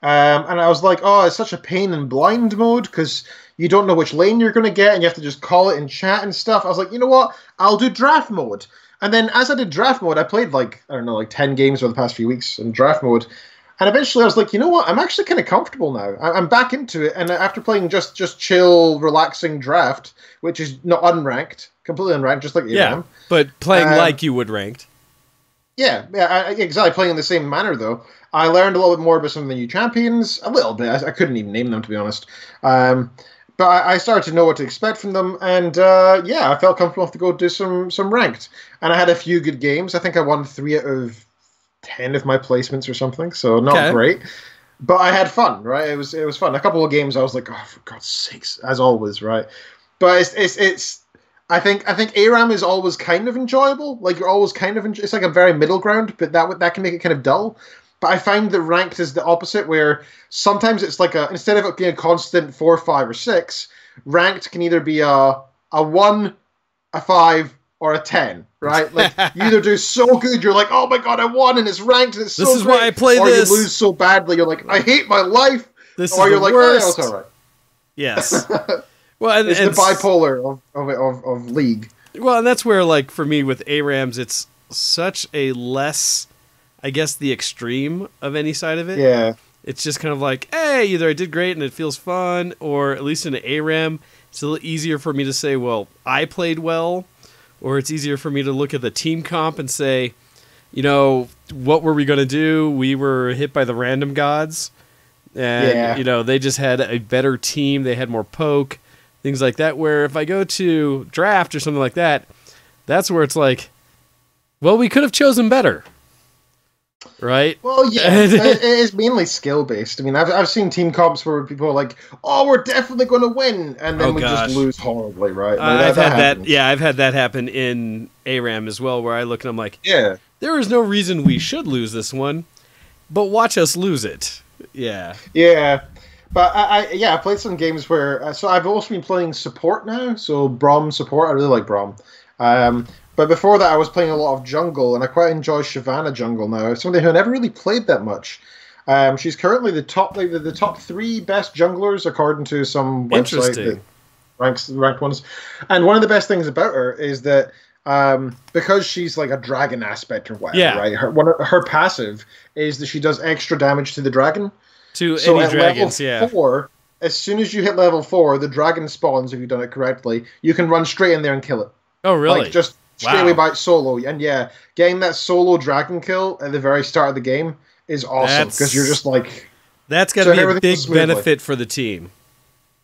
Speaker 3: And I was like, oh, it's such a pain in blind mode because you don't know which lane you're going to get and you have to just call it in chat and stuff. I was like, you know what? I'll do draft mode. And then as I did draft mode, I played like 10 games over the past few weeks in draft mode. And eventually I was like, you know what? I'm actually kind of comfortable now. I'm back into it. And after playing just chill, relaxing draft, which is not unranked, completely unranked, just like you
Speaker 2: Yeah, but playing like you would ranked.
Speaker 3: Yeah, exactly. Playing in the same manner, though. I learned a little bit more about some of the new champions. A little bit. I couldn't even name them, to be honest. But I started to know what to expect from them. And I felt comfortable enough to go do some ranked. And I had a few good games. I think I won 3 out of 10 of my placements or something, so not great, but I had fun, right? It was fun. A couple of games I was like, oh, for God's sakes, as always, right? But it's I think ARAM is always kind of enjoyable. Like you're always kind of it's like a very middle ground, but that can make it kind of dull. But I find that ranked is the opposite, where sometimes it's like instead of it being a constant 4, 5, or 6, ranked can either be a 1, a 5, or a 10, right? Like you either do so good, you're like, oh my god, I won, and it's ranked, and it's so
Speaker 2: This is
Speaker 3: great.
Speaker 2: why I play
Speaker 3: or
Speaker 2: this.
Speaker 3: Or you lose so badly, you're like, I hate my life.
Speaker 2: This
Speaker 3: or
Speaker 2: is
Speaker 3: you're
Speaker 2: the
Speaker 3: like,
Speaker 2: worst.
Speaker 3: oh, it's all right.
Speaker 2: Yes. Well, and
Speaker 3: it's the bipolar of League.
Speaker 2: Well, and that's where, like, for me with ARAMs, it's such a less, I guess, the extreme of any side of it.
Speaker 3: Yeah.
Speaker 2: It's just kind of like, hey, either I did great and it feels fun, or at least in an ARAM, it's a little easier for me to say, well, I played well. Or it's easier for me to look at the team comp and say, you know, what were we going to do? We were hit by the random gods. And, you know, they just had a better team. They had more poke, things like that. Where if I go to draft or something like that, that's where it's like, well, we could have chosen better. Right?
Speaker 3: Well, yeah, it is mainly skill-based. I mean, I've seen team comps where people are like, oh, we're definitely going to win, and then just lose horribly, right? Like,
Speaker 2: I've had that happen in ARAM as well, where I look and I'm like,
Speaker 3: yeah,
Speaker 2: there is no reason we should lose this one, but watch us lose it. Yeah.
Speaker 3: Yeah. But I played some games where, so I've also been playing support now, so Braum support. I really like Braum. But before that, I was playing a lot of jungle, and I quite enjoy Shyvana jungle now. Somebody who I never really played that much. She's currently the top 3 best junglers according to some website that ranks ranked ones. And one of the best things about her is that because she's like a dragon aspect or whatever, right? Her passive is that she does extra damage to the dragon.
Speaker 2: To any dragons,
Speaker 3: level 4, as soon as you hit level 4, the dragon spawns if you've done it correctly. You can run straight in there and kill it.
Speaker 2: Oh, really?
Speaker 3: Like just straight away by solo. And yeah, getting that solo dragon kill at the very start of the game is awesome because you're just like...
Speaker 2: That's got to be a big benefit for the team.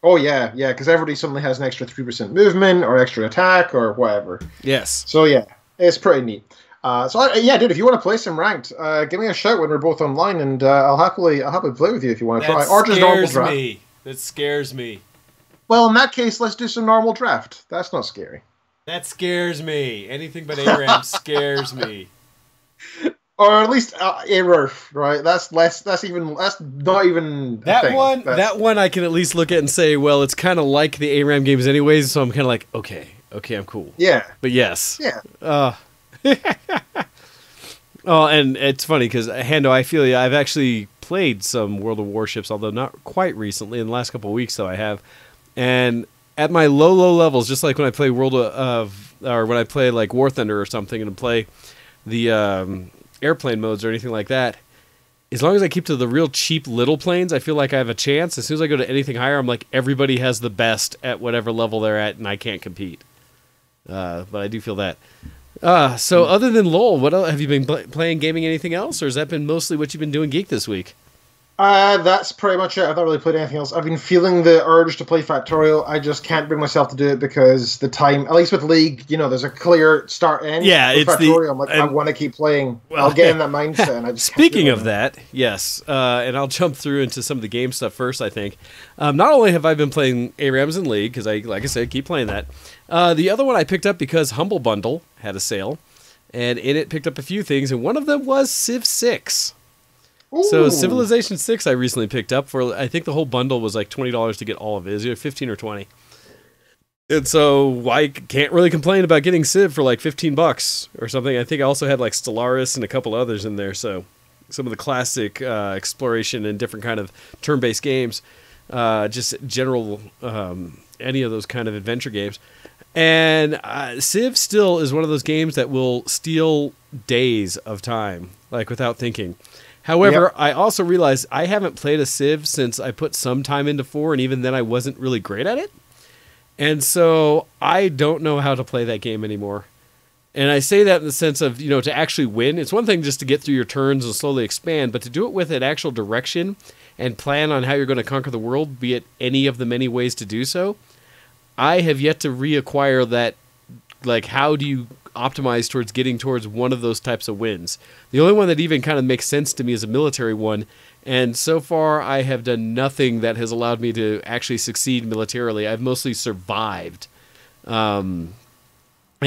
Speaker 3: Oh, yeah, because everybody suddenly has an extra 3% movement or extra attack or whatever.
Speaker 2: Yes.
Speaker 3: So yeah, it's pretty neat. Dude, if you want to play some ranked, give me a shout when we're both online, and I'll happily play with you if you want to try. Or just normal draft.
Speaker 2: That scares me.
Speaker 3: Well, in that case, let's do some normal draft. That's not scary.
Speaker 2: That scares me. Anything but ARAM scares me.
Speaker 3: Or at least ARF, right? That's not even
Speaker 2: that one I can at least look at and say, well, it's kind of like the ARAM games anyways, so I'm kind of like, okay, I'm cool.
Speaker 3: Yeah.
Speaker 2: But yes.
Speaker 3: Yeah.
Speaker 2: Oh, and it's funny because Hando, I feel you. I've actually played some World of Warships, although not quite recently. In the last couple of weeks, though, I have. And at my low levels, just like when I play World of, or when I play like War Thunder or something, and play the airplane modes or anything like that, as long as I keep to the real cheap little planes, I feel like I have a chance. As soon as I go to anything higher, I'm like, everybody has the best at whatever level they're at, and I can't compete. But I do feel that. So other than LOL, what else, have you been playing gaming anything else, or has that been mostly what you've been doing Geek this week?
Speaker 3: That's pretty much it. I've not really played anything else. I've been feeling the urge to play Factorial. I just can't bring myself to do it because the time, at least with League, there's a clear start end.
Speaker 2: Yeah,
Speaker 3: with
Speaker 2: it's
Speaker 3: Factorial, I'm like, I want to keep playing.
Speaker 2: Well,
Speaker 3: I'll get in that mindset. And I just
Speaker 2: speaking of that, yes, and I'll jump through into some of the game stuff first, I think. Not only have I been playing ARAMs in League, because like I said, keep playing that. The other one I picked up because Humble Bundle had a sale, and in it picked up a few things, and one of them was Civ 6. So Civilization 6 I recently picked up for, I think the whole bundle was like $20 to get all of it. It was either 15 or 20. And so I can't really complain about getting Civ for like $15 or something. I think I also had like Stellaris and a couple others in there. So some of the classic exploration and different kind of turn-based games, just general, any of those kind of adventure games. And Civ still is one of those games that will steal days of time, like without thinking. However, I also realized I haven't played a Civ since I put some time into 4, and even then I wasn't really great at it. And so I don't know how to play that game anymore. And I say that in the sense of, to actually win. It's one thing just to get through your turns and slowly expand, but to do it with an actual direction and plan on how you're going to conquer the world, be it any of the many ways to do so, I have yet to reacquire that, like, how do you optimize towards getting towards one of those types of wins. The only one that even kind of makes sense to me is a military one, and so far I have done nothing that has allowed me to actually succeed militarily. I've mostly survived. And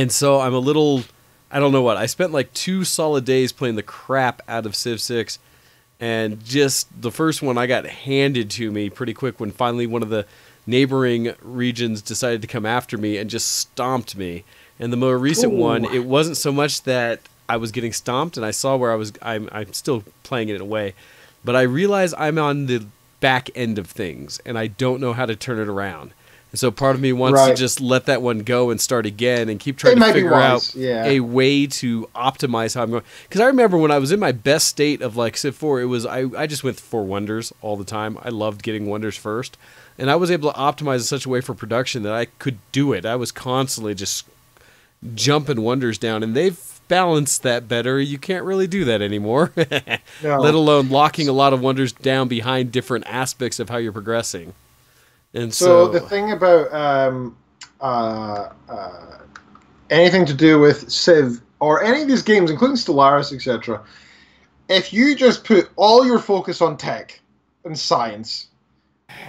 Speaker 2: so I'm a little, I don't know what, I spent like 2 solid days playing the crap out of Civ 6, and just the first one I got handed to me pretty quick when finally one of the neighboring regions decided to come after me and just stomped me. And the more recent one, it wasn't so much that I was getting stomped and I saw where I'm still playing it in a way, but I realize I'm on the back end of things and I don't know how to turn it around. And so part of me wants to just let that one go and start again and keep trying to figure out a way to optimize how I'm going. Because I remember when I was in my best state of like Civ 4, it was I just went for wonders all the time. I loved getting wonders first. And I was able to optimize in such a way for production that I could do it. I was constantly just jumping wonders down, and they've balanced that better. You can't really do that anymore, no. Let alone locking a lot of wonders down behind different aspects of how you're progressing. And so
Speaker 3: the thing about anything to do with Civ or any of these games, including Stellaris, etc., if you just put all your focus on tech and science,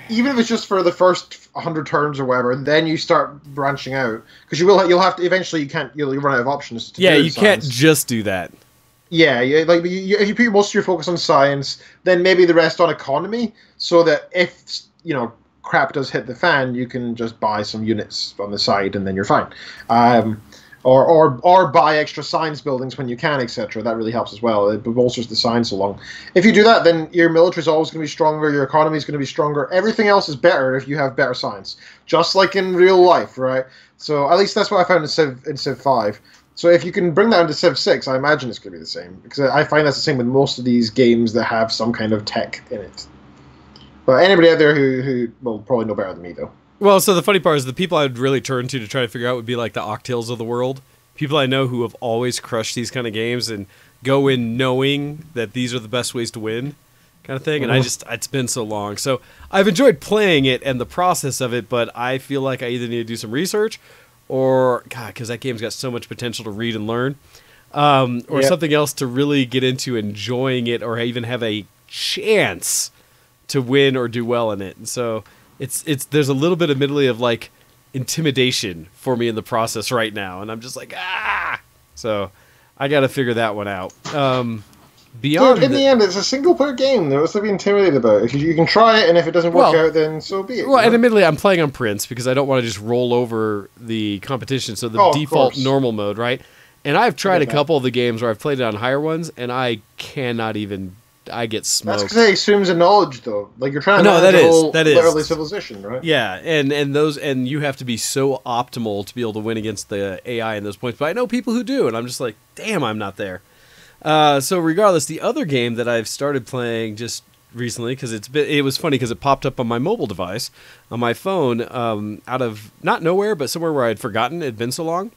Speaker 3: even if it's just for the first 100 turns or whatever, and then you start branching out, because you'll have to eventually you'll run out of options. To do
Speaker 2: you can't just do that.
Speaker 3: Yeah, if you put most of your focus on science, then maybe the rest on economy, so that if crap does hit the fan, you can just buy some units on the side, and then you're fine. Or buy extra science buildings when you can, etc. That really helps as well. It bolsters the science along. If you do that, then your military is always going to be stronger, your economy is going to be stronger. Everything else is better if you have better science, just like in real life, right? So at least that's what I found in Civ 5. So if you can bring that into Civ 6, I imagine it's going to be the same, because I find that's the same with most of these games that have some kind of tech in it. But anybody out there who will probably know better than me, though.
Speaker 2: Well, so the funny part is the people I would really turn to try to figure out would be like the Octils of the world. People I know who have always crushed these kind of games and go in knowing that these are the best ways to win kind of thing. And it's been so long. So I've enjoyed playing it and the process of it, but I feel like I either need to do some research or, God, because that game's got so much potential to read and learn, or something else to really get into enjoying it or even have a chance to win or do well in it. And so there's a little bit admittedly of like intimidation for me in the process right now, and I'm just like so I got to figure that one out. Beyond
Speaker 3: in the end, it's a single player game. There's to be intimidated about. If you can try it, and if it doesn't work out, then so be it.
Speaker 2: Well, and admittedly, I'm playing on Prince because I don't want to just roll over the competition. So the default normal mode, right? And I've tried a couple of the games where I've played it on higher ones, and I cannot even. I get
Speaker 3: That's
Speaker 2: smoked.
Speaker 3: because it assumes a knowledge, though. Like, you're trying to
Speaker 2: No,
Speaker 3: manage
Speaker 2: that
Speaker 3: a
Speaker 2: is-
Speaker 3: whole
Speaker 2: that is.
Speaker 3: early civilization, right?
Speaker 2: Yeah, and you have to be so optimal to be able to win against the AI in those points. But I know people who do, and I'm just like, damn, I'm not there. So regardless, the other game that I've started playing just recently, because it was funny because it popped up on my mobile device on my phone, out of not nowhere, but somewhere where I'd forgotten it had been so long.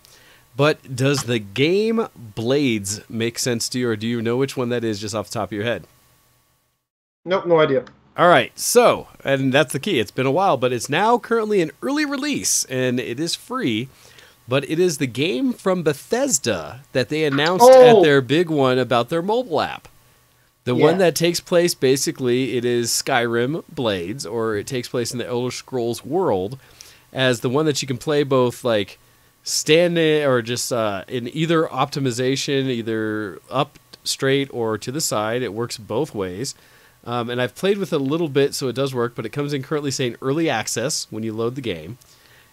Speaker 2: But does the game Blades make sense to you, or do you know which one that is just off the top of your head?
Speaker 3: Nope, no idea.
Speaker 2: All right, so, and that's the key. It's been a while, but it's now currently an early release, and it is free. But it is the game from Bethesda that they announced at their big one about their mobile app. The one that takes place, basically, it is Skyrim Blades, or it takes place in the Elder Scrolls world, as the one that you can play both, like, standing or just in either optimization, either up straight or to the side. It works both ways. And I've played with it a little bit, so it does work, but it comes in currently saying early access when you load the game.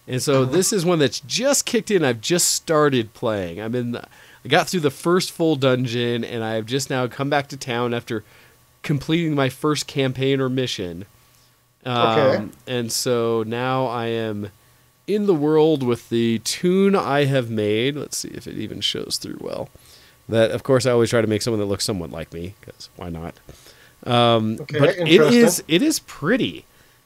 Speaker 2: And so this is one that's just kicked in. I've just started playing. I got through the first full dungeon, and I've just now come back to town after completing my first campaign or mission. And so now I am in the world with the tune I have made. Let's see if it even shows through well. That, of course, I always try to make someone that looks somewhat like me, because why not? But it is pretty,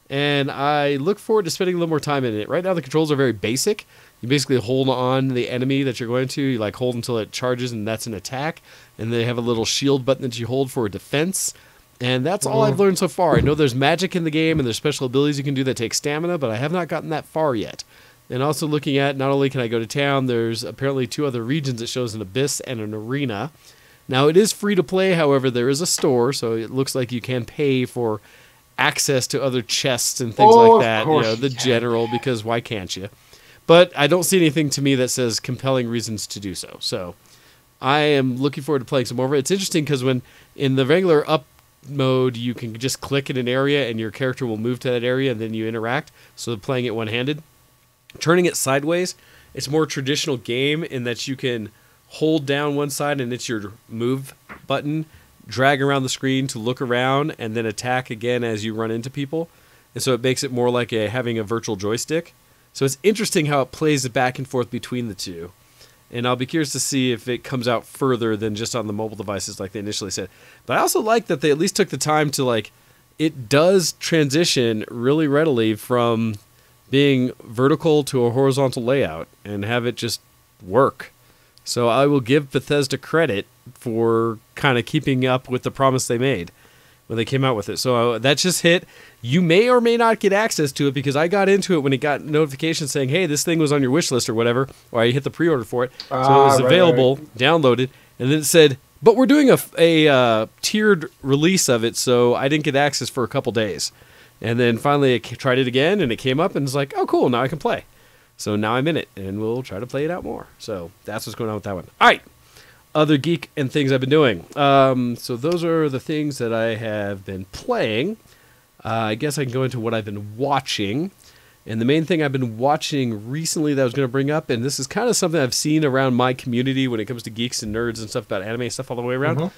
Speaker 2: and I look forward to spending a little more time in it. Right now, the controls are very basic. You basically hold on the enemy that you're going to. You like hold until it charges, and that's an attack. And they have a little shield button that you hold for a defense. And that's all I've learned so far. I know there's magic in the game, and there's special abilities you can do that take stamina, but I have not gotten that far yet. And also looking at, not only can I go to town, there's apparently 2 other regions. It shows an abyss and an arena. Now, it is free to play, however, there is a store, so it looks like you can pay for access to other chests and things like that. You know, the general, because why can't you? But I don't see anything to me that says compelling reasons to do so. So I am looking forward to playing some more of it. It's interesting because when in the regular up mode, you can just click in an area and your character will move to that area and then you interact. So playing it one-handed. Turning it sideways, it's more traditional game in that you can hold down one side and it's your move button, drag around the screen to look around, and then attack again as you run into people. And so it makes it more like having a virtual joystick. So it's interesting how it plays it back and forth between the two. And I'll be curious to see if it comes out further than just on the mobile devices like they initially said. But I also like that they at least took the time to, like, it does transition really readily from being vertical to a horizontal layout and have it just work. So I will give Bethesda credit for kind of keeping up with the promise they made when they came out with it. So that just hit. You may or may not get access to it because I got into it when it got notifications saying, hey, this thing was on your wish list or whatever, or I hit the pre-order for it. So it was available, downloaded, and then it said, but we're doing a tiered release of it, so I didn't get access for a couple days. And then finally I tried it again, and it came up, and it's like, oh, cool, now I can play. So now I'm in it, and we'll try to play it out more. So that's what's going on with that one. All right. Other geek and things I've been doing. So those are the things that I have been playing. I guess I can go into what I've been watching. And the main thing I've been watching recently that I was going to bring up, and this is kind of something I've seen around my community when it comes to geeks and nerds and stuff about anime stuff all the way around.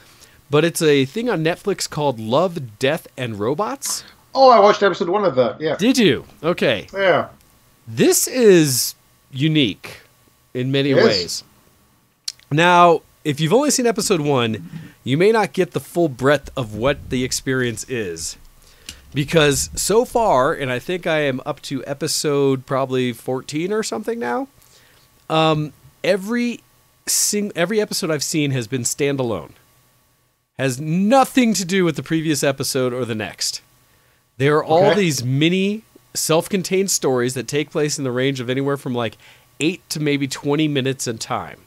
Speaker 2: But it's a thing on Netflix called Love, Death, and Robots.
Speaker 3: Oh, I watched episode 1 of that, yeah.
Speaker 2: Did you? Okay.
Speaker 3: Yeah.
Speaker 2: This is unique in many ways. Now, if you've only seen episode 1, you may not get the full breadth of what the experience is. Because so far, and I think I am up to episode probably 14 or something now, every episode I've seen has been standalone. Has nothing to do with the previous episode or the next. There are all these mini self-contained stories that take place in the range of anywhere from like 8 to maybe 20 minutes in time,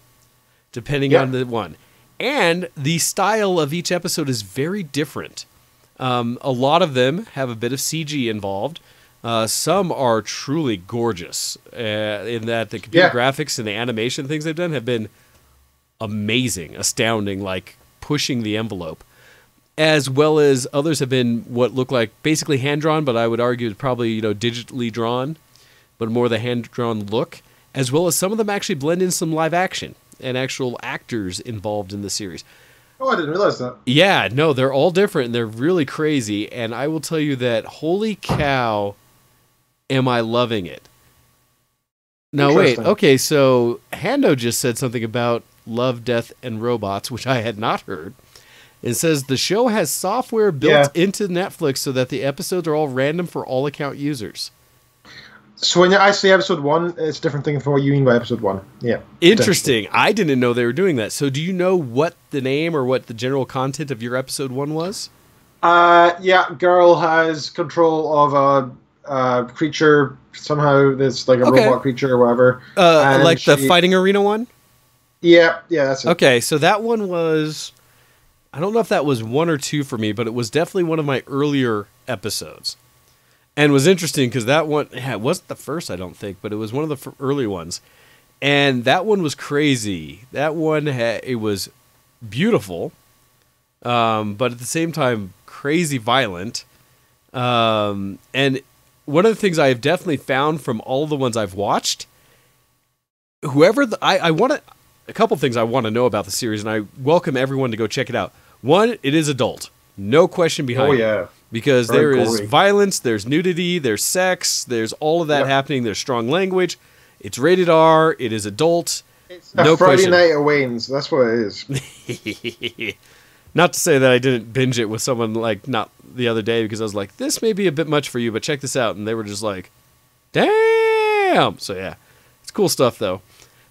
Speaker 2: depending on the one. And the style of each episode is very different. A lot of them have a bit of CG involved. Some are truly gorgeous in that the computer graphics and the animation things they've done have been amazing, astounding, like pushing the envelope. As well as others have been what look like basically hand-drawn, but I would argue probably, digitally drawn, but more the hand-drawn look. As well as some of them actually blend in some live action and actual actors involved in the series.
Speaker 3: Oh, I didn't realize that.
Speaker 2: Yeah, no, they're all different and they're really crazy. And I will tell you that, holy cow, am I loving it. Now, wait,
Speaker 3: Interesting.
Speaker 2: okay, so Hando just said something about Love, Death, and Robots, which I had not heard. It says the show has software built into Netflix so that the episodes are all random for all account users.
Speaker 3: So when I say episode 1, it's a different thing from what you mean by episode 1. Yeah.
Speaker 2: Interesting. I didn't know they were doing that. So do you know what the name or what the general content of your episode 1 was?
Speaker 3: Yeah, girl has control of a creature somehow. That's like a robot creature or whatever. And
Speaker 2: Like the fighting arena one?
Speaker 3: Yeah, that's it.
Speaker 2: Okay, so that one was... I don't know if that was 1 or 2 for me, but it was definitely one of my earlier episodes. And was interesting because that one, it wasn't the first, I don't think, but it was one of the early ones. And that one was crazy. That one, it was beautiful, but at the same time, crazy violent. And one of the things I have definitely found from all the ones I've watched, I want to, a couple things I want to know about the series, and I welcome everyone to go check it out. One, it is adult. No question behind it.
Speaker 3: Oh, yeah.
Speaker 2: Because
Speaker 3: Very
Speaker 2: there is
Speaker 3: gory.
Speaker 2: violence, there's nudity, there's sex, there's all of that happening, there's strong language. It's rated R, it is adult.
Speaker 3: It's
Speaker 2: no
Speaker 3: a Friday
Speaker 2: question.
Speaker 3: night at Wayne's. That's what it is.
Speaker 2: Not to say that I didn't binge it with someone like not the other day because I was like, this may be a bit much for you, but check this out. And they were just like, damn. So yeah, it's cool stuff though.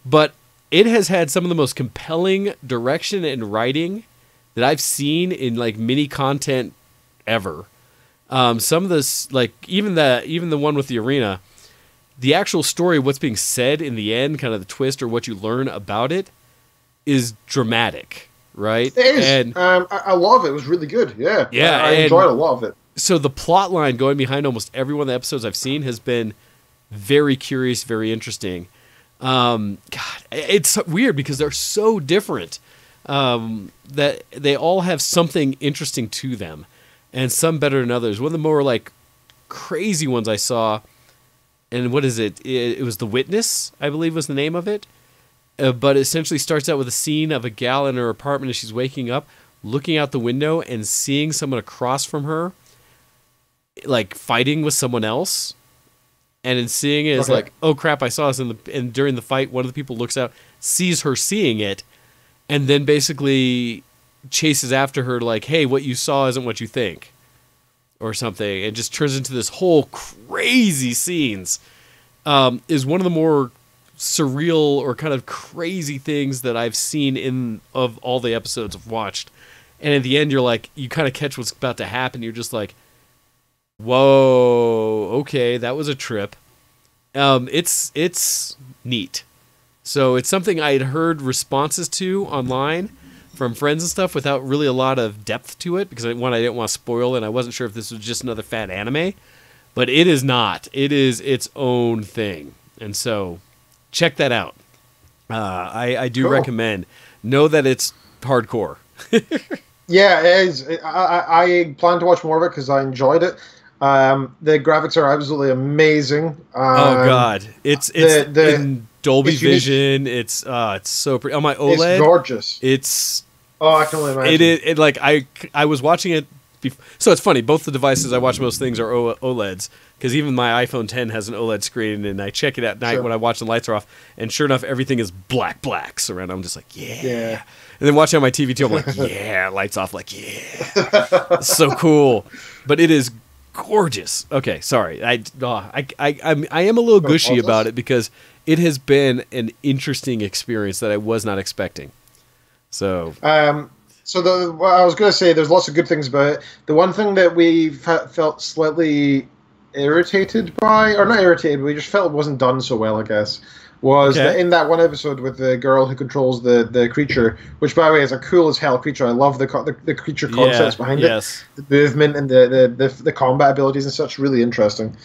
Speaker 2: But it has had some of the most compelling direction and writing that I've seen in like mini content ever. Some of this, like even the one with the arena, the actual story of what's being said in the end, kind of the twist or what you learn about it, is dramatic, right?
Speaker 3: It is.
Speaker 2: And
Speaker 3: I love it. It was really good. Yeah.
Speaker 2: Yeah,
Speaker 3: I
Speaker 2: and-
Speaker 3: enjoyed a lot of it.
Speaker 2: so the plot line going behind almost every one of the episodes I've seen has been very curious, very interesting. God, it's weird because they're so different that they all have something interesting to them, and some better than others. One of the more like crazy ones I saw, and what is it? It was The Witness, I believe was the name of it. But it essentially starts out with a scene of a gal in her apartment as she's waking up, looking out the window and seeing someone across from her, like fighting with someone else. And in seeing it, it's like, oh crap, I saw this. And during the fight, one of the people looks out, sees her seeing it, and then basically chases after her like, hey, what you saw isn't what you think. Or something. It just turns into this whole crazy scenes. Is one of the more surreal or kind of crazy things that I've seen of all the episodes I've watched. And at the end, you're like, you kind of catch what's about to happen. You're just like, whoa, okay, that was a trip. It's neat. So it's something I had heard responses to online from friends and stuff without really a lot of depth to it because I didn't want to spoil it and I wasn't sure if this was just another fat anime. But it is not. It is its own thing. And so check that out. I do recommend. Know that it's hardcore.
Speaker 3: Yeah, it is. I plan to watch more of it because I enjoyed it. The graphics are absolutely amazing.
Speaker 2: Oh God, it's in Dolby Vision. It's so pretty on my OLED.
Speaker 3: It's gorgeous. I can only imagine.
Speaker 2: It like I was watching it. So it's funny. Both the devices I watch most things are OLEDs because even my iPhone 10 has an OLED screen, and I check it at night when I watch the lights are off, and sure enough, everything is blacks around. I'm just like, yeah. And then watching on my TV too, I'm like, yeah, lights off, like, yeah, it's so cool. But it is gorgeous. Okay, sorry. I am a little gushy about it because it has been an interesting experience that I was not expecting. So,
Speaker 3: what I was going to say, there's lots of good things about it. The one thing that we felt slightly irritated by, or not irritated, but we just felt it wasn't done so well, I guess, was that in that one episode with the girl who controls the creature, which, by the way, is a cool as hell creature. I love the creature concepts behind it. The movement and the combat abilities and such, really interesting.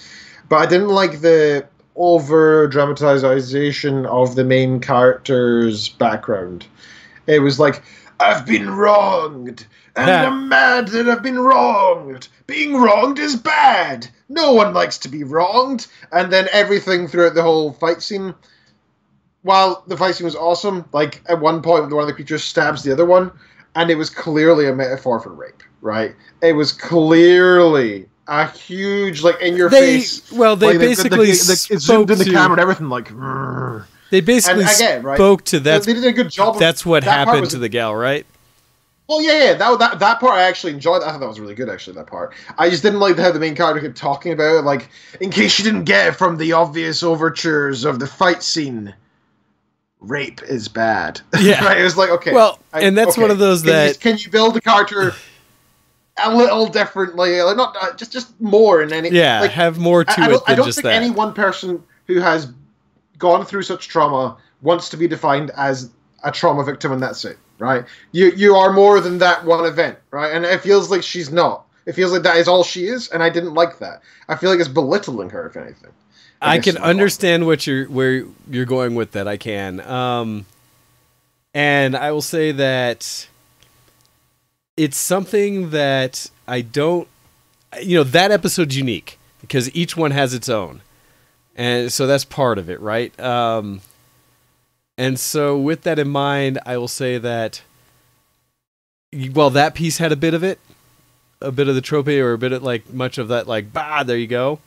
Speaker 3: But I didn't like the over-dramatization of the main character's background. It was like, I've been wronged, and I'm mad that I've been wronged. Being wronged is bad. No one likes to be wronged. And then everything throughout the whole fight scene, while the fight scene was awesome, like at one point one of the creatures stabs the other one, and it was clearly a metaphor for rape, right? It was clearly a huge, like, in your face.
Speaker 2: Well, they
Speaker 3: like,
Speaker 2: basically
Speaker 3: it zoomed in the
Speaker 2: to-
Speaker 3: camera and everything, like. "Rrr."
Speaker 2: They basically
Speaker 3: And again, right,
Speaker 2: spoke to that.
Speaker 3: They did a good job.
Speaker 2: That's what
Speaker 3: that part
Speaker 2: happened
Speaker 3: was-
Speaker 2: to the gal, right?
Speaker 3: Well, yeah, that part I actually enjoyed. I thought that was really good, actually, that part. I just didn't like how the main character kept talking about it, like, in case you didn't get it from the obvious overtures of the fight scene, rape is bad.
Speaker 2: Yeah.
Speaker 3: Right? It was like, okay.
Speaker 2: Well, and that's one of those that...
Speaker 3: Can you build a character a little differently? Like, not just more in any...
Speaker 2: Yeah,
Speaker 3: like,
Speaker 2: have more to it
Speaker 3: I
Speaker 2: than
Speaker 3: don't
Speaker 2: just
Speaker 3: think
Speaker 2: that.
Speaker 3: any one person who has gone through such trauma wants to be defined as a trauma victim, and that's it. Right, you are more than that one event, right? And it feels like she's not. It feels like that is all she is, and I didn't like that. I feel like it's belittling her, if anything.
Speaker 2: I can understand where you're going with that. I can, and I will say that it's something that I don't. That episode's unique because each one has its own, and so that's part of it, right? And so with that in mind, I will say that, well, that piece had a bit of it, a bit of the trope, or a bit of, like, much of that, like, there you go.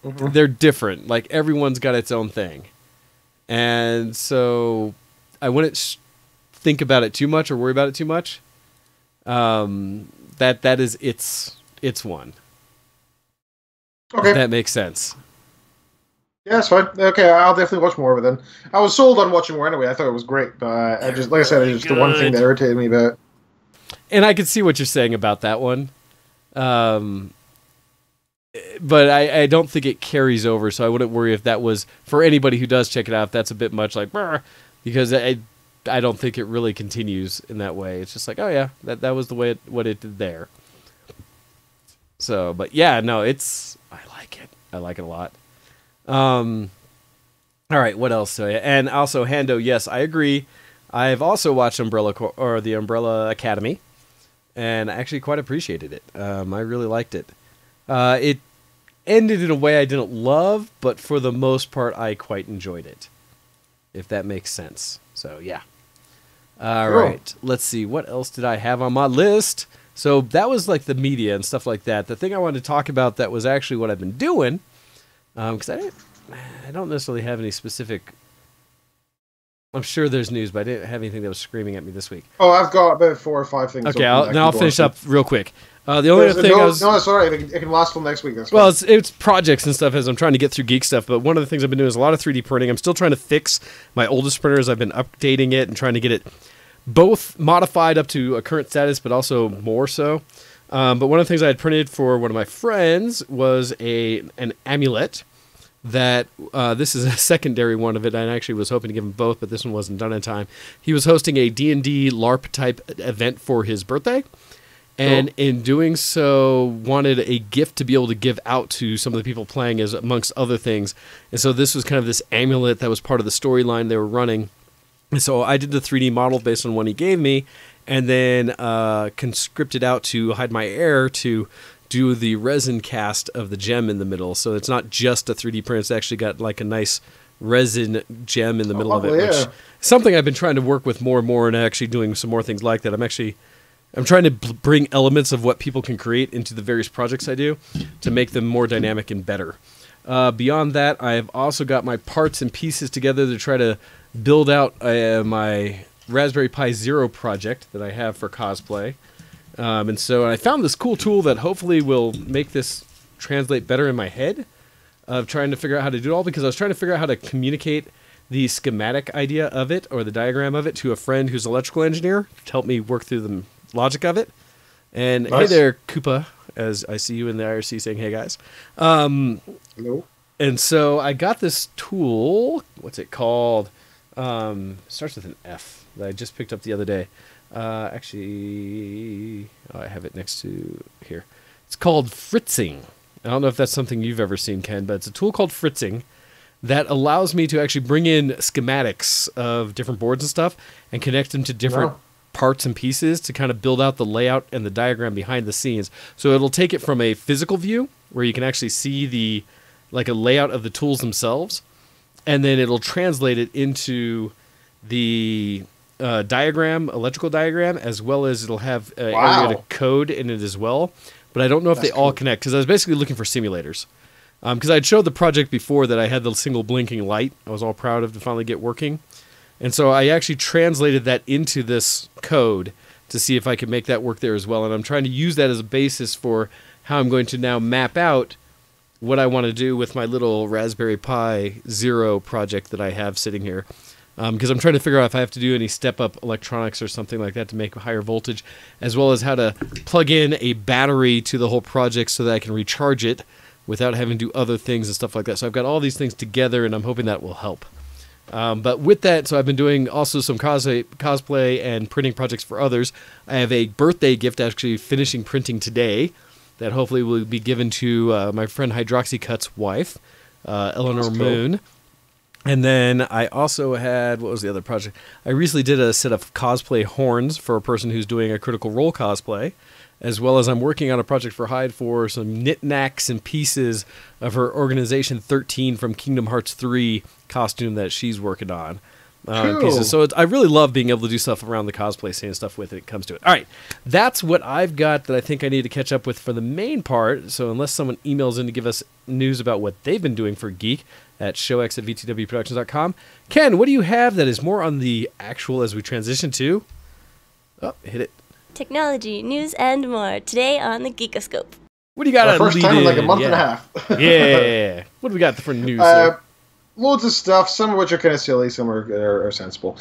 Speaker 2: They're different. Like, everyone's got its own thing. And so I wouldn't think about it too much or worry about it too much. That is its one.
Speaker 3: Okay.
Speaker 2: If that makes sense.
Speaker 3: Yeah, it's fine. Okay, I'll definitely watch more of it then. I was sold on watching more anyway. I thought it was great, but I just, like I said, it's just the one thing that irritated me about it.
Speaker 2: And I can see what you're saying about that one. But I don't think it carries over, so I wouldn't worry if that was, for anybody who does check it out, if that's a bit much like, because I don't think it really continues in that way. It's just like, oh yeah, that was the way what it did there. So, but yeah, no, I like it. I like it a lot. All right, what else? And also, Hando, yes, I agree. I've also watched the Umbrella Academy, and I actually quite appreciated it. I really liked it. It ended in a way I didn't love, but for the most part, I quite enjoyed it, if that makes sense. So, yeah. All right, let's see. What else did I have on my list? So that was like the media and stuff like that. The thing I wanted to talk about that was actually what I've been doing, because I don't necessarily have any specific... I'm sure there's news, but I didn't have anything that was screaming at me this week.
Speaker 3: Oh, I've got about 4 or 5 things.
Speaker 2: Okay, I'll finish up real quick. The only other thing
Speaker 3: no, it's all right. It can last till next week. That's
Speaker 2: well, it's projects and stuff as I'm trying to get through geek stuff. But one of the things I've been doing is a lot of 3D printing. I'm still trying to fix my oldest printers. I've been updating it and trying to get it both modified up to a current status, but also more so. But one of the things I had printed for one of my friends was an amulet. That this is a secondary one of it, and I actually was hoping to give him both, but this one wasn't done in time. He was hosting a D&D LARP type event for his birthday, and in doing so, wanted a gift to be able to give out to some of the people playing, as amongst other things. And so this was kind of this amulet that was part of the storyline they were running. And so I did the 3D model based on one he gave me, and then conscripted out to Hide My Air to do the resin cast of the gem in the middle. So it's not just a 3D print, it's actually got like a nice resin gem in the middle of it, which is something I've been trying to work with more and more, and actually doing some more things like that. I'm trying to bring elements of what people can create into the various projects I do to make them more dynamic and better. Beyond that, I've also got my parts and pieces together to try to build out my Raspberry Pi Zero project that I have for cosplay. And so I found this cool tool that hopefully will make this translate better in my head of trying to figure out how to do it all, because I was trying to figure out how to communicate the schematic idea of it or the diagram of it to a friend who's an electrical engineer to help me work through the logic of it. And nice. Hey there, Koopa, as I see you in the IRC saying, hey guys.
Speaker 3: Hello.
Speaker 2: And so I got this tool, what's it called? Starts with an F that I just picked up the other day. Actually, I have it next to here. It's called Fritzing. I don't know if that's something you've ever seen, Ken, but it's a tool called Fritzing that allows me to actually bring in schematics of different boards and stuff and connect them to different parts and pieces to kind of build out the layout and the diagram behind the scenes. So it'll take it from a physical view where you can actually see like a layout of the tools themselves, and then it'll translate it into the diagram, electrical diagram, as well as it'll have
Speaker 3: Wow.
Speaker 2: area to code in it as well. But I don't know if
Speaker 3: That's
Speaker 2: they all
Speaker 3: cool.
Speaker 2: connect, because I was basically looking for simulators. Because I'd showed the project before that I had the single blinking light. I was all proud of to finally get working. And so I actually translated that into this code to see if I could make that work there as well. And I'm trying to use that as a basis for how I'm going to now map out what I want to do with my little Raspberry Pi Zero project that I have sitting here. Because I'm trying to figure out if I have to do any step-up electronics or something like that to make a higher voltage, as well as how to plug in a battery to the whole project so that I can recharge it without having to do other things and stuff like that. So I've got all these things together, and I'm hoping that will help. But with that, so I've been doing also some cosplay and printing projects for others. I have a birthday gift actually finishing printing today that hopefully will be given to my friend Hydroxycut's wife, Eleanor
Speaker 3: That's cool.
Speaker 2: Moon. And then I also had, what was the other project? I recently did a set of cosplay horns for a person who's doing a Critical Role cosplay, as well as I'm working on a project for Hyde for some knickknacks and pieces of her Organization 13 from Kingdom Hearts 3 costume that she's working on.
Speaker 3: Cool.
Speaker 2: Pieces. So I really love being able to do stuff around the cosplay scene and stuff with it comes to it. All right, that's what I've got that I think I need to catch up with for the main part. So unless someone emails in to give us news about what they've been doing for Geek at showx@vtwproductions.com. Ken, what do you have that is more on the actual as we transition to? Oh, hit it.
Speaker 4: Technology, news, and more. Today on the Geekoscope.
Speaker 2: What do you got
Speaker 3: Our
Speaker 2: on
Speaker 3: first
Speaker 2: lead
Speaker 3: time in like a
Speaker 2: in?
Speaker 3: month and a
Speaker 2: Yeah.
Speaker 3: half.
Speaker 2: Yeah. What do we got for news? there?
Speaker 3: Loads of stuff, some of which are kind of silly, some are sensible.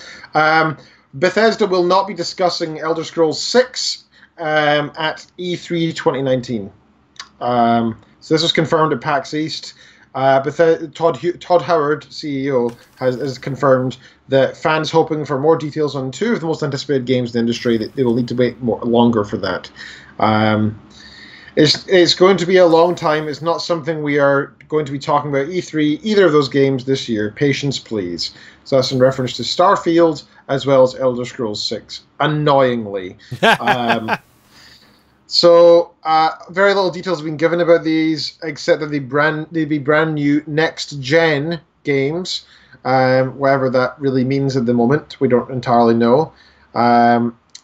Speaker 3: Bethesda will not be discussing Elder Scrolls 6 at E3 2019. So this was confirmed at PAX East. Todd Howard, CEO, has confirmed that fans hoping for more details on two of the most anticipated games in the industry, that they will need to wait longer for that. It's going to be a long time. It's not something we are going to be talking about E3, either of those games this year. Patience, please. So that's in reference to Starfield as well as Elder Scrolls 6. Annoyingly. So very little details have been given about these, except that they'd be brand new next-gen games, whatever that really means at the moment. We don't entirely know.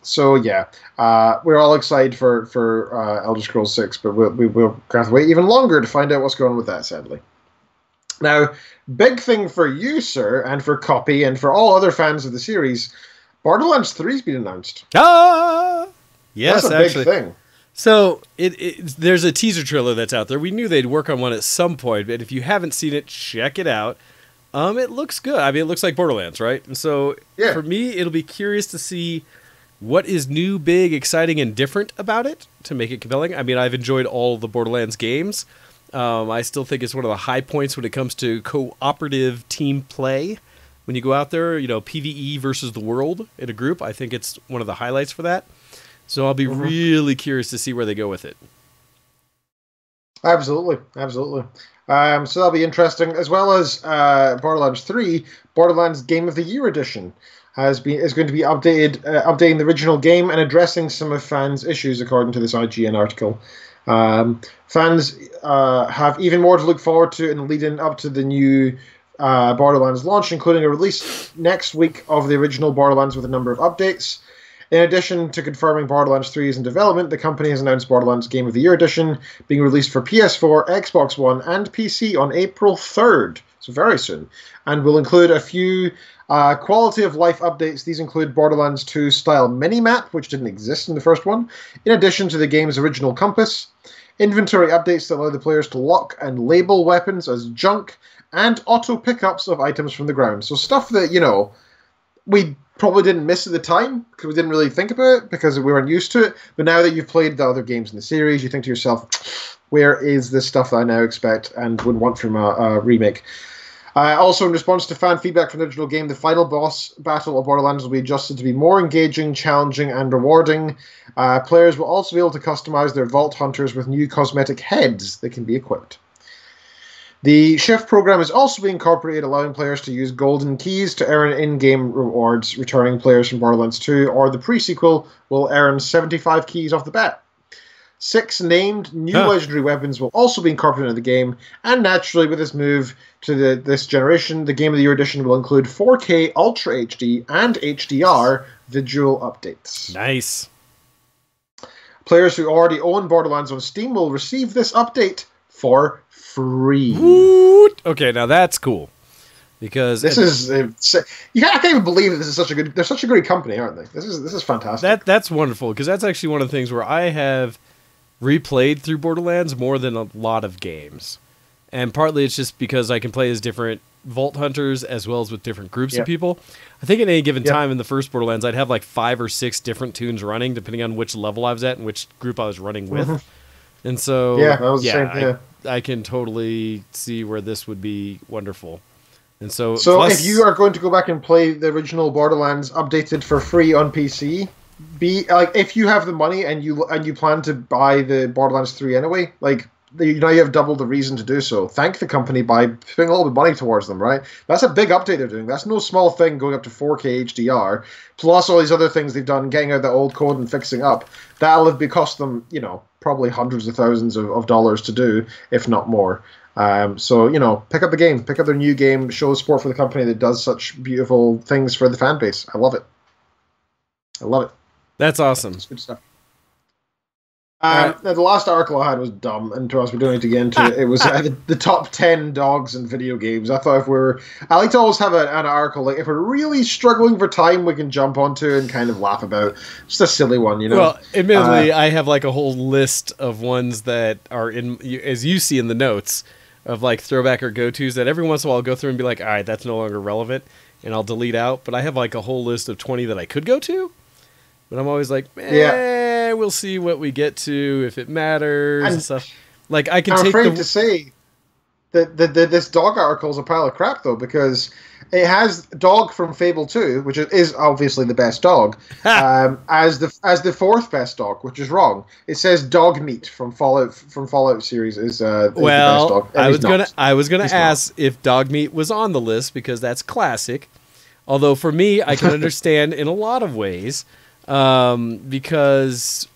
Speaker 3: So yeah, we're all excited for Elder Scrolls 6, but we'll have to wait even longer to find out what's going on with that, sadly. Now, big thing for you, sir, and for Copy, and for all other fans of the series, Borderlands 3's been announced.
Speaker 2: Yes,
Speaker 3: That's a
Speaker 2: actually.
Speaker 3: big thing.
Speaker 2: So there's a teaser trailer that's out there. We knew they'd work on one at some point, but if you haven't seen it, check it out. It looks good. I mean, it looks like Borderlands, right? And so
Speaker 3: Yeah.
Speaker 2: for me, it'll be curious to see what is new, big, exciting, and different about it to make it compelling. I mean, I've enjoyed all the Borderlands games. I still think it's one of the high points when it comes to cooperative team play. When you go out there, PvE versus the world in a group, I think it's one of the highlights for that. So I'll be really curious to see where they go with it.
Speaker 3: Absolutely. So that'll be interesting, as well as Borderlands 3. Borderlands Game of the Year Edition is going to be updating the original game and addressing some of fans' issues, according to this IGN article. Fans have even more to look forward to in the lead-in up to the new Borderlands launch, including a release next week of the original Borderlands with a number of updates. In addition to confirming Borderlands 3 is in development, the company has announced Borderlands Game of the Year Edition being released for PS4, Xbox One, and PC on April 3rd, so very soon, and will include a few quality of life updates. These include Borderlands 2 style minimap, which didn't exist in the first one, in addition to the game's original compass, inventory updates that allow the players to lock and label weapons as junk, and auto pickups of items from the ground. So stuff that, we probably didn't miss at the time because we didn't really think about it because we weren't used to it. But now that you've played the other games in the series, you think to yourself, where is this stuff that I now expect and would want from a remake? Also, in response to fan feedback from the original game, the final boss battle of Borderlands will be adjusted to be more engaging, challenging, and rewarding. Players will also be able to customize their Vault Hunters with new cosmetic heads that can be equipped. The Shift program is also being incorporated, allowing players to use golden keys to earn in-game rewards. Returning players from Borderlands 2 or the pre-sequel will earn 75 keys off the bat. 6 named new
Speaker 2: Huh.
Speaker 3: legendary weapons will also be incorporated into the game, and naturally, with this move to this generation, the Game of the Year edition will include 4K Ultra HD and HDR visual updates.
Speaker 2: Nice.
Speaker 3: Players who already own Borderlands on Steam will receive this update for free.
Speaker 2: Woot. Okay, now that's cool. Because
Speaker 3: This is I can't even believe that this is they're such a great company, aren't they? This is fantastic.
Speaker 2: that's wonderful, because that's actually one of the things where I have replayed through Borderlands more than a lot of games. And partly it's just because I can play as different Vault Hunters as well as with different groups of people. I think at any given time in the first Borderlands, I'd have like 5 or 6 different tunes running, depending on which level I was at and which group I was running with. And so,
Speaker 3: Yeah, that was the same, yeah.
Speaker 2: I can totally see where this would be wonderful. And so
Speaker 3: if you are going to go back and play the original Borderlands updated for free on PC, if you have the money and you plan to buy the Borderlands 3 anyway, now you have double the reason to do so. Thank the company by putting a little bit of money towards them, right? That's a big update they're doing. That's no small thing, going up to 4K HDR, plus all these other things they've done, getting out the old code and fixing up. That'll cost them, probably hundreds of thousands of dollars to do, if not more. So, pick up the game, pick up their new game, show support for the company that does such beautiful things for the fan base. I love it.
Speaker 2: That's awesome.
Speaker 3: It's good stuff. The last article I had was dumb, and to us, we don't need to get into it. It was the top 10 dogs in video games. I thought I like to always have an article, like if we're really struggling for time, we can jump onto and kind of laugh about. Just a silly one,
Speaker 2: Well, admittedly, I have like a whole list of ones that are as you see in the notes, of like throwback or go-tos that every once in a while I'll go through and be like, all right, that's no longer relevant, and I'll delete out. But I have like a whole list of 20 that I could go to. But I'm always like, we'll see what we get to, if it matters and stuff. Like, I can
Speaker 3: I'm
Speaker 2: take
Speaker 3: afraid to say that this dog article is a pile of crap, though, because it has Dog from Fable 2, which is obviously the best dog, as the fourth best dog, which is wrong. It says Dog Meat from Fallout series is the best dog.
Speaker 2: I was gonna ask if Dog Meat was on the list, because that's classic. Although for me, I can understand in a lot of ways. Because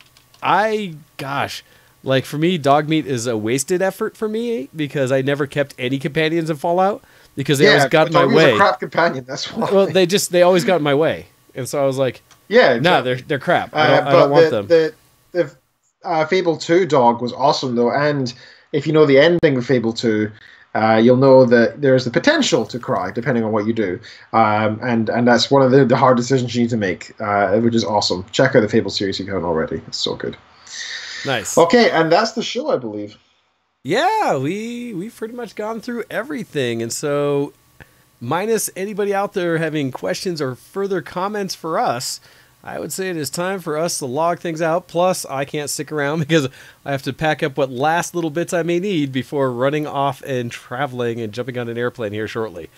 Speaker 2: for me, Dog Meat is a wasted effort for me, because I never kept any companions in Fallout, because they always got in my way.
Speaker 3: Dog Meat's a crap companion, that's why.
Speaker 2: Well, they always got in my way, and so I was like, they're crap. I don't want them.
Speaker 3: The Fable 2 dog was awesome though, and if you know the ending of Fable 2, you'll know that there's the potential to cry, depending on what you do. And that's one of the hard decisions you need to make, which is awesome. Check out the Fable series if you haven't already. It's so good.
Speaker 2: Nice.
Speaker 3: Okay, and that's the show, I believe.
Speaker 2: Yeah, we've pretty much gone through everything. And so, minus anybody out there having questions or further comments for us, I would say it is time for us to log things out. Plus, I can't stick around because I have to pack up what last little bits I may need before running off and traveling and jumping on an airplane here shortly.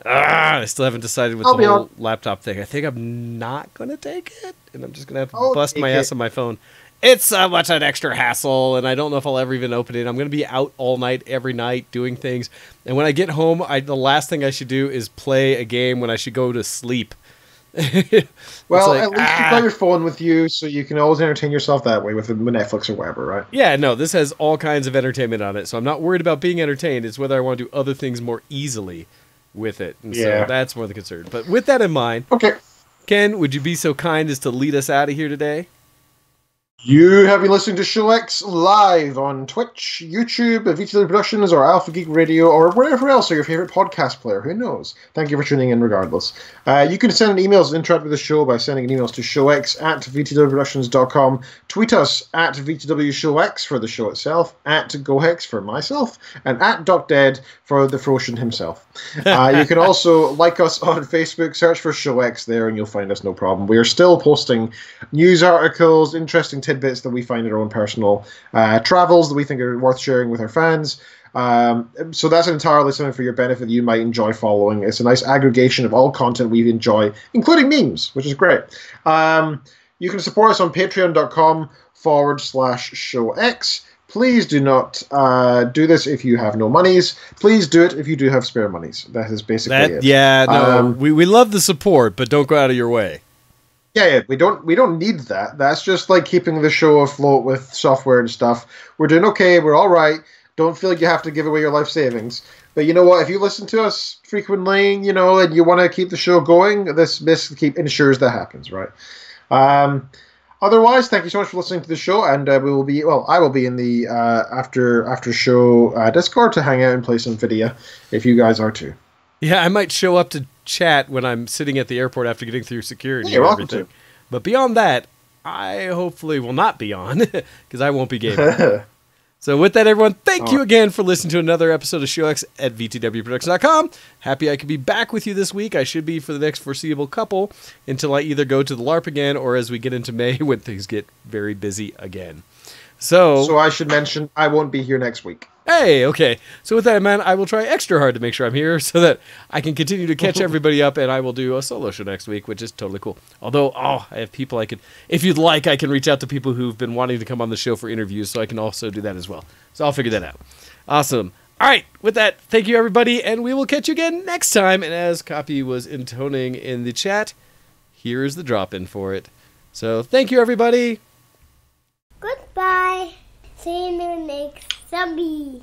Speaker 2: I still haven't decided with the whole laptop thing. I think I'm not going to take it, and I'm just going to have to bust my ass on my phone. It's so much an extra hassle, and I don't know if I'll ever even open it. I'm going to be out all night, every night, doing things. And when I get home, the last thing I should do is play a game when I should go to sleep.
Speaker 3: Well, at least you've got your phone with you, so you can always entertain yourself that way with Netflix or whatever, right?
Speaker 2: Yeah, no, this has all kinds of entertainment on it, so I'm not worried about being entertained. It's whether I want to do other things more easily with it. And so that's more the concern. But with that in mind,
Speaker 3: okay,
Speaker 2: Ken, would you be so kind as to lead us out of here today?
Speaker 3: You have been listening to Show X live on Twitch, YouTube, VTW Productions, or Alpha Geek Radio, or wherever else are your favorite podcast player. Who knows? Thank you for tuning in regardless. You can send emails and interact with the show by sending emails to showx@vtwproductions.com. Tweet us at VTWShowX for the show itself, at GoHex for myself, and at DocDead for the Froshin himself. You can also like us on Facebook, search for Show X there, and you'll find us no problem. We are still posting news articles, interesting tidbits that we find in our own personal travels that we think are worth sharing with our fans. So that's entirely something for your benefit that you might enjoy following. It's a nice aggregation of all content we enjoy, including memes, which is great. You can support us on patreon.com/showx. Please do not do this if you have no monies. Please do it if you do have spare monies. That is basically it.
Speaker 2: Yeah, no, we love the support, but don't go out of your way.
Speaker 3: Yeah, we don't need that. That's just like keeping the show afloat with software and stuff. We're doing okay. We're all right. Don't feel like you have to give away your life savings. But you know what? If you listen to us frequently, and you want to keep the show going, this ensures that happens, right? Otherwise, thank you so much for listening to the show, and I will be in the after show Discord to hang out and play some video if you guys are too.
Speaker 2: Yeah, I might show up to chat when I'm sitting at the airport after getting through security.
Speaker 3: Yeah, you're
Speaker 2: and
Speaker 3: welcome
Speaker 2: everything.
Speaker 3: to.
Speaker 2: But beyond that, I hopefully will not be on because I won't be gaming. So with that, everyone, thank you again for listening to another episode of ShowX at VTWProductions.com. Happy I could be back with you this week. I should be for the next foreseeable couple until I either go to the LARP again or as we get into May when things get very busy again. So
Speaker 3: I should mention I won't be here next week.
Speaker 2: Hey, okay. So with that in mind, I will try extra hard to make sure I'm here so that I can continue to catch everybody up, and I will do a solo show next week, which is totally cool. Although, I have people if you'd like, I can reach out to people who've been wanting to come on the show for interviews, so I can also do that as well. So I'll figure that out. Awesome. All right, with that, thank you, everybody, and we will catch you again next time. And as Copy was intoning in the chat, here is the drop-in for it. So thank you, everybody.
Speaker 4: Goodbye. See you next zombie.